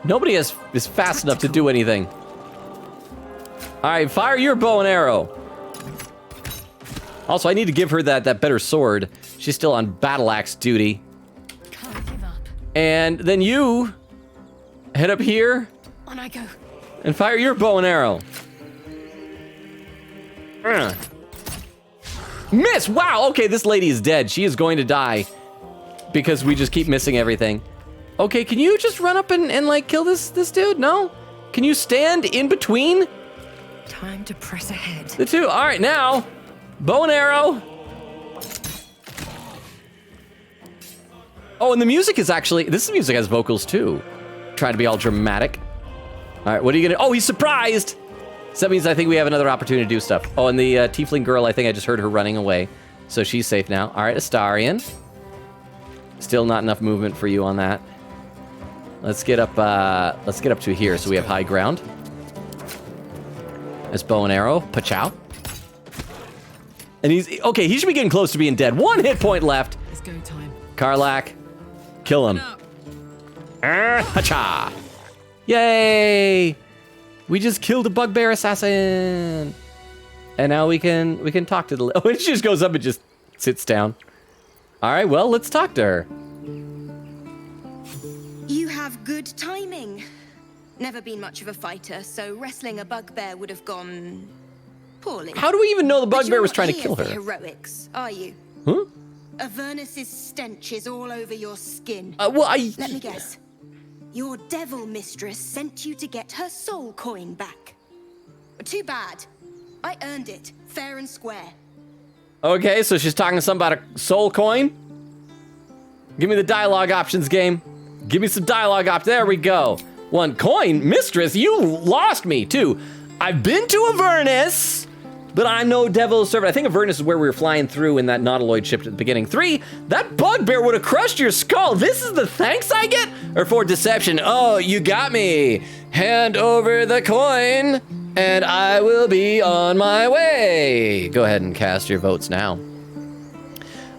nobody is fast enough to do anything. All right, fire your bow and arrow. Also, I need to give her that better sword. She's still on battle axe duty. Can't give up. And then you head up here. On I go. And fire your bow and arrow. Miss! Wow, okay, this lady is dead. She is going to die because we just keep missing everything. Okay, can you just run up and like kill this dude? No? Can you stand in between? Time to press ahead. The two. All right, now bow and arrow. Oh, and the music is actually, this music has vocals too. Trying to be all dramatic. All right, what are you gonna, oh, he's surprised. So that means I think we have another opportunity to do stuff. Oh, and the tiefling girl, I think I just heard her running away. So she's safe now. All right, Astarion. Still not enough movement for you on that. Let's get up to here so we have high ground. This bow and arrow, pachow. And he's, okay, he should be getting close to being dead. 1 hit point left. It's go time. Karlach, kill him. Hacha! Yay! We just killed a bugbear assassin. And now we can talk to the, oh, she just goes up and just sits down. All right, well, let's talk to her. You have good timing. Never been much of a fighter, so wrestling a bugbear would have gone poorly. How do we even know the bugbear was trying to kill her? But you're not here for heroics, are you? Huh? Avernus's stench is all over your skin. Well, Let me guess. Your devil mistress sent you to get her soul coin back. Too bad. I earned it, fair and square. Okay, so she's talking to something about a soul coin? Give me the dialogue options, game. Give me some dialogue options. There we go. 1 coin? Mistress, you lost me. 2, I've been to Avernus, but I'm no devil's servant. I think Avernus is where we were flying through in that Nautiloid ship at the beginning. 3, that bugbear would have crushed your skull. This is the thanks I get? Or 4, deception. Oh, you got me. Hand over the coin, and I will be on my way. Go ahead and cast your votes now.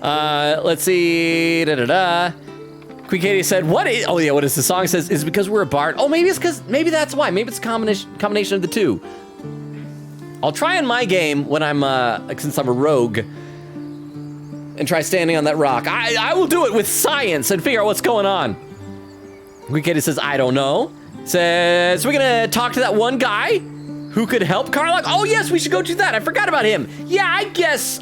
Let's see. Queen Katie said, what is the song says? Is it because we're a bard? Oh, maybe maybe that's why. Maybe it's a combination of the two. I'll try in my game when I'm, since I'm a rogue, and try standing on that rock. I will do it with science and figure out what's going on. Queen Katie says, I don't know. Says, we're gonna talk to that one guy who could help Karlach. Oh yes, we should go do that. I forgot about him. Yeah, I guess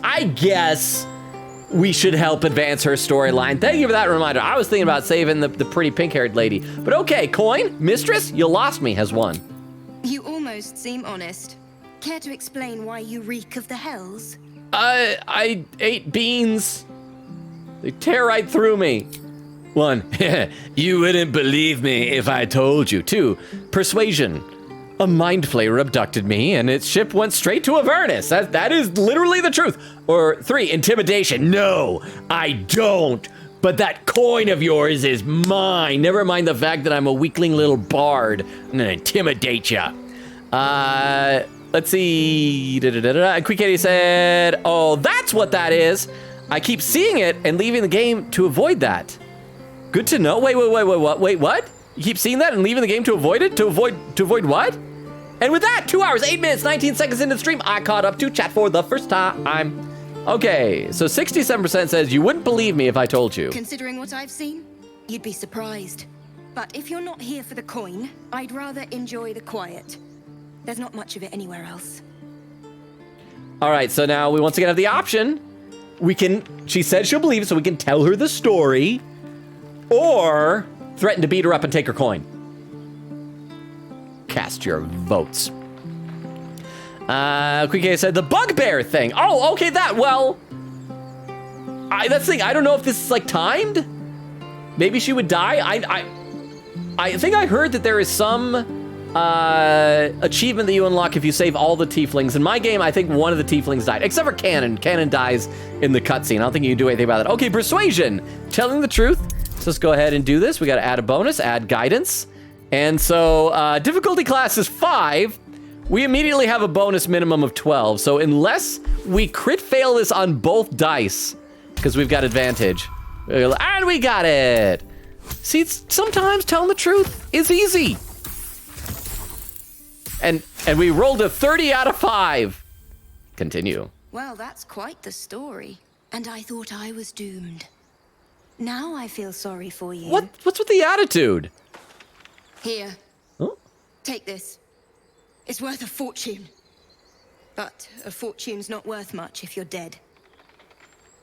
we should help advance her storyline. Thank you for that reminder. I was thinking about saving the pretty pink-haired lady. But okay, coin, mistress, you lost me, has won. You almost seem honest. Care to explain why you reek of the hells? I ate beans. They tear right through me. 1, you wouldn't believe me if I told you. 2, persuasion. A mind flayer abducted me, and its ship went straight to Avernus. That is literally the truth. Or 3, intimidation. No, I don't. But that coin of yours is mine. Never mind the fact that I'm a weakling little bard. I'm gonna intimidate ya. Let's see. Queen Katie said, oh, that's what that is. I keep seeing it and leaving the game to avoid that. Good to know. Wait, what? You keep seeing that and leaving the game to avoid it? To avoid what? And with that, 2 hours, 8 minutes, 19 seconds into the stream, I caught up to chat for the first time. Okay, so 67% says you wouldn't believe me if I told you. Considering what I've seen, you'd be surprised. But if you're not here for the coin, I'd rather enjoy the quiet. There's not much of it anywhere else. All right, so now we once again have the option. She said she'll believe it, so we can tell her the story, or threaten to beat her up and take her coin. Cast your votes. Queen K said the bugbear thing. Oh, okay, that's the thing. I don't know if this is like timed. Maybe she would die. I think I heard that there is some achievement that you unlock if you save all the tieflings. In my game, I think one of the tieflings died, except for Cannon. Cannon dies in the cutscene. I don't think you can do anything about that. Okay, persuasion, telling the truth. So let's go ahead and do this. We got to add a bonus, add guidance. And so difficulty class is 5. We immediately have a bonus minimum of 12. So unless we crit fail this on both dice, because we've got advantage. And we got it. See, sometimes telling the truth is easy. And we rolled a 30 out of 5. Continue. Well, that's quite the story. And I thought I was doomed. Now I feel sorry for you. What's with the attitude? Here. Oh. Take this. It's worth a fortune. But a fortune's not worth much if you're dead.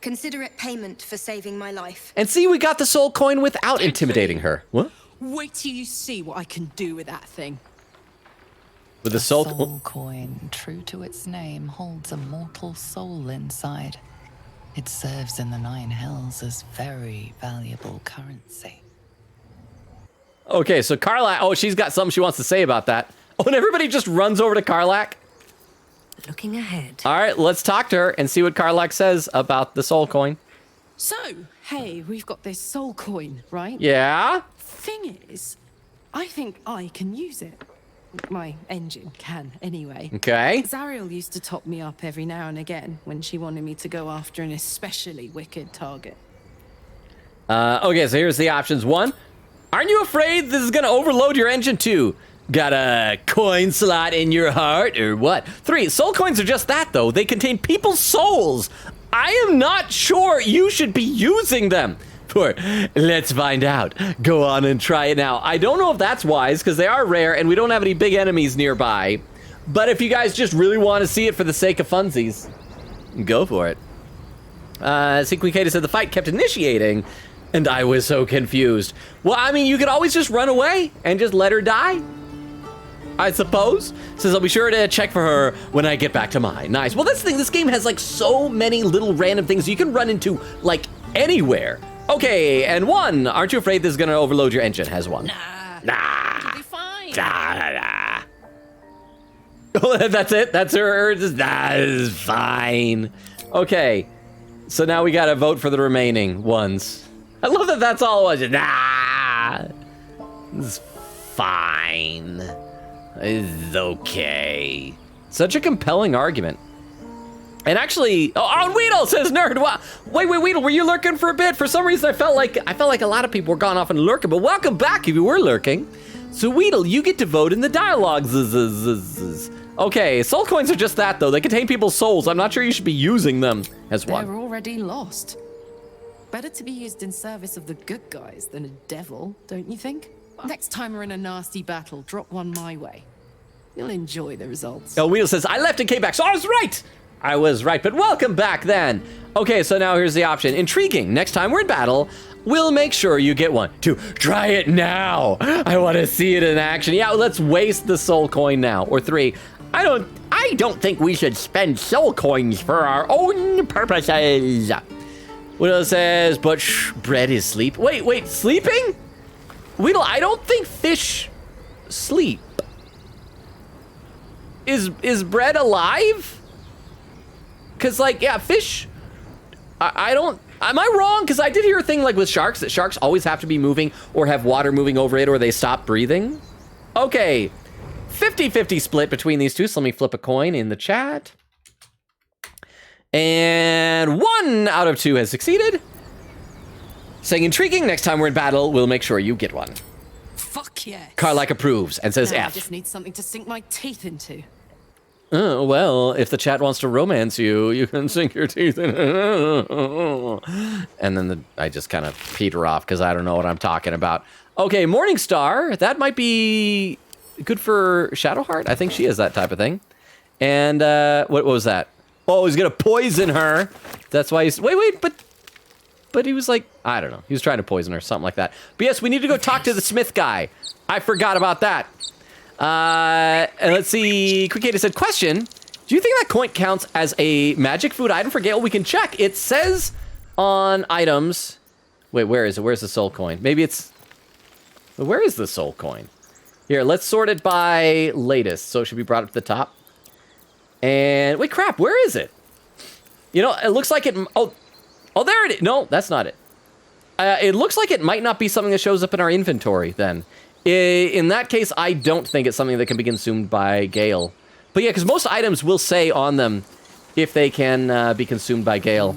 Consider it payment for saving my life. And see, we got the soul coin without intimidating her. What? Wait till you see what I can do with that thing. With the soul coin, true to its name, holds a mortal soul inside. It serves in the 9 hells as very valuable currency. Okay, so Karlach, oh, she's got something she wants to say about that. Oh, and everybody just runs over to Karlach. Looking ahead. All right, let's talk to her and see what Karlach says about the soul coin. So, hey, we've got this soul coin, right? Yeah? Thing is, I think I can use it. My engine can, anyway. Okay. Zariel used to top me up every now and again when she wanted me to go after an especially wicked target. Okay, so here's the options. 1, aren't you afraid this is gonna overload your engine? 2, got a coin slot in your heart or what? 3, soul coins are just that though. They contain people's souls. I am not sure you should be using them. 4, let's find out. Go on and try it now. I don't know if that's wise because they are rare and we don't have any big enemies nearby. But if you guys just really want to see it for the sake of funsies, go for it. Sequicata said the fight kept initiating and I was so confused. Well, I mean, you could always just run away and just let her die, I suppose. Says I'll be sure to check for her when I get back to mine. Nice. Well, that's the thing. This game has like so many little random things you can run into like anywhere. Okay, and 1, aren't you afraid this is gonna overload your engine? Has 1. Nah. Nah. It'll be Oh, that's it? That's her? That is fine. Okay. So now we gotta vote for the remaining ones. I love that that's all it was. It's fine. It's okay. Such a compelling argument. And actually, oh, Weedle says nerd. Wow. Wait, Weedle, were you lurking for a bit? For some reason, I felt like a lot of people were gone off and lurking, but welcome back if you were lurking. So Weedle, you get to vote in the dialogue. Okay, soul coins are just that though. They contain people's souls. I'm not sure you should be using them as one. They're already lost. Better to be used in service of the good guys than a devil, don't you think? Next time we're in a nasty battle, drop one my way. You'll enjoy the results. Oh, Weedle says, I left and came back, so I was right, but welcome back then. Okay, so now here's the option. Intriguing. Next time we're in battle, we'll make sure you get one. 2, try it now. I want to see it in action. Yeah, let's waste the soul coin now. Or 3, I don't think we should spend soul coins for our own purposes. Weedle says, but bread is sleep. Wait, sleeping? Weedle, I don't think fish sleep. Is bread alive? Cause like, yeah, fish, I don't, am I wrong? Cause I did hear a thing like with sharks, that sharks always have to be moving or have water moving over it or they stop breathing. Okay, 50-50 split between these two. So let me flip a coin in the chat. And 1 out of 2 has succeeded. Saying intriguing, next time we're in battle, we'll make sure you get one. Fuck yeah. Karlach approves and says now F. I just need something to sink my teeth into. Oh, well, if the chat wants to romance you, you can sink your teeth in. And then I just kind of peter off because I don't know what I'm talking about. Okay, Morningstar, that might be good for Shadowheart. I think she is that type of thing. And what was that? Oh, he's gonna poison her. That's why he's, wait, but he was like, I don't know. He was trying to poison her, something like that. But yes, we need to go talk to the Smith guy. I forgot about that. And let's see, Quickata said, question, do you think that coin counts as a magic food item for Gale? We can check. It says on items, wait, where is it? Where's the soul coin? Maybe it's, where is the soul coin? Here, let's sort it by latest. So it should be brought up to the top. And wait, crap, where is it? You know, it looks like it, oh, there it is. No, that's not it. It looks like it might not be something that shows up in our inventory then. In that case, I don't think it's something that can be consumed by Gale. But yeah, because most items will say on them if they can be consumed by Gale.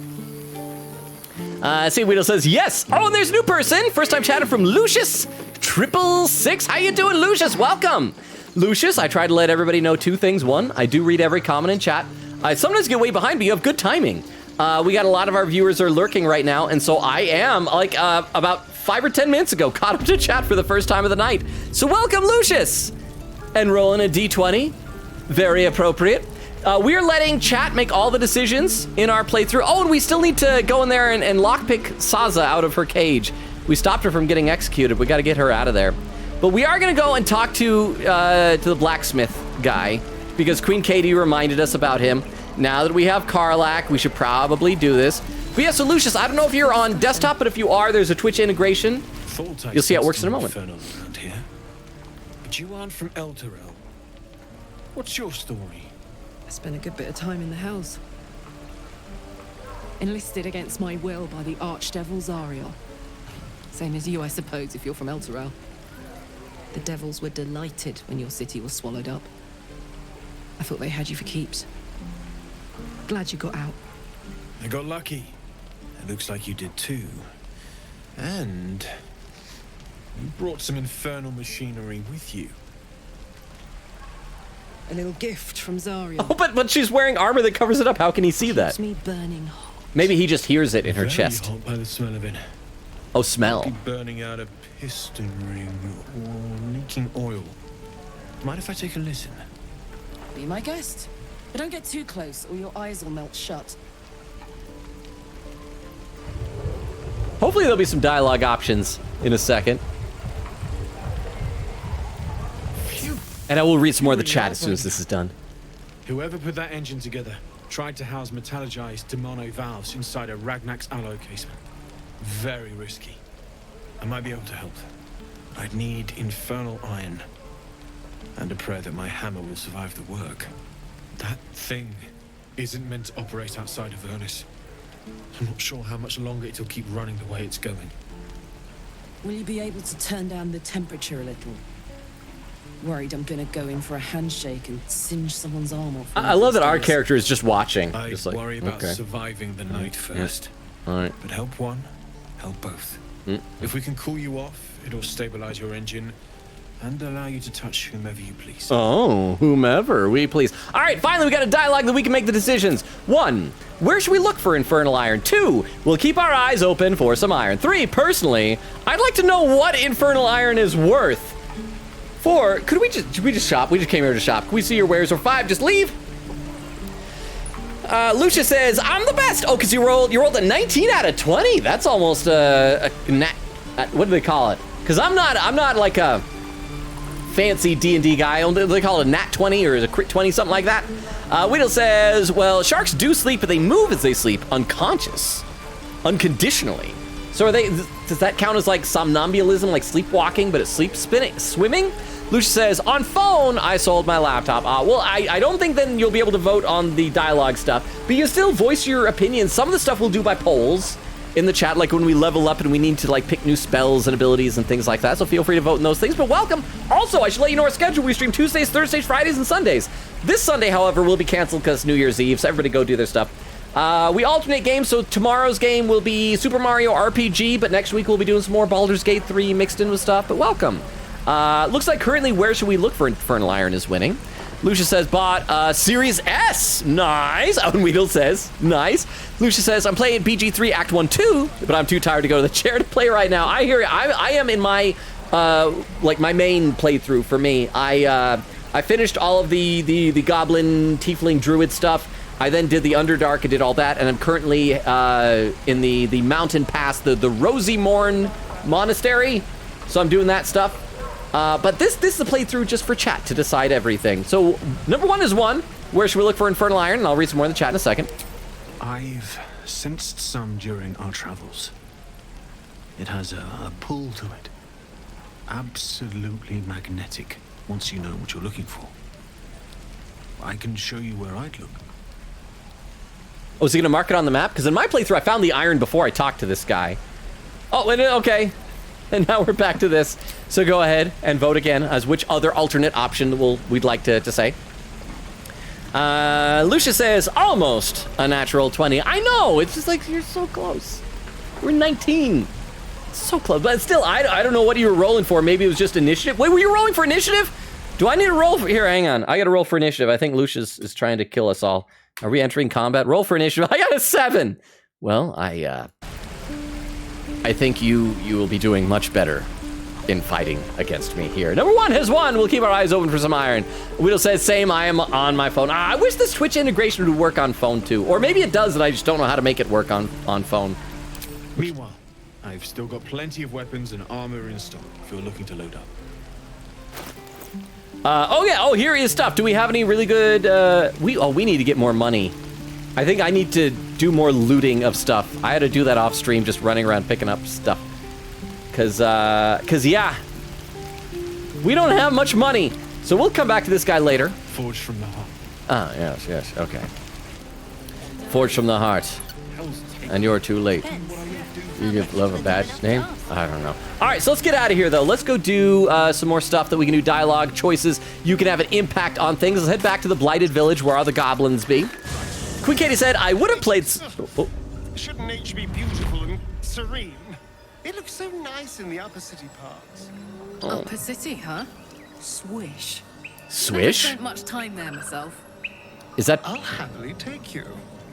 See, Weedle says, yes. Oh, and there's a new person. First time chatting from Lucius 666. How you doing, Lucius? Welcome. Lucius, I try to let everybody know 2 things. 1, I do read every comment in chat. I sometimes get way behind, but you have good timing. We got a lot of our viewers are lurking right now, and so I am, like, about 5 or 10 minutes ago, caught up to chat for the first time of the night. So welcome, Lucius! And rolling a D20. Very appropriate. We are letting chat make all the decisions in our playthrough. Oh, and we still need to go in there and lockpick Saza out of her cage. We stopped her from getting executed. We got to get her out of there. But we are going to go and talk to the blacksmith guy, because Queen Katie reminded us about him. Now that we have Karlach, we should probably do this. But yeah, so Lucius, I don't know if you're on desktop, but if you are, there's a Twitch integration. You'll see how it works in a moment. Here. But you aren't from Elturel. What's your story? I spent a good bit of time in the Hells. Enlisted against my will by the Archdevil Zariel. Same as you, I suppose, if you're from Elturel. The devils were delighted when your city was swallowed up. I thought they had you for keeps. Glad you got out. I got lucky. It looks like you did too. And you brought some infernal machinery with you. A little gift from Zariel. Oh, but she's wearing armor that covers it up. How can he see that? Keeps me burning hot. Maybe he just hears it in her Very chest. hot by the smell of it. Oh, smell. Might be burning out a piston ring or leaking oil. Mind if I take a listen? Be my guest. But don't get too close or your eyes will melt shut. Hopefully there'll be some dialogue options in a second. Phew. And I will read some more of the chat as soon as this is done. Whoever put that engine together tried to house metallogized Demono valves inside a Ragnak's alloy casement. Very risky. I might be able to help. I'd need infernal iron. And a prayer that my hammer will survive the work. That thing isn't meant to operate outside of Vernus. I'm not sure how much longer it'll keep running the way it's going. Will you be able to turn down the temperature a little? Worried I'm gonna go in for a handshake and singe someone's arm off. I love that our character is just watching. I just like, worry about okay. surviving the night first. All right. But help one, help both. If we can cool you off, it'll stabilize your engine and allow you to touch whomever you please. Oh, whomever we please. All right, finally we got a dialogue that we can make the decisions. 1, where should we look for infernal iron? 2, we'll keep our eyes open for some iron. 3, personally, I'd like to know what infernal iron is worth. 4, should we just shop? We just came here to shop. Can we see your wares? Or 5, just leave? Lucia says, I'm the best. Oh, because you rolled a 19 out of 20. That's almost a what do they call it? Because I'm not like a fancy D&D guy. They call it a nat 20 or a crit 20, something like that. Weedle says, well, sharks do sleep, but they move as they sleep, unconscious, unconditionally. So does that count as like somnambulism, like sleepwalking, but it's swimming? Lucia says, on phone, I sold my laptop. Well, I don't think then you'll be able to vote on the dialogue stuff, but you still voice your opinion. Some of the stuff we'll do by polls in the chat, like when we level up and we need to like pick new spells and abilities and things like that. So feel free to vote in those things, but welcome. Also, I should let you know our schedule. We stream Tuesdays, Thursdays, Fridays, and Sundays. This Sunday, however, will be canceled because New Year's Eve, so everybody go do their stuff. We alternate games, so tomorrow's game will be Super Mario RPG, but next week we'll be doing some more Baldur's Gate 3 mixed in with stuff, but welcome. Looks like currently where should we look for infernal iron is winning. Lucia says bought Series S. Nice. Owen Weedle says nice. Lucia says I'm playing BG3 Act 1 2, but I'm too tired to go to the chair to play right now. I hear you. I am in my like my main playthrough for me. I finished all of the goblin tiefling druid stuff. I then did the Underdark and did all that, and I'm currently in the mountain pass, the Rosy Morn Monastery. So I'm doing that stuff. But this is a playthrough just for chat to decide everything. So number 1 is 1. Where should we look for infernal iron? And I'll read some more in the chat in a second. I've sensed some during our travels. It has a pull to it. Absolutely magnetic, once you know what you're looking for. I can show you where I'd look. Oh, is he gonna mark it on the map? Because in my playthrough, I found the iron before I talked to this guy. Oh, okay. And now we're back to this. So go ahead and vote again as which other alternate option we'd like to say. Lucia says, almost a natural 20. I know, it's just like, you're so close. We're 19. So close, but still, I don't know what you were rolling for. Maybe it was just initiative. Wait, were you rolling for initiative? Do I need to roll for, here, hang on. I gotta roll for initiative. I think Lucia's is trying to kill us all. Are we entering combat? Roll for initiative. I got a 7. Well, I think you will be doing much better in fighting against me here. Number 1 has won. We'll keep our eyes open for some iron. Weedle says, same, I am on my phone. I wish this Twitch integration would work on phone too. Or maybe it does, and I just don't know how to make it work on phone. Meanwhile, I've still got plenty of weapons and armor in stock if you're looking to load up. Here is stuff. Do we have any really good, we need to get more money. I think I need to do more looting of stuff. I had to do that off stream, just running around picking up stuff. Cause yeah, we don't have much money. So we'll come back to this guy later. Forged from the heart. Ah, yes, okay. Forged from the heart. And you're too late. You give love a badge name? I don't know. All right, so let's get out of here, though. Let's go do some more stuff that we can do. Dialogue, choices. You can have an impact on things. Let's head back to the Blighted Village where all the goblins be. Queen Katie said, I would have played... Shouldn't nature be beautiful and serene? It looks so nice in the upper city parts. Upper city, huh? Swish. Swish? I haven't spent much time there myself. Is that... I'll happily take you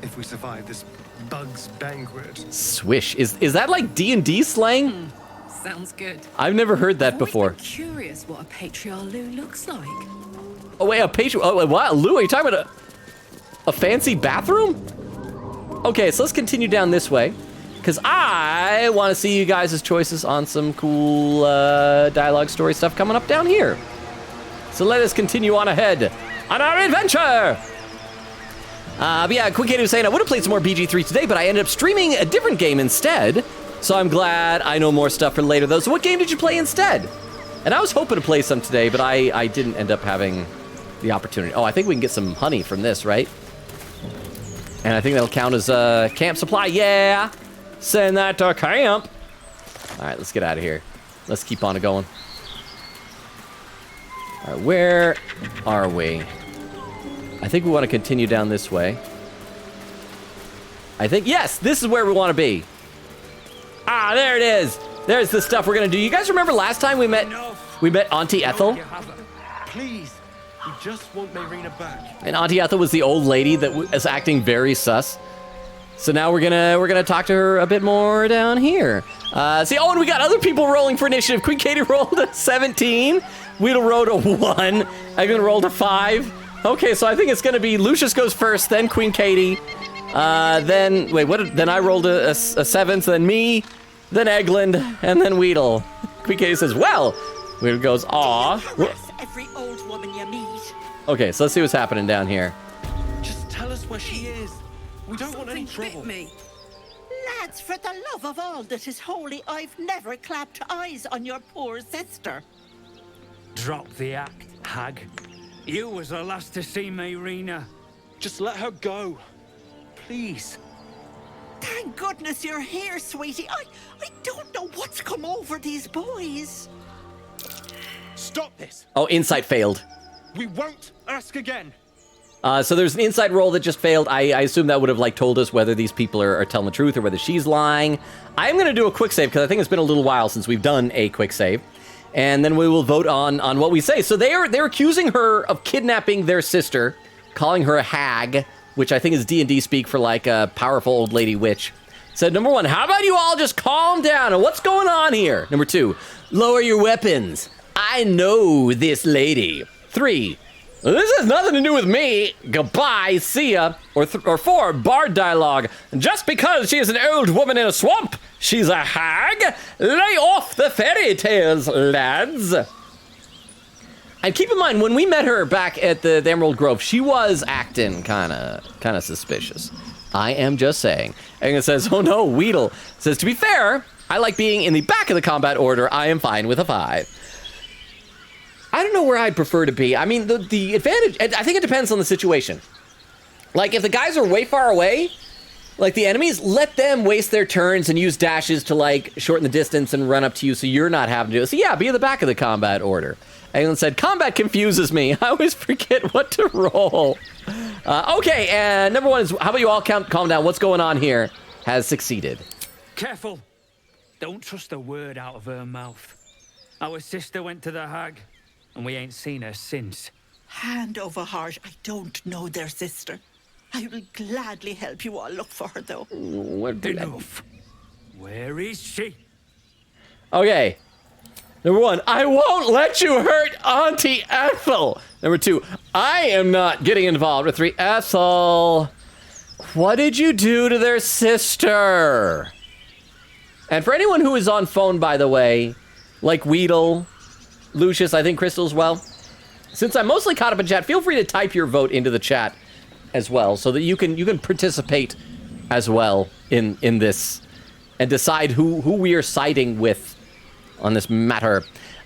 if we survive this bug's banquet. Swish. Is that like D&D slang? Sounds good. I've never heard that before. I'm curious what a patriarch looks like. Oh, wait, a patriarch... Oh, what? Lou, are you talking about a fancy bathroom? Okay, so let's continue down this way. Because I want to see you guys' choices on some cool dialogue story stuff coming up down here. So let us continue on ahead on our adventure. But yeah, Queen Katie was saying I would have played some more BG3 today, but I ended up streaming a different game instead. So I'm glad I know more stuff for later, though. So what game did you play instead? And I was hoping to play some today, but I didn't end up having the opportunity. Oh, I think we can get some honey from this, right? And I think that'll count as camp supply. Yeah! Send that to camp! Alright, let's get out of here. Let's keep on going. Alright, where are we? I think we want to continue down this way. I think, yes, this is where we want to be. Ah, there it is. There's the stuff we're going to do. You guys remember last time we met Auntie Ethel? Please, we just want Marina back. And Auntie Ethel was the old lady that was acting very sus. So now we're gonna talk to her a bit more down here. See, oh, and we got other people rolling for initiative. Queen Katie rolled a 17. Weedle rolled a 1. Eglin rolled a 5. Okay, so I think it's gonna be Lucius goes first, then Queen Katie. Then I rolled a 7, so then me, then Eglin, and then Weedle. Queen Katie says, well. Weedle goes, aw. Every old woman you meet. Okay, so let's see what's happening down here. Just tell us where she is. We don't want any trouble. Me. Lads, for the love of all that is holy, I've never clapped eyes on your poor sister. Drop the act, hag. You was the last to see Marina. Just let her go. Please. Thank goodness you're here, sweetie. I don't know what's come over these boys. Stop this. Oh, insight failed. We won't ask again. So there's an insight roll that just failed. I assume that would have told us whether these people are telling the truth or whether she's lying. I'm going to do a quick save because I think it's been a little while since we've done a quick save. And then we will vote on what we say. So they're accusing her of kidnapping their sister, calling her a hag, which I think is D&D speak for a powerful old lady witch. Said, number 1, how about you all just calm down and what's going on here? Number 2, lower your weapons. I know this lady. 3, this has nothing to do with me. Goodbye, see ya. Or 4, bard dialogue. Just because she is an old woman in a swamp, she's a hag. Lay off the fairy tales, lads. And keep in mind, when we met her back at the Emerald Grove, she was acting kind of suspicious. I am just saying. And it says, oh no, Weedle. Says, to be fair, I like being in the back of the combat order. I am fine with a 5. I don't know where I'd prefer to be. I mean, the advantage, I think it depends on the situation. If the guys are way far away, the enemies, let them waste their turns and use dashes to, shorten the distance and run up to you so you're not having to do it. So yeah, be in the back of the combat order. Eglin said, combat confuses me. I always forget what to roll. Okay, and number 1 is, how about you all calm down? What's going on here? Has succeeded. Careful. Don't trust a word out of her mouth. Our sister went to the hag, and we ain't seen her since. Hand over heart, I don't know their sister. I will gladly help you all look for her, though. Enough. Where is she? Okay. Number 1, I won't let you hurt Auntie Ethel. Number 2, I am not getting involved. With 3, Ethel, what did you do to their sister? And for anyone who is on phone, by the way, like Weedle, Lucius, I think Crystal as well, since I'm mostly caught up in chat, feel free to type your vote into the chat as well so that you can participate as well in this and decide who we are siding with on this matter.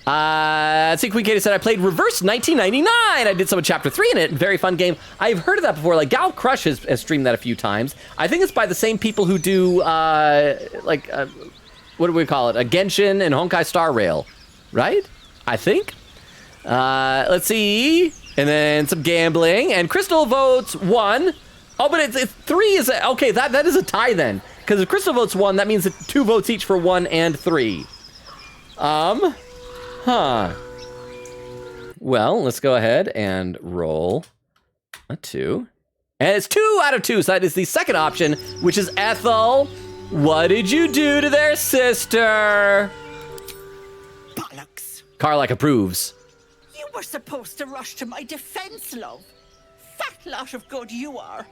Let's see, Queen Katie said, I played Reverse 1999. I did some of Chapter 3 in it. Very fun game. I've heard of that before. Gal Crush has streamed that a few times. I think it's by the same people who do, what do we call it? A Genshin and Honkai Star Rail, right? I think. Let's see. And then some gambling. And Crystal votes 1. Oh, but it's 3 is... Okay, that is a tie then. Because if Crystal votes 1, that means that 2 votes each for 1 and 3. Huh. Well, let's go ahead and roll a 2. And it's 2 out of 2, so that is the second option, which is Ethel. What did you do to their sister? Bollocks. Karlach approves. You were supposed to rush to my defense, love. Fat lot of good you are.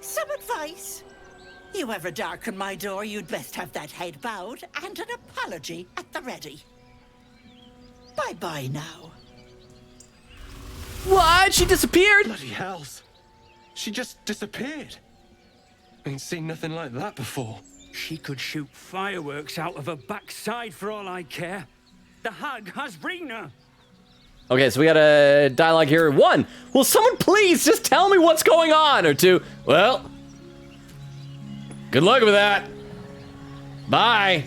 Some advice? You ever darken my door, you'd best have that head bowed and an apology at the ready. Bye-bye now. What? She disappeared? Bloody hells. She just disappeared. Ain't seen nothing like that before. She could shoot fireworks out of her backside for all I care. The hag has Rena. Okay, so we got a dialogue here. 1, will someone please just tell me what's going on? Or 2, well, good luck with that. Bye.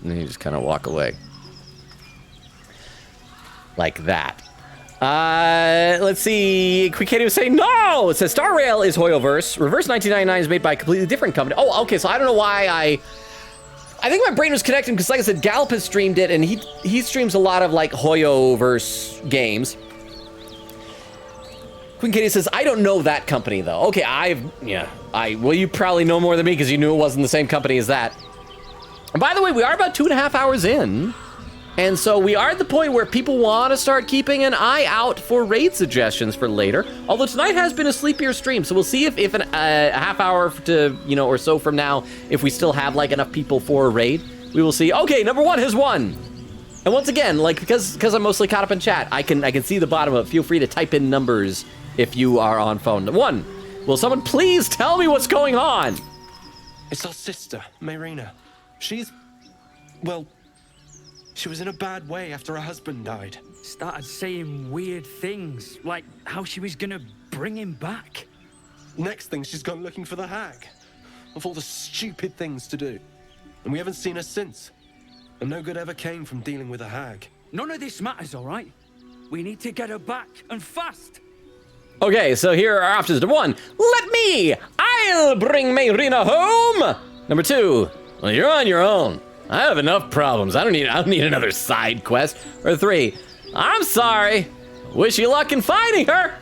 And then you just kind of walk away. Like that. Let's see. Quickity was saying, no! It says Star Rail is Hoyoverse. Reverse 1999 is made by a completely different company. Oh, okay, so I don't know why I think my brain was connecting because, like I said, Gallup has streamed it, and he streams a lot of, like, Hoyoverse games. Queen Katie says, I don't know that company, though. Okay, well, you probably know more than me because you knew it wasn't the same company as that. And by the way, we are about 2.5 hours in. And so we are at the point where people want to start keeping an eye out for raid suggestions for later. Although tonight has been a sleepier stream, so we'll see if a half hour to, or so from now, if we still have like enough people for a raid. We will see. Okay, number 1 has won. And once again, like because I'm mostly caught up in chat, I can see the bottom of it. Feel free to type in numbers if you are on phone. 1, will someone please tell me what's going on? It's our sister, Mayrina. She's, well, she was in a bad way after her husband died. Started saying weird things, like how she was gonna bring him back. Next thing, she's gone looking for the hag. Of all the stupid things to do. And we haven't seen her since. And no good ever came from dealing with a hag. None of this matters, all right? We need to get her back, and fast. Okay, so here are options. Number 1, I'll bring Mayrina home. Number 2, well, you're on your own. I have enough problems. I don't need another side quest. Or 3, I'm sorry. Wish you luck in finding her.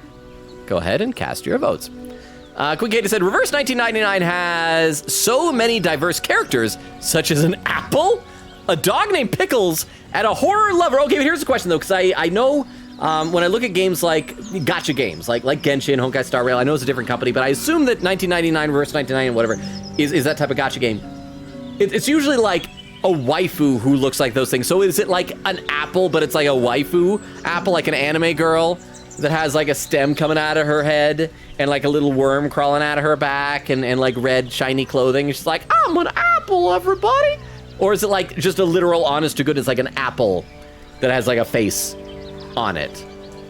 Go ahead and cast your votes. Queen Katie said, Reverse 1999 has so many diverse characters, such as an apple, a dog named Pickles, and a horror lover. Okay, but here's the question, though, because I know when I look at games like gacha games, like Genshin, Honkai Star Rail, I know it's a different company, but I assume that 1999, Reverse 1999, whatever, is that type of gacha game. It's usually like a waifu who looks like those things. So is it like an apple, but it's like a waifu apple, like an anime girl that has like a stem coming out of her head and like a little worm crawling out of her back and like red shiny clothing? She's like, I'm an apple, everybody. Or is it like just a literal honest to goodness, like an apple that has like a face on it?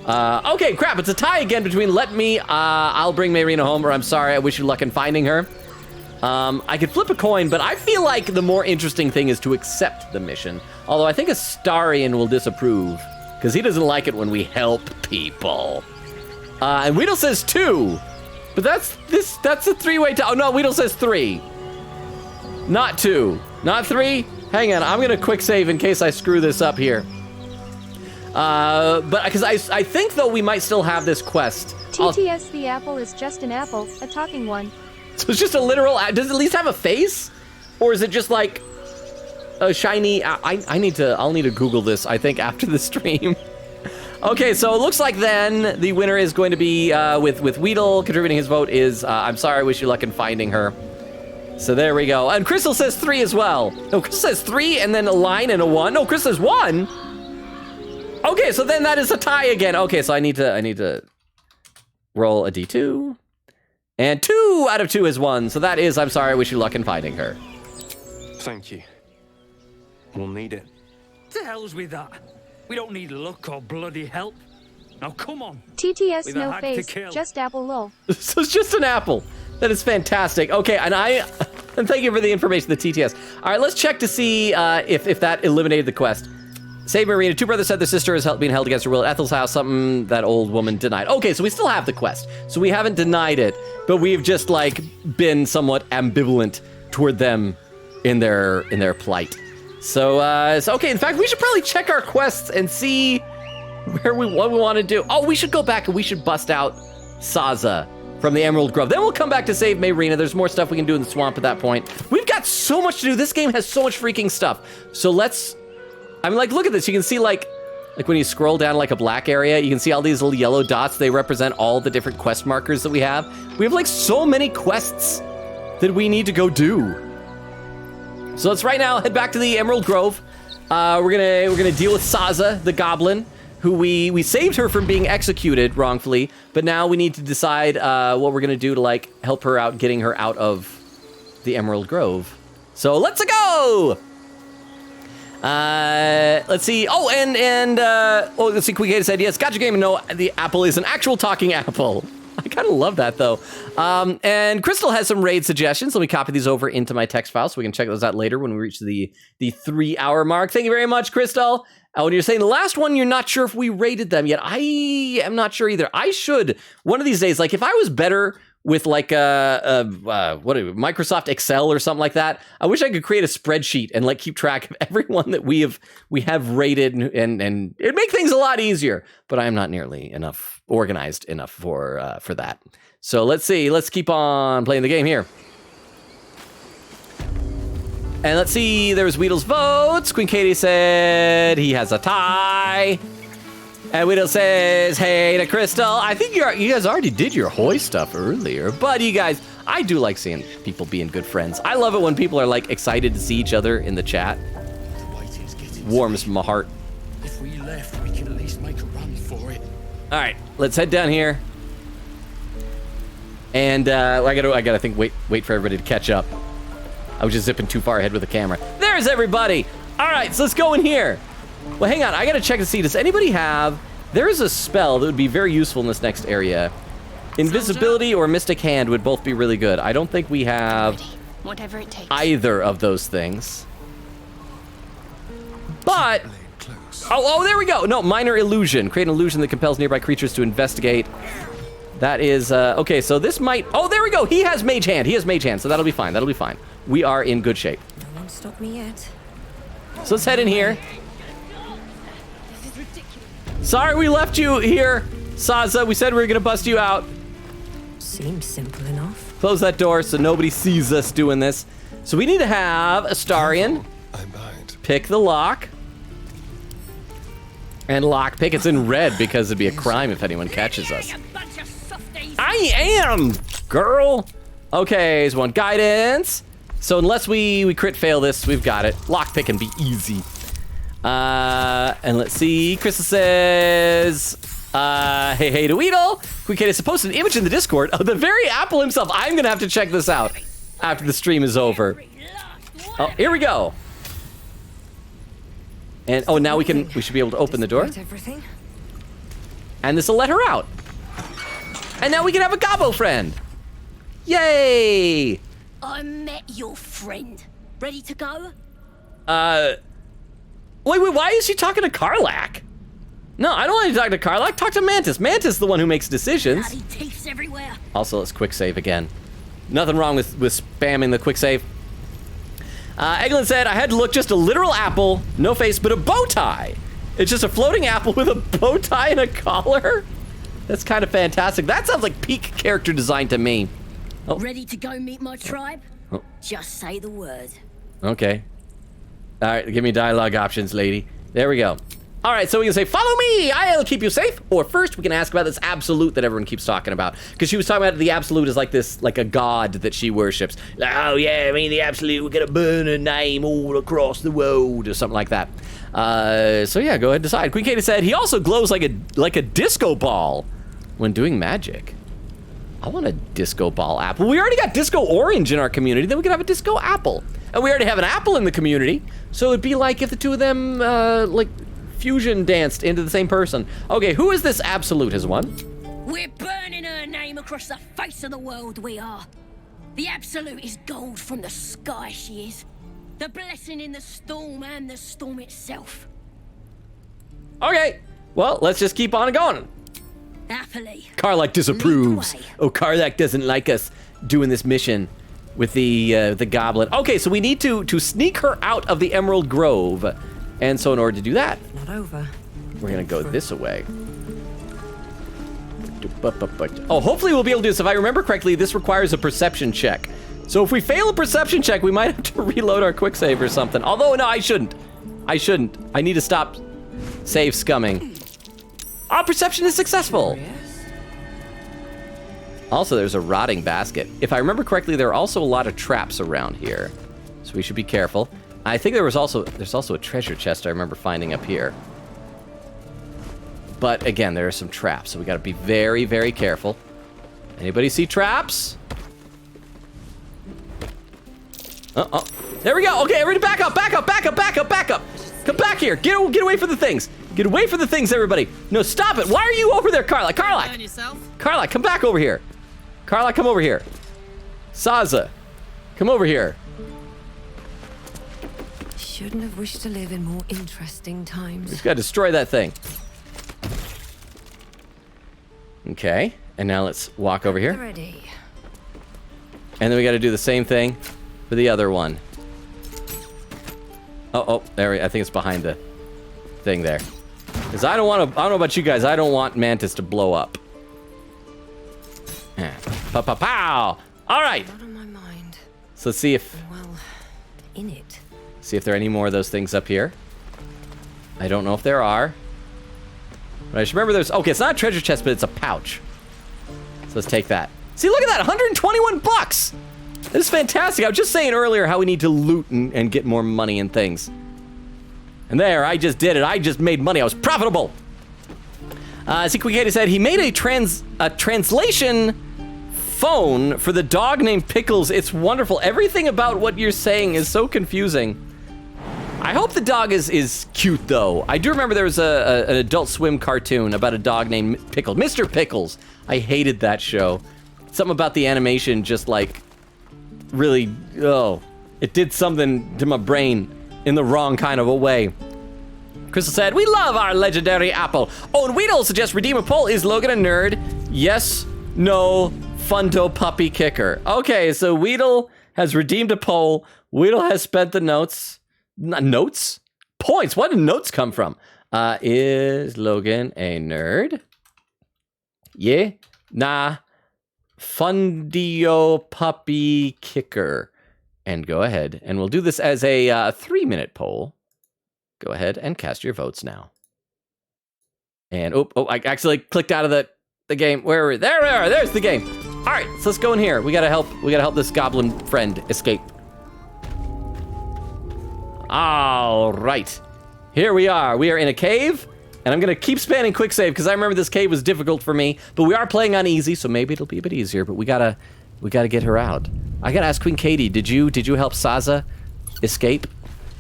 Okay, crap, it's a tie again between I'll bring Mayrina home, or I'm sorry, I wish you luck in finding her. I could flip a coin, but I feel like the more interesting thing is to accept the mission. Although I think Astarion will disapprove, because he doesn't like it when we help people. And Weedle says 2, but that's a 3-way tie. Oh no, Weedle says 3. Not 2, not 3. Hang on, I'm gonna quick save in case I screw this up here. But because I think though we might still have this quest. TTS, the apple is just an apple, a talking one. So it's just a literal, does it at least have a face? Or is it just like a shiny, I'll need to Google this, I think, after the stream. Okay, so it looks like then the winner is going to be with Weedle contributing his vote is, I'm sorry, I wish you luck in finding her. So there we go. And Crystal says 3 as well. No, Crystal says 3 and then a line and a 1. No, Crystal says 1. Okay, so then that is a tie again. Okay, so I need to roll a D2. And 2 out of 2 is 1. So that is, I'm sorry, I wish you luck in finding her. Thank you. We'll need it. To hell's with that. We don't need luck or bloody help. Now come on. TTS, no face, just apple lol. So it's just an apple. That is fantastic. Okay, and thank you for the information, the TTS. All right, let's check to see if that eliminated the quest. Save Mayrina. 2 brothers said their sister is being held against her will at Ethel's house. Something that old woman denied. Okay, so we still have the quest. So we haven't denied it, but we've just like been somewhat ambivalent toward them in their plight. So okay. In fact, we should probably check our quests and see what we want to do. Oh, we should go back and we should bust out Saza from the Emerald Grove. Then we'll come back to save Mayrina. There's more stuff we can do in the swamp at that point. We've got so much to do. This game has so much freaking stuff. So let's. I mean, like, look at this. You can see, like when you scroll down, like, a black area, you can see all these little yellow dots. They represent all the different quest markers that we have. We have, like, so many quests that we need to go do. So let's right now head back to the Emerald Grove. We're gonna deal with Saza, the goblin, who we saved her from being executed wrongfully, but now we need to decide what we're gonna do to, like, help her out, getting her out of the Emerald Grove. So let's go! Let's see. Oh, let's see. Quick said, yes, gotcha game. No, the apple is an actual talking apple. I kind of love that, though. And Crystal has some raid suggestions. Let me copy these over into my text file so we can check those out later when we reach the 3-hour mark. Thank you very much, Crystal. When you're saying the last one, you're not sure if we rated them yet. I am not sure either. I should, one of these days, like if I was better with like Microsoft Excel or something like that, I wish I could create a spreadsheet and like keep track of everyone that we have rated, and it'd make things a lot easier. But I am not nearly organized enough for that. So let's see. Let's keep on playing the game here. And let's see. There's Weedle's votes. Queen Katie said he has a tie. And Widow says, hey to Crystal. I think you guys already did your Hoy stuff earlier. But you guys, I do like seeing people being good friends. I love it when people are like excited to see each other in the chat. Warms my heart. If we left, we can at least make a run for it. All right, let's head down here. And I gotta think, wait for everybody to catch up. I was just zipping too far ahead with the camera. There's everybody. All right, so let's go in here. Well, hang on. I got to check to see. Does anybody have... There is a spell that would be very useful in this next area. Invisibility or Mystic Hand would both be really good. I don't think we have whatever it takes. Either of those things. But... Oh, there we go. No, Minor Illusion. Create an illusion that compels nearby creatures to investigate. That is... okay, so this might... Oh, there we go. He has Mage Hand. He has Mage Hand, so that'll be fine. That'll be fine. We are in good shape. No one stopped me yet. So let's head in here. Sorry we left you here, Saza. We said we were going to bust you out. Seems simple enough. Close that door so nobody sees us doing this. So we need to have Astarion pick the lock. And lock pick. It's in red because it'd be a crime if anyone catches us. I am, girl. Okay, here's one guidance. So unless we crit fail this, we've got it. Lockpick can be easy. And let's see. Crystal says, hey to Weedle. Quick Kid is supposed to image in the Discord of the very Apple himself. I'm going to have to check this out after the stream is over. Oh, here we go. And, oh, now we should be able to open the door. And this will let her out. And now we can have a Gobbo friend. Yay! I met your friend. Ready to go? Wait, why is she talking to Karlach? No, I don't want to talk to Karlach. Talk to Mantis. Mantis is the one who makes decisions. Bloody teeths everywhere. Also, let's quick save again. Nothing wrong with spamming the quick save. Eglin said, I had to look just a literal apple, no face, but a bow tie. It's just a floating apple with a bow tie and a collar? That's kind of fantastic. That sounds like peak character design to me. Oh. Ready to go meet my tribe? Oh. Just say the word. Okay. All right, give me dialogue options, lady. There we go. All right, so we can say, follow me, I'll keep you safe. Or first, we can ask about this absolute that everyone keeps talking about. Because she was talking about the absolute as like this, like a god that she worships. Like, oh yeah, I mean, the absolute, we're gonna burn her name all across the world, or something like that. So yeah, go ahead and decide. Queen Kata said, he also glows like a disco ball when doing magic. I want a disco ball apple. We already got disco orange in our community, then we could have a disco apple. And we already have an apple in the community, so it'd be like if the two of them, like, fusion danced into the same person. Okay, who is this absolute is one? We're burning her name across the face of the world, we are. The absolute is gold from the sky, she is. The blessing in the storm and the storm itself. Okay, well, let's just keep on going. Happily. Karlach disapproves. Oh, Karlach doesn't like us doing this mission with the goblin. Okay, so we need to sneak her out of the Emerald Grove. And so in order to do that, not over. We're gonna go this way. Oh, hopefully we'll be able to do this. If I remember correctly, this requires a perception check. So if we fail a perception check, we might have to reload our quick save or something. Although, no, I shouldn't. I need to stop save scumming. Our perception is successful. Also, there's a rotting basket. If I remember correctly, there are also a lot of traps around here. So we should be careful. I think there's also a treasure chest I remember finding up here. But again, there are some traps, so we gotta be very, very careful. Anybody see traps? There we go. Okay, everybody back up, back up, back up, back up, back up. Come back here. Get away from the things. Get away from the things, everybody. No, stop it. Why are you over there, Karlach? Karlach, come back over here. Karlach, come over here. Saza, come over here. Shouldn't have wished to live in more interesting We times. just gotta destroy that thing. Okay, and now let's walk over here. Ready. And then we gotta do the same thing for the other one. Oh, I think it's behind the thing there. Because I don't know about you guys, I don't want Mantis to blow up. Pow! All right. Not on my mind. So let's see if In it. see if there are any more of those things up here. I don't know if there are. But I just remember there's... Okay, it's not a treasure chest, but it's a pouch. So let's take that. See, look at that, 121 bucks! That is fantastic. I was just saying earlier how we need to loot and get more money and things. And there, I just did it. I just made money. I was profitable. Sequicata said he made a translation phone for the dog named Pickles. It's wonderful. Everything about what you're saying is so confusing. I hope the dog is cute, though. I do remember there was an Adult Swim cartoon about a dog named Pickles. Mr. Pickles. I hated that show. Something about the animation just, like, really, it did something to my brain in the wrong kind of a way. Crystal said, we love our legendary apple. Oh, and Weedle suggests redeem a poll. Is Logan a nerd? Yes, no, Fundo puppy kicker. Okay, so Weedle has redeemed a poll. Weedle has spent the notes. Notes? Points. Where did notes come from? Is Logan a nerd? Yeah? Nah. Fundio puppy kicker. And go ahead. And we'll do this as a 3-minute poll. Go ahead and cast your votes now. And, I actually clicked out of the game. Where are we? There we are. There's the game. All right, so let's go in here. We gotta help this goblin friend escape. All right. Here we are. We are in a cave. And I'm gonna keep spamming quick save because I remember this cave was difficult for me. But we are playing on easy, so maybe it'll be a bit easier. But we gotta get her out. I gotta ask Queen Katie, did you help Saza escape?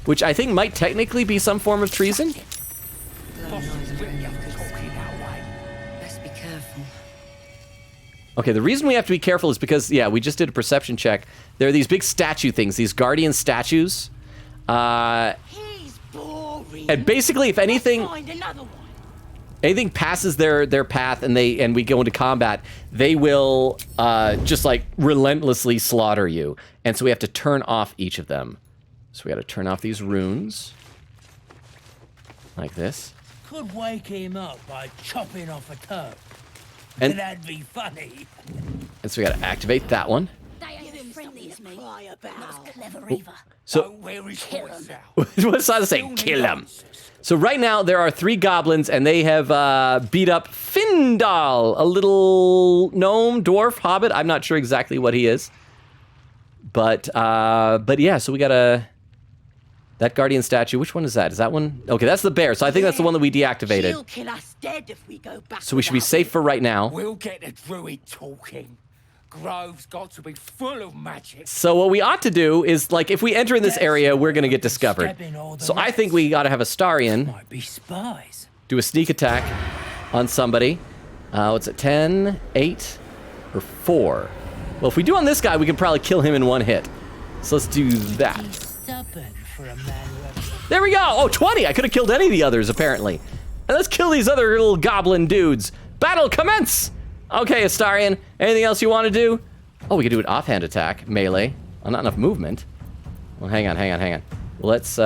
Which I think might technically be some form of treason. Best be careful. Okay, the reason we have to be careful is because, yeah, we just did a perception check. There are these big statue things, these guardian statues. And basically, if anything passes their path and we go into combat, they will just like relentlessly slaughter you. And so we have to turn off each of them. So we got to turn off these runes like this. Could wake him up by chopping off a toe. And that'd be funny. And so we got to activate that one. So what does Saza say? Kill him. So right now there are 3 goblins and they have beat up Findal, a little gnome, dwarf, hobbit. I'm not sure exactly what he is. But yeah, so we got that guardian statue. Which one is that? Is that one? Okay, that's the bear. So I think that's the one that we deactivated. She'll kill us dead if we go back. So we should be safe for right now. We'll get the druid talking. Grove's got to be full of magic. So what we ought to do is, like, if we enter in this area, we're gonna get discovered. So I think we gotta have Astarion Might be spies. do a sneak attack on somebody. What's it, 10, 8, or 4? Well, if we do on this guy, we can probably kill him in one hit. So let's do that. Stubborn for a man who... There we go! Oh, 20! I could have killed any of the others, apparently. And let's kill these other little goblin dudes. Battle commence! Okay, Astarion, anything else you want to do? Oh, we could do an offhand attack, melee. Oh, not enough movement. Well, hang on. Well, let's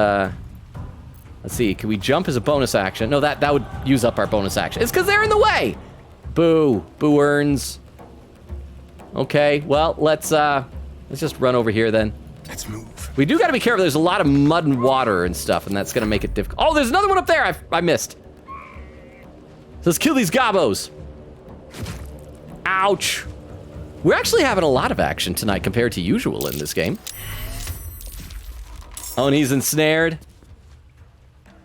see, can we jump as a bonus action? No, that would use up our bonus action. It's because they're in the way! Boo. Boo earns. Okay, well, let's just run over here then. Let's move. We do gotta be careful. There's a lot of mud and water and stuff, and that's gonna make it difficult. Oh, there's another one up there I missed. So let's kill these gobbos. Ouch. We're actually having a lot of action tonight compared to usual in this game. Oh, and he's ensnared.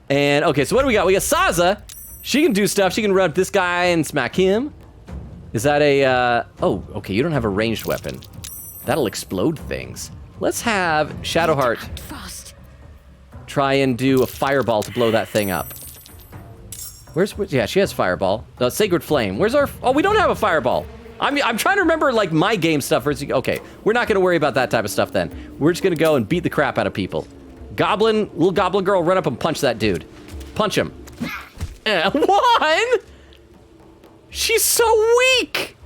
And, okay, so what do we got? We got Saza. She can do stuff. She can run up this guy and smack him. Is that a, oh, okay, you don't have a ranged weapon. That'll explode things. Let's have Shadowheart try and do a fireball to blow that thing up. Yeah, she has fireball. Sacred flame. Where's our... Oh, we don't have a fireball. I'm trying to remember, like, my game stuff. Okay, we're not going to worry about that type of stuff then. We're just going to go and beat the crap out of people. Little goblin girl, run up and punch that dude. Punch him. One! She's so weak!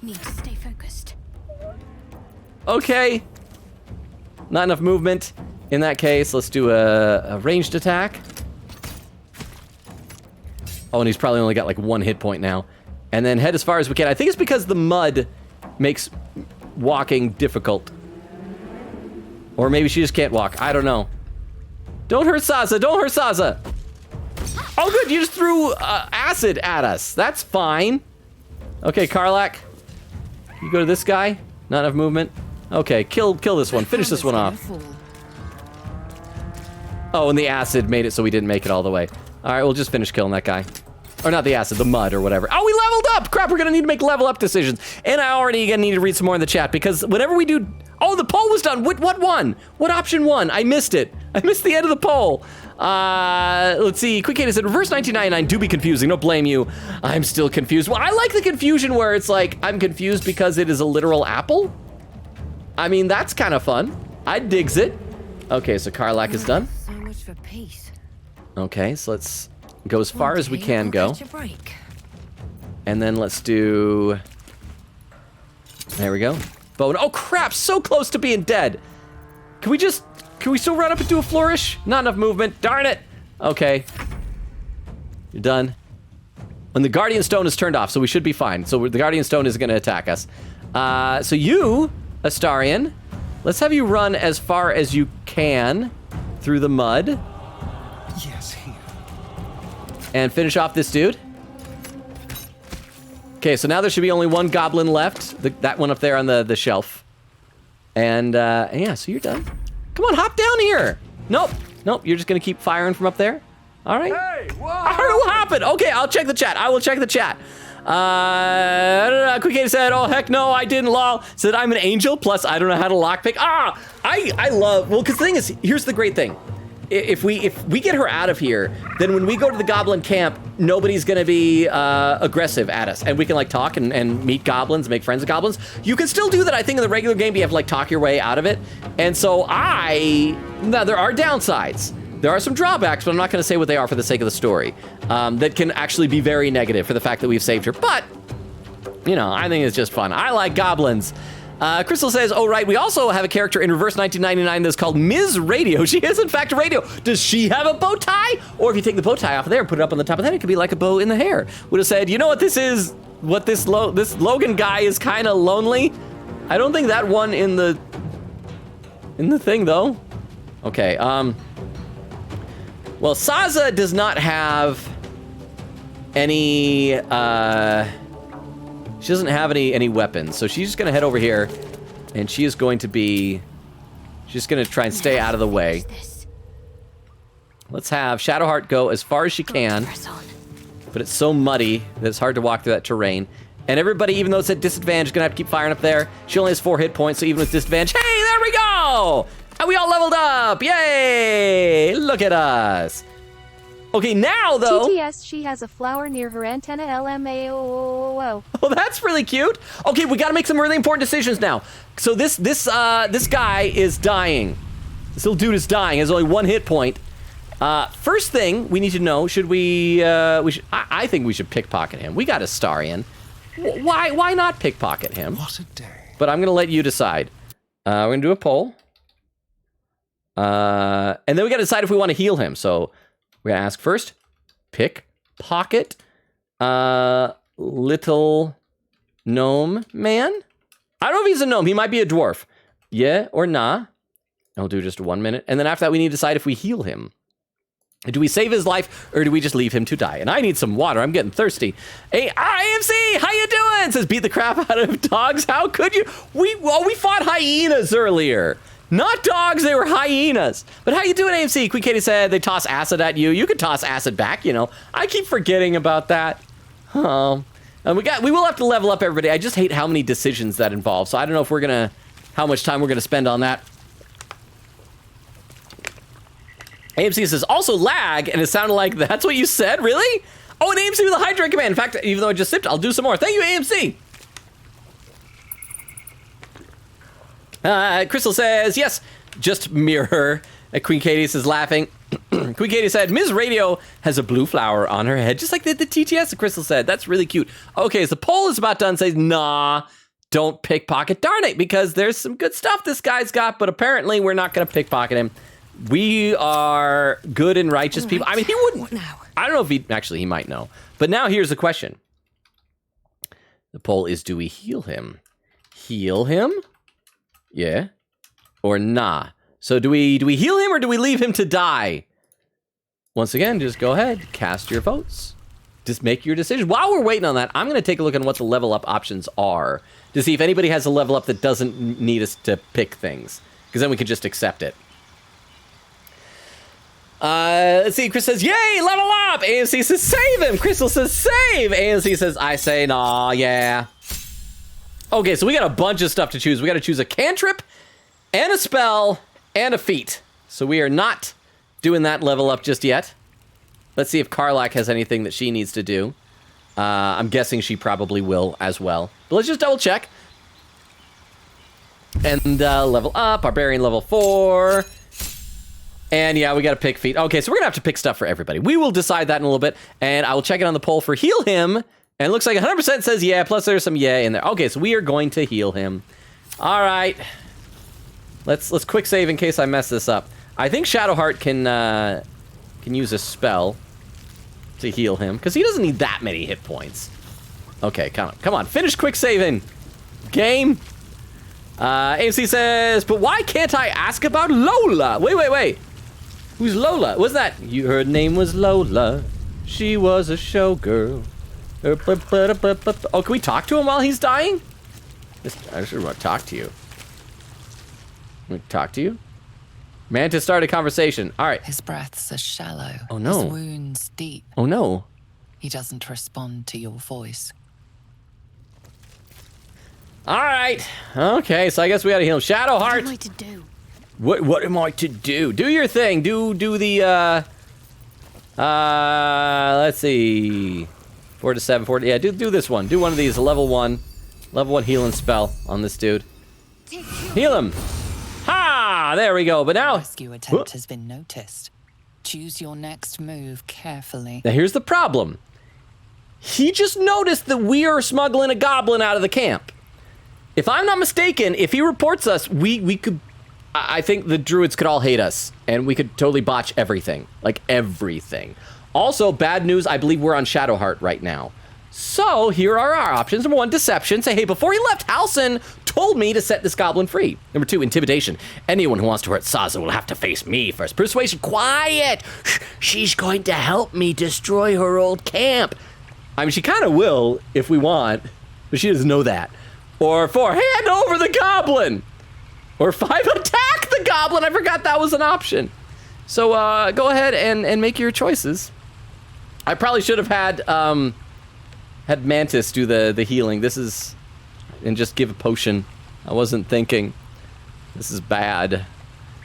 Need to stay focused. Okay. Not enough movement. In that case, let's do a ranged attack. Oh, and he's probably only got like 1 hit point now. And then head as far as we can. I think it's because the mud makes walking difficult. Or maybe she just can't walk. I don't know. Don't hurt Saza. Don't hurt Saza. Oh, good. You just threw acid at us. That's fine. Okay, Karlach. You go to this guy. Not enough movement. Okay, kill this one. Finish this one off. Oh, and the acid made it so we didn't make it all the way. All right, we'll just finish killing that guy. Or not the acid, the mud or whatever. Oh, we leveled up! Crap, we're gonna need to make level up decisions. And I already gonna need to read some more in the chat because whenever we do... Oh, the poll was done. What one? What option won? I missed it. I missed the end of the poll. Let's see. Quick Kate said, reverse 1999 do be confusing. Don't blame you. I'm still confused. Well, I like the confusion where it's like, I'm confused because it is a literal apple. I mean, that's kind of fun. I digs it. Okay, so Karlach is done. So much for peace. Okay, so let's go as far as we can go. And then let's do... There we go. Bone. Oh, crap! So close to being dead. Can we still run up and do a flourish? Not enough movement. Darn it! Okay. You're done. And the Guardian Stone is turned off, so we should be fine. So the Guardian Stone is going to attack us. So you, Astarion, let's have you run as far as you can through the mud. Yes, here. And finish off this dude. Okay, so now there should be only one goblin left. That one up there on the shelf. And yeah, so you're done. Come on, hop down here. Nope, you're just gonna keep firing from up there. All right. Hey, whoa. I don't know what happened. Okay, I'll check the chat. I will check the chat. Quick said, oh, heck no, I didn't, lol. Said, I'm an angel, plus I don't know how to lockpick. I love, well, because the thing is, here's the great thing. If we get her out of here, then when we go to the goblin camp, nobody's gonna be aggressive at us, and we can like talk and meet goblins, make friends with goblins. You can still do that, I think, in the regular game, but you have to like talk your way out of it. And so now there are downsides. There are some drawbacks, but I'm not gonna say what they are for the sake of the story. That can actually be very negative for the fact that we've saved her. But, you know, I think it's just fun. I like goblins. Crystal says, oh, right, we also have a character in Reverse 1999 that's called Ms. Radio. She is, in fact, a radio. Does she have a bow tie? Or if you take the bow tie off of there and put it up on the top of the head, it could be like a bow in the hair. Would have said, you know what this is? What this Logan guy is kind of lonely. I don't think that one in the thing, though. Okay, well, Saza does not have any, she doesn't have any weapons, so she's just gonna head over here, and she is going to be... She's just gonna try and stay out of the way. Let's have Shadowheart go as far as she can, but it's so muddy that it's hard to walk through that terrain. And everybody, even though it's at disadvantage, is gonna have to keep firing up there. She only has 4 hit points, so even with disadvantage, hey, there we go! And we all leveled up! Yay! Look at us! Okay, now, though... TTS, she has a flower near her antenna, LMAO. Oh, that's really cute. Okay, we gotta make some really important decisions now. So this guy is dying. This little dude is dying. He has only 1 hit point. First thing we need to know, should I think we should pickpocket him. We got Astarion. Why not pickpocket him? What a day. But I'm gonna let you decide. We're gonna do a poll. And then we gotta decide if we want to heal him. So we're gonna ask first, pickpocket, little gnome man. I don't know if he's a gnome. He might be a dwarf. Yeah or nah? I'll do just 1 minute. And then after that, we need to decide if we heal him. Do we save his life, or do we just leave him to die? And I need some water. I'm getting thirsty. Hey, IMC, how you doing? Says, beat the crap out of dogs. How could you? We fought hyenas earlier. Not dogs, they were hyenas. But how you doing, AMC? Quick Katie said they toss acid at you. You could toss acid back, you know. I keep forgetting about that. And we will have to level up everybody. I just hate how many decisions that involves. So I don't know if how much time we're gonna spend on that. AMC says, also lag, and it sounded like that's what you said? Really? Oh, an AMC with a hydrate command. In fact, even though I just sipped, I'll do some more. Thank you, AMC. Crystal says, yes, just mirror. Queen Katie says, laughing. Queen Katie said, Ms. Radio has a blue flower on her head, just like the TTS, Crystal said. That's really cute. Okay, so the poll is about done. Says, nah, don't pickpocket. Darn it, because there's some good stuff this guy's got, but apparently we're not going to pickpocket him. We are good and righteous people. I mean, he wouldn't. Now? I don't know if he might know. But now here's the question. The poll is, do we heal him? Heal him? Yeah. Or nah? So do we heal him or do we leave him to die? Once again, just go ahead, cast your votes. Just make your decision. While we're waiting on that, I'm going to take a look at what the level up options are to see if anybody has a level up that doesn't need us to pick things, because then we can just accept it. Let's see. Chris says, yay, level up. AMC says, save him. Crystal says, save. AMC says, I say, nah, yeah. Okay, so we got a bunch of stuff to choose. We got to choose a cantrip and a spell and a feat. So we are not doing that level up just yet. Let's see if Karlach has anything that she needs to do. I'm guessing she probably will as well. But let's just double check. And level up, Barbarian level 4. And yeah, we got to pick feat. Okay, so we're going to have to pick stuff for everybody. We will decide that in a little bit. And I will check it on the poll for heal him. And it looks like 100% says yeah, plus there's some yeah in there. Okay, so we are going to heal him. All right. Let's quick save in case I mess this up. I think Shadowheart can use a spell to heal him, because he doesn't need that many hit points. Okay, come on. Finish quick saving. Game. AMC says, but why can't I ask about Lola? Wait. Who's Lola? What's that? Her name was Lola. She was a showgirl. Oh, can we talk to him while he's dying? I just want to talk to you. Want to talk to you? Mantis start a conversation. All right. His breaths are shallow. Oh, no. His wounds deep. Oh, no. He doesn't respond to your voice. All right. Okay, so I guess we gotta heal him. Shadowheart. What am I to do? What am I to do? Do your thing. Do the let's see. 4 to 7, 4 to, yeah, do this one. Do one of these, a level 1 healing spell on this dude. Heal him. Ha! There we go. But now rescue attempt has been noticed. Choose your next move carefully. Now here's the problem. He just noticed that we are smuggling a goblin out of the camp. If I'm not mistaken, if he reports us, we could, I think the druids could all hate us, and we could totally botch everything. Like, everything. Also, bad news, I believe we're on Shadowheart right now. So, here are our options. Number 1, deception. Say, hey, before he left, Halsin told me to set this goblin free. Number 2, intimidation. Anyone who wants to hurt Saza will have to face me first. Persuasion. Quiet! She's going to help me destroy her old camp. I mean, she kind of will, if we want, but she doesn't know that. Or 4, hand over the goblin. Or 5, attack the goblin. I forgot that was an option. So go ahead and make your choices. I probably should have had Mantis do the healing. This is, and just give a potion. I wasn't thinking. This is bad.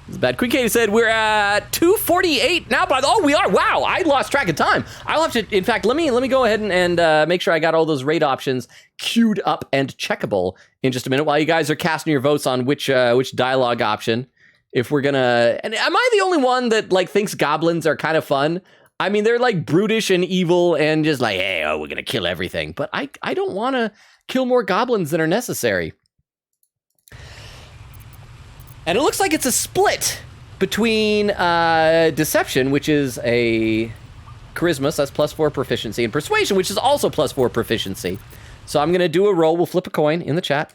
This is bad. Queen Katie said we're at 2:48 now, but oh, we are. Wow, I lost track of time. I'll have to. In fact, let me go ahead and make sure I got all those raid options queued up and checkable in just a minute while you guys are casting your votes on which dialogue option. If we're gonna, and am I the only one that like thinks goblins are kind of fun? I mean, they're like brutish and evil and just like, hey, we're gonna kill everything. But I don't want to kill more goblins than are necessary. And it looks like it's a split between deception, which is a charisma, so that's +4 proficiency, and persuasion, which is also +4 proficiency. So I'm gonna do a roll. We'll flip a coin in the chat.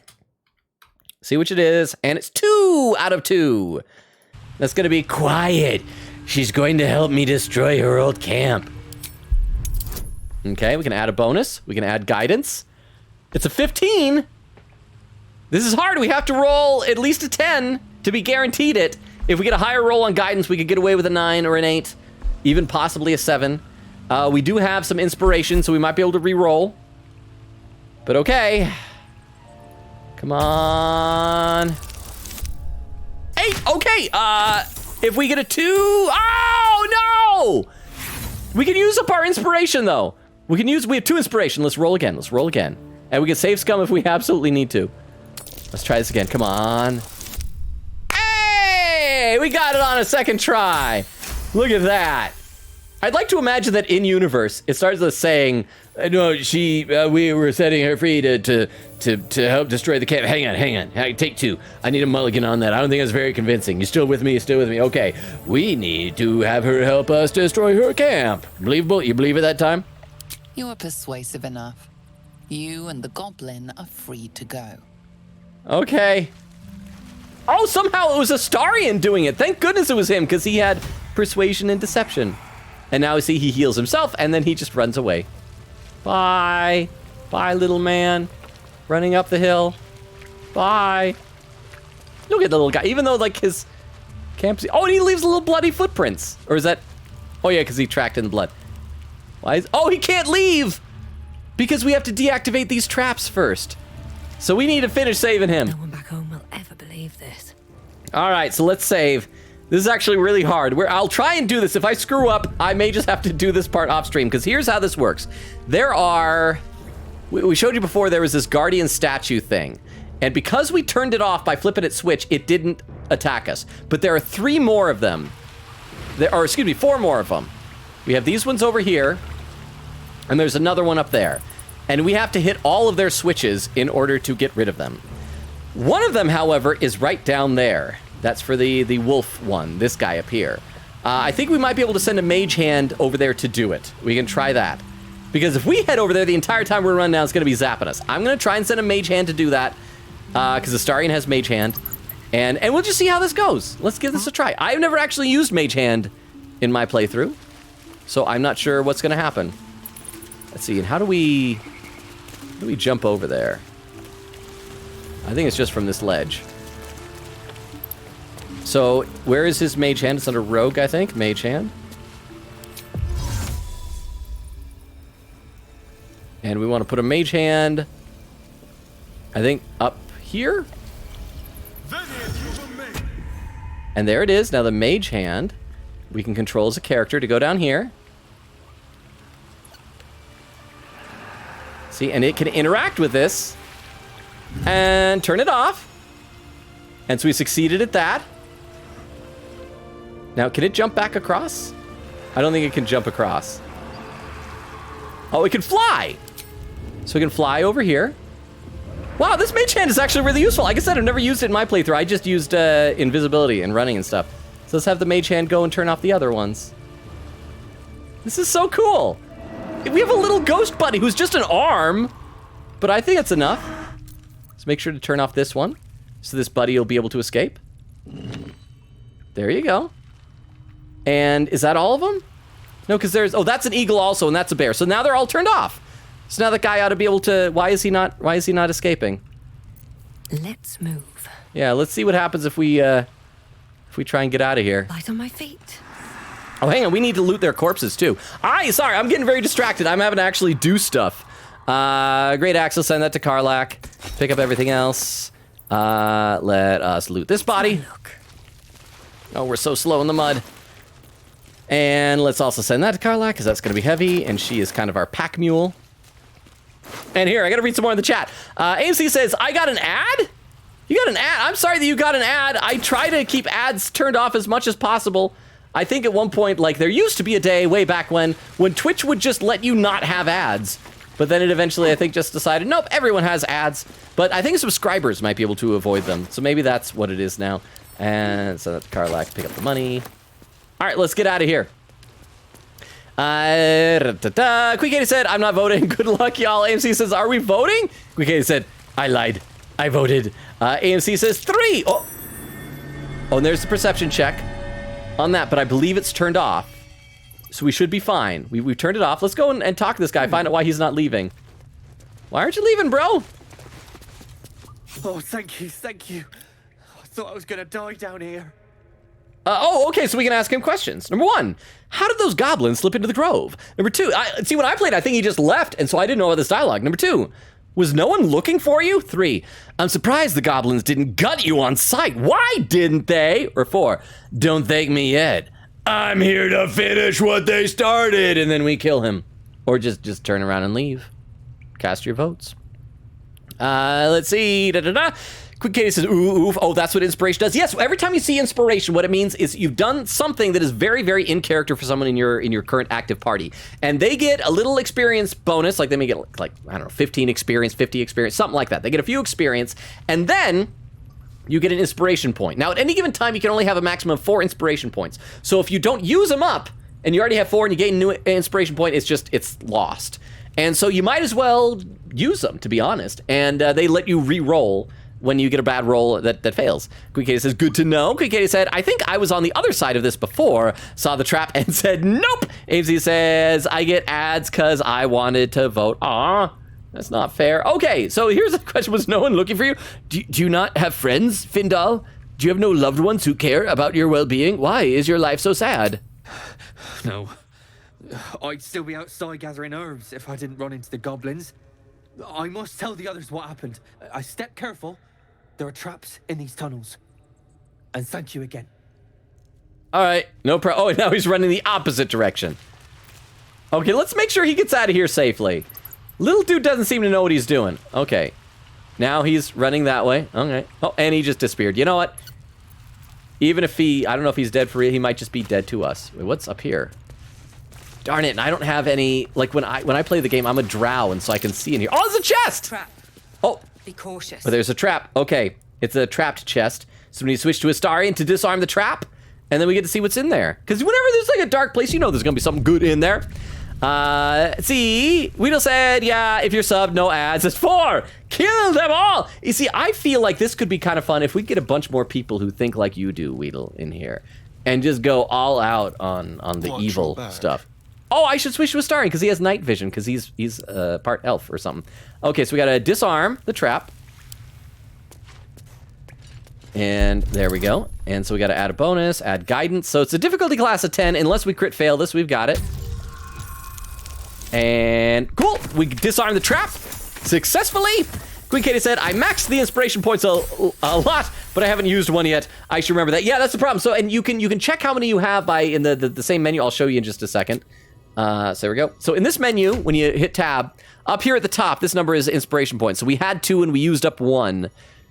See which it is, and it's 2 out of 2. That's gonna be quiet. She's going to help me destroy her old camp. Okay, we can add a bonus. We can add guidance. It's a 15. This is hard. We have to roll at least a 10 to be guaranteed it. If we get a higher roll on guidance, we could get away with a 9 or an 8, even possibly a 7. We do have some inspiration, so we might be able to re-roll. But okay. Come on. 8, okay. If we get a 2, oh! Oh! We can use up our inspiration, though. We have 2 inspiration. Let's roll again. And we can save scum if we absolutely need to. Let's try this again. Come on. Hey! We got it on a second try. Look at that. I'd like to imagine that in universe, it starts with saying, no, we were setting her free to help destroy the camp. Hang on. Take 2. I need a mulligan on that. I don't think that's very convincing. You still with me? Okay. We need to have her help us destroy her camp. Believable? You believe it that time? You are persuasive enough. You and the goblin are free to go. Okay. Oh, somehow it was Astarion doing it. Thank goodness it was him, because he had persuasion and deception. And now see, he heals himself, and then he just runs away. Bye. Bye, little man. Running up the hill. Bye. Look at the little guy. Even though, like, his camp's... Oh, and he leaves little bloody footprints. Or is that... Oh, yeah, because he tracked in the blood. Why is... Oh, he can't leave! Because we have to deactivate these traps first. So we need to finish saving him. No one back home will ever believe this. All right, so let's save. This is actually really hard. I'll try and do this. If I screw up, I may just have to do this part off stream, because here's how this works. There are... We showed you before there was this guardian statue thing. And because we turned it off by flipping its switch, it didn't attack us. But there are 3 more of them. 4 more of them. We have these ones over here. And there's another one up there. And we have to hit all of their switches in order to get rid of them. One of them, however, is right down there. That's for the wolf one, this guy up here. I think we might be able to send a mage hand over there to do it. We can try that. Because if we head over there the entire time we're running down, it's going to be zapping us. I'm going to try and send a mage hand to do that. Because Astarion has mage hand. And we'll just see how this goes. Let's give this a try. I've never actually used mage hand in my playthrough. So I'm not sure what's going to happen. Let's see, and how do we jump over there? I think it's just from this ledge. So, where is his mage hand? It's under rogue, I think. Mage hand. And we want to put a mage hand, I think, up here? And there it is. Now the mage hand, we can control as a character to go down here. See, and it can interact with this and turn it off. And so we succeeded at that. Now, can it jump back across? I don't think it can jump across. Oh, it can fly. So we can fly over here. Wow, this mage hand is actually really useful. Like I said, I've never used it in my playthrough. I just used invisibility and running and stuff. So let's have the mage hand go and turn off the other ones. This is so cool. We have a little ghost buddy who's just an arm, but I think it's enough. Let's make sure to turn off this one, so this buddy will be able to escape. There you go. And is that all of them? No, because there's... Oh, that's an eagle also, and that's a bear. So now they're all turned off. So now that guy ought to be able to... Why is he not escaping? Let's move. Yeah, let's see what happens if we try and get out of here. Light on my feet. Oh, hang on, we need to loot their corpses, too. Sorry, I'm getting very distracted. I'm having to actually do stuff. Great Axel, send that to Karlach. Pick up everything else. Let us loot this body. Oh, we're so slow in the mud. And let's also send that to Karlach, because that's going to be heavy, and she is kind of our pack mule. And here, I got to read some more in the chat. AMC says, I got an ad? You got an ad? I'm sorry that you got an ad. I try to keep ads turned off as much as possible. I think at one point, like, there used to be a day way back when Twitch would just let you not have ads. But then it eventually, I think, just decided, nope, everyone has ads. But I think subscribers might be able to avoid them. So maybe that's what it is now. And so that's Karlach, pick up the money. All right, let's get out of here. Quick Katie said, I'm not voting. Good luck, y'all. AMC says, are we voting? Quick Katie said, I lied. I voted. AMC says 3. Oh, and there's the perception check on that, but I believe it's turned off. So we should be fine. We've turned it off. Let's go and talk to this guy, find out why he's not leaving. Why aren't you leaving, bro? Oh, thank you. I thought I was gonna die down here. Okay, so we can ask him questions. Number 1, how did those goblins slip into the grove? Number 2, see, when I played, I think he just left, and so I didn't know about this dialogue. Number 2, was no one looking for you? 3, I'm surprised the goblins didn't gut you on sight. Why didn't they? Or 4, don't thank me yet. I'm here to finish what they started, and then we kill him. Or just turn around and leave. Cast your votes. Let's see. Quick Katie says, ooh, oof. Oh, that's what inspiration does. Yes, every time you see inspiration, what it means is you've done something that is very, very in character for someone in your current active party. And they get a little experience bonus, like they may get like, I don't know, 15 experience, 50 experience, something like that. They get a few experience, and then you get an inspiration point. Now, at any given time, you can only have a maximum of 4 inspiration points. So if you don't use them up, and you already have 4 and you gain a new inspiration point, it's lost. And so you might as well use them, to be honest. And they let you re-roll when you get a bad roll that fails. Quick Katie says, good to know. Quick Katie said, I think I was on the other side of this before, saw the trap and said, nope. AMZ says, I get ads because I wanted to vote. Aw, that's not fair. Okay, so here's the question. Was no one looking for you? Do you not have friends, Findal? Do you have no loved ones who care about your well-being? Why is your life so sad? No. I'd still be outside gathering herbs if I didn't run into the goblins. I must tell the others what happened. I stepped careful. There are traps in these tunnels. And thank you again. All right, no problem. Oh, and now he's running the opposite direction. Okay, let's make sure he gets out of here safely. Little dude doesn't seem to know what he's doing. Okay, now he's running that way. Okay. Oh, and he just disappeared. You know what? Even if I don't know if he's dead for real, he might just be dead to us. Wait, what's up here? Darn it, and I don't have any, like when I play the game, I'm a drow, and so I can see in here. Oh, there's a chest! Trap. Oh. Be cautious. But there's a trap. Okay, it's a trapped chest. So we need to switch to Astarion to disarm the trap, and then we get to see what's in there. Because whenever there's like a dark place, you know there's gonna be something good in there. See, Weedle said, yeah, if you're subbed, no ads. It's 4. Kill them all. You see, I feel like this could be kind of fun if we get a bunch more people who think like you do, Weedle, in here, and just go all out on the evil stuff. Oh, I should switch to Astarion because he has night vision because he's part elf or something. Okay, so we gotta disarm the trap. And there we go. And so we gotta add a bonus, add guidance. So it's a difficulty class of 10. Unless we crit fail this, we've got it. And cool, we disarmed the trap successfully. Queen Katie said, I maxed the inspiration points a lot, but I haven't used one yet. I should remember that. Yeah, that's the problem. So, and you can check how many you have by in the same menu. I'll show you in just a second. So there we go. So in this menu, when you hit tab, up here at the top, this number is inspiration points. So we had 2 and we used up 1.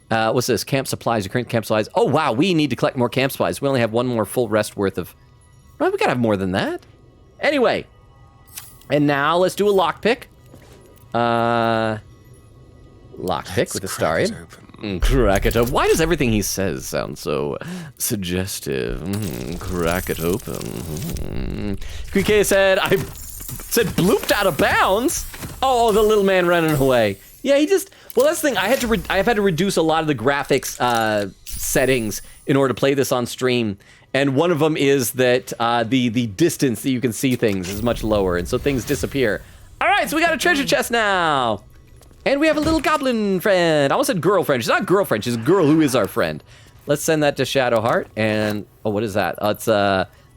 What's this? Camp supplies, your current camp supplies. Oh, wow, we need to collect more camp supplies. We only have 1 more full rest worth of... Well, we gotta have more than that. Anyway. And now let's do a lockpick. Lockpick with Astarion. Crack it open. Why does everything he says sound so suggestive? Crack it open. QK said, I said blooped out of bounds? Oh, the little man running away. Yeah, he just... Well, that's the thing. I've had to reduce a lot of the graphics settings in order to play this on stream. And one of them is that the distance that you can see things is much lower, and so things disappear. All right, so we got a treasure chest now. And we have a little goblin friend. I almost said girlfriend. She's not girlfriend. She's a girl who is our friend. Let's send that to Shadowheart. And, oh, what is that? It's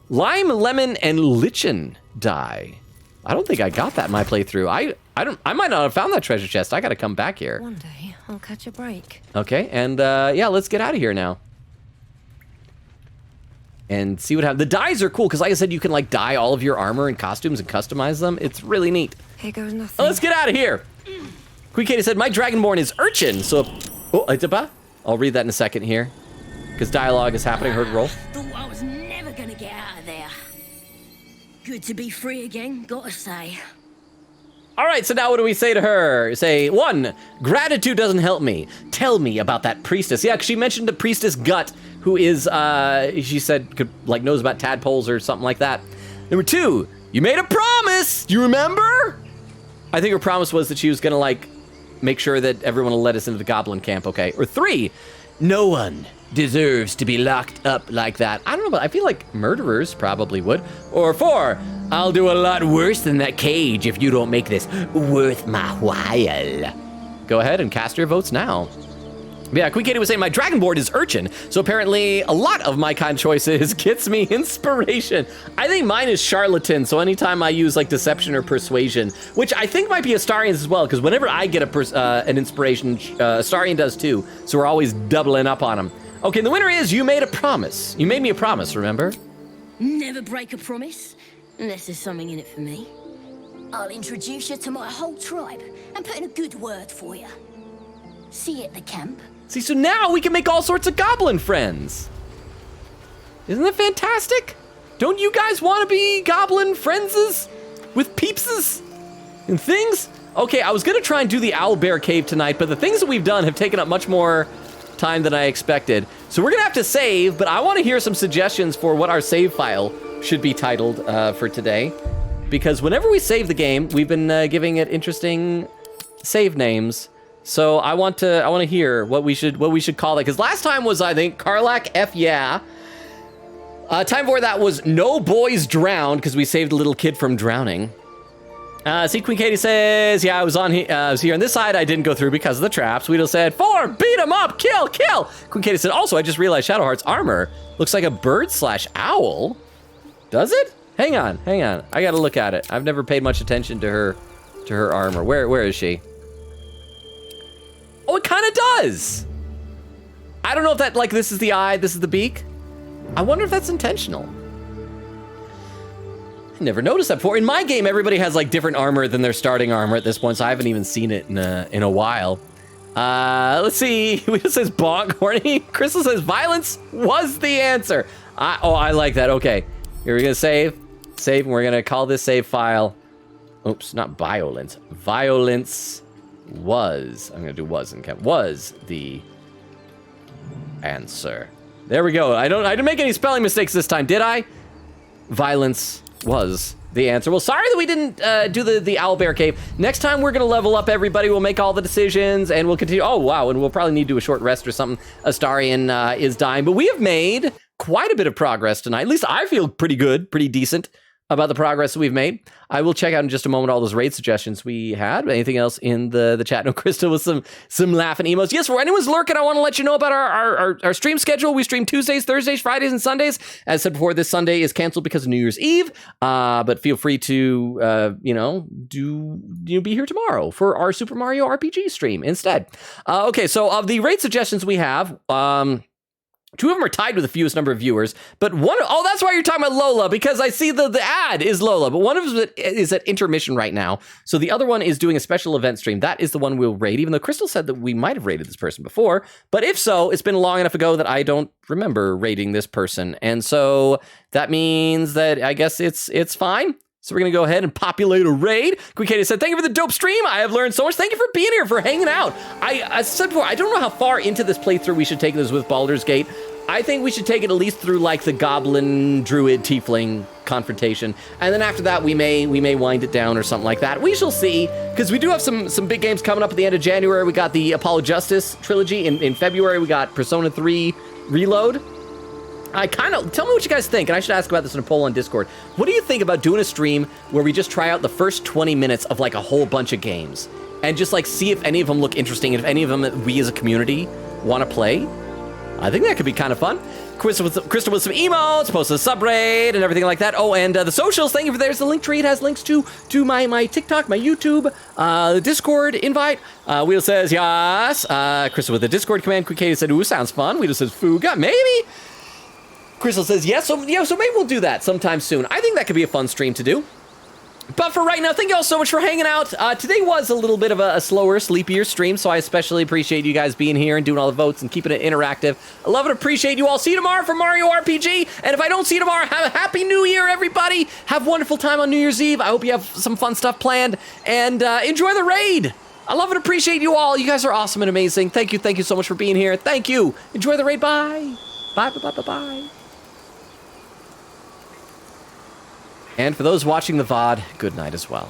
lime, lemon, and lichen dye. I don't think I got that in my playthrough. I might not have found that treasure chest. I got to come back here. One day, I'll catch a break. Okay, and yeah, let's get out of here now. And see what happens. The dyes are cool, because like I said, you can like dye all of your armor and costumes and customize them. It's really neat. Here goes nothing. Let's get out of here. Queen Katie said, my Dragonborn is Urchin, so... Oh, I'll read that in a second here. Because dialogue is happening, heard roll. Thought I was never gonna get out of there. Good to be free again, gotta say. All right, so now what do we say to her? Say, 1, gratitude doesn't help me. Tell me about that priestess. Yeah, 'cause she mentioned the priestess Gut, who is, she said, knows about tadpoles or something like that. Number 2, you made a promise. Do you remember? I think her promise was that she was gonna, make sure that everyone will let us into the goblin camp, okay? Or 3, no one deserves to be locked up like that. I don't know, but I feel like murderers probably would. Or 4, I'll do a lot worse than that cage if you don't make this worth my while. Go ahead and cast your votes now. Yeah, Queen Katie was saying my Dragonborn is Urchin, so apparently a lot of my kind choices gets me inspiration. I think mine is Charlatan, so anytime I use Deception or Persuasion, which I think might be Astarion's as well, because whenever I get an inspiration, Astarion does too, so we're always doubling up on him. Okay, the winner is You Made a Promise. You made me a promise, remember? Never break a promise, unless there's something in it for me. I'll introduce you to my whole tribe and put in a good word for you. See you at the camp. See, so now we can make all sorts of goblin friends. Isn't that fantastic? Don't you guys want to be goblin friendses with peepses and things? Okay, I was gonna try and do the owl bear cave tonight, but the things that we've done have taken up much more time than I expected. So we're gonna have to save, but I want to hear some suggestions for what our save file should be titled for today. Because whenever we save the game, we've been giving it interesting save names. So I want to hear what we should call it. Because last time was, I think, Karlach F yeah. Time before that was No Boys Drowned, because we saved a little kid from drowning. See, Queen Katie says, yeah, I was here on this side. I didn't go through because of the traps. Weedle said, 4, beat him up, kill. Queen Katie said, also, I just realized Shadowheart's armor looks like a bird/owl. Does it? Hang on. I gotta look at it. I've never paid much attention to her armor. Where is she? Oh, it kind of does. I don't know if that, like, this is the eye, this is the beak. I wonder if that's intentional. I never noticed that before. In my game, everybody has like different armor than their starting armor at this point, so I haven't even seen it in a while. Let's see. It says bonk horny. Crystal says violence was the answer. I like that. Okay, here we're gonna save, and we're gonna call this save file. Oops, not violence. Violence was. I'm gonna do was and kept. Was the answer. There we go. I didn't make any spelling mistakes this time, did I? Violence was the answer. Well, sorry that we didn't do the owlbear cave. Next time we're gonna level up everybody. We'll make all the decisions and we'll continue. Oh, wow, and we'll probably need to do a short rest or something. Astarion is dying, but we have made quite a bit of progress tonight. At least I feel pretty good, pretty decent about the progress that we've made. I will check out in just a moment all those raid suggestions we had. Anything else in the chat? No, Crystal with some laughing emos. Yes, for anyone's lurking, I want to let you know about our stream schedule. We stream Tuesdays, Thursdays, Fridays, and Sundays. As said before, this Sunday is canceled because of New Year's Eve. But feel free to be here tomorrow for our Super Mario RPG stream instead. Okay, so of the raid suggestions we have, 2 of them are tied with the fewest number of viewers, but that's why you're talking about Lola, because I see the ad is Lola, but one of them is at intermission right now. So the other one is doing a special event stream. That is the one we'll raid, even though Crystal said that we might have raided this person before. But if so, it's been long enough ago that I don't remember raiding this person. And so that means that I guess it's fine. So we're going to go ahead and populate a raid. Quick Katie said, thank you for the dope stream. I have learned so much. Thank you for being here, for hanging out. I said before, I don't know how far into this playthrough we should take this with Baldur's Gate. I think we should take it at least through like the goblin, druid, tiefling confrontation. And then after that, we may wind it down or something like that. We shall see, because we do have some big games coming up at the end of January. We got the Apollo Justice trilogy. In February, we got Persona 3 Reload. Tell me what you guys think, and I should ask about this in a poll on Discord. What do you think about doing a stream where we just try out the first 20 minutes of like a whole bunch of games and just like see if any of them look interesting and if any of them that we as a community want to play? I think that could be kind of fun. Crystal with some emotes, post a sub raid and everything like that. Oh, and the socials, thank you for there's the link tree. It has links to my TikTok, my YouTube, the Discord invite. Wheel says yes. Crystal with the Discord command. Quick Katie said, ooh, sounds fun. Wheel says Fuga, maybe. Crystal says yes, so maybe we'll do that sometime soon. I think that could be a fun stream to do. But for right now, thank you all so much for hanging out. Today was a little bit of a slower, sleepier stream, so I especially appreciate you guys being here and doing all the votes and keeping it interactive. I love and appreciate you all. See you tomorrow for Mario RPG. And if I don't see you tomorrow, have a happy new year, everybody. Have a wonderful time on New Year's Eve. I hope you have some fun stuff planned. And enjoy the raid. I love and appreciate you all. You guys are awesome and amazing. Thank you so much for being here. Thank you. Enjoy the raid. Bye. Bye. And for those watching the VOD, good night as well.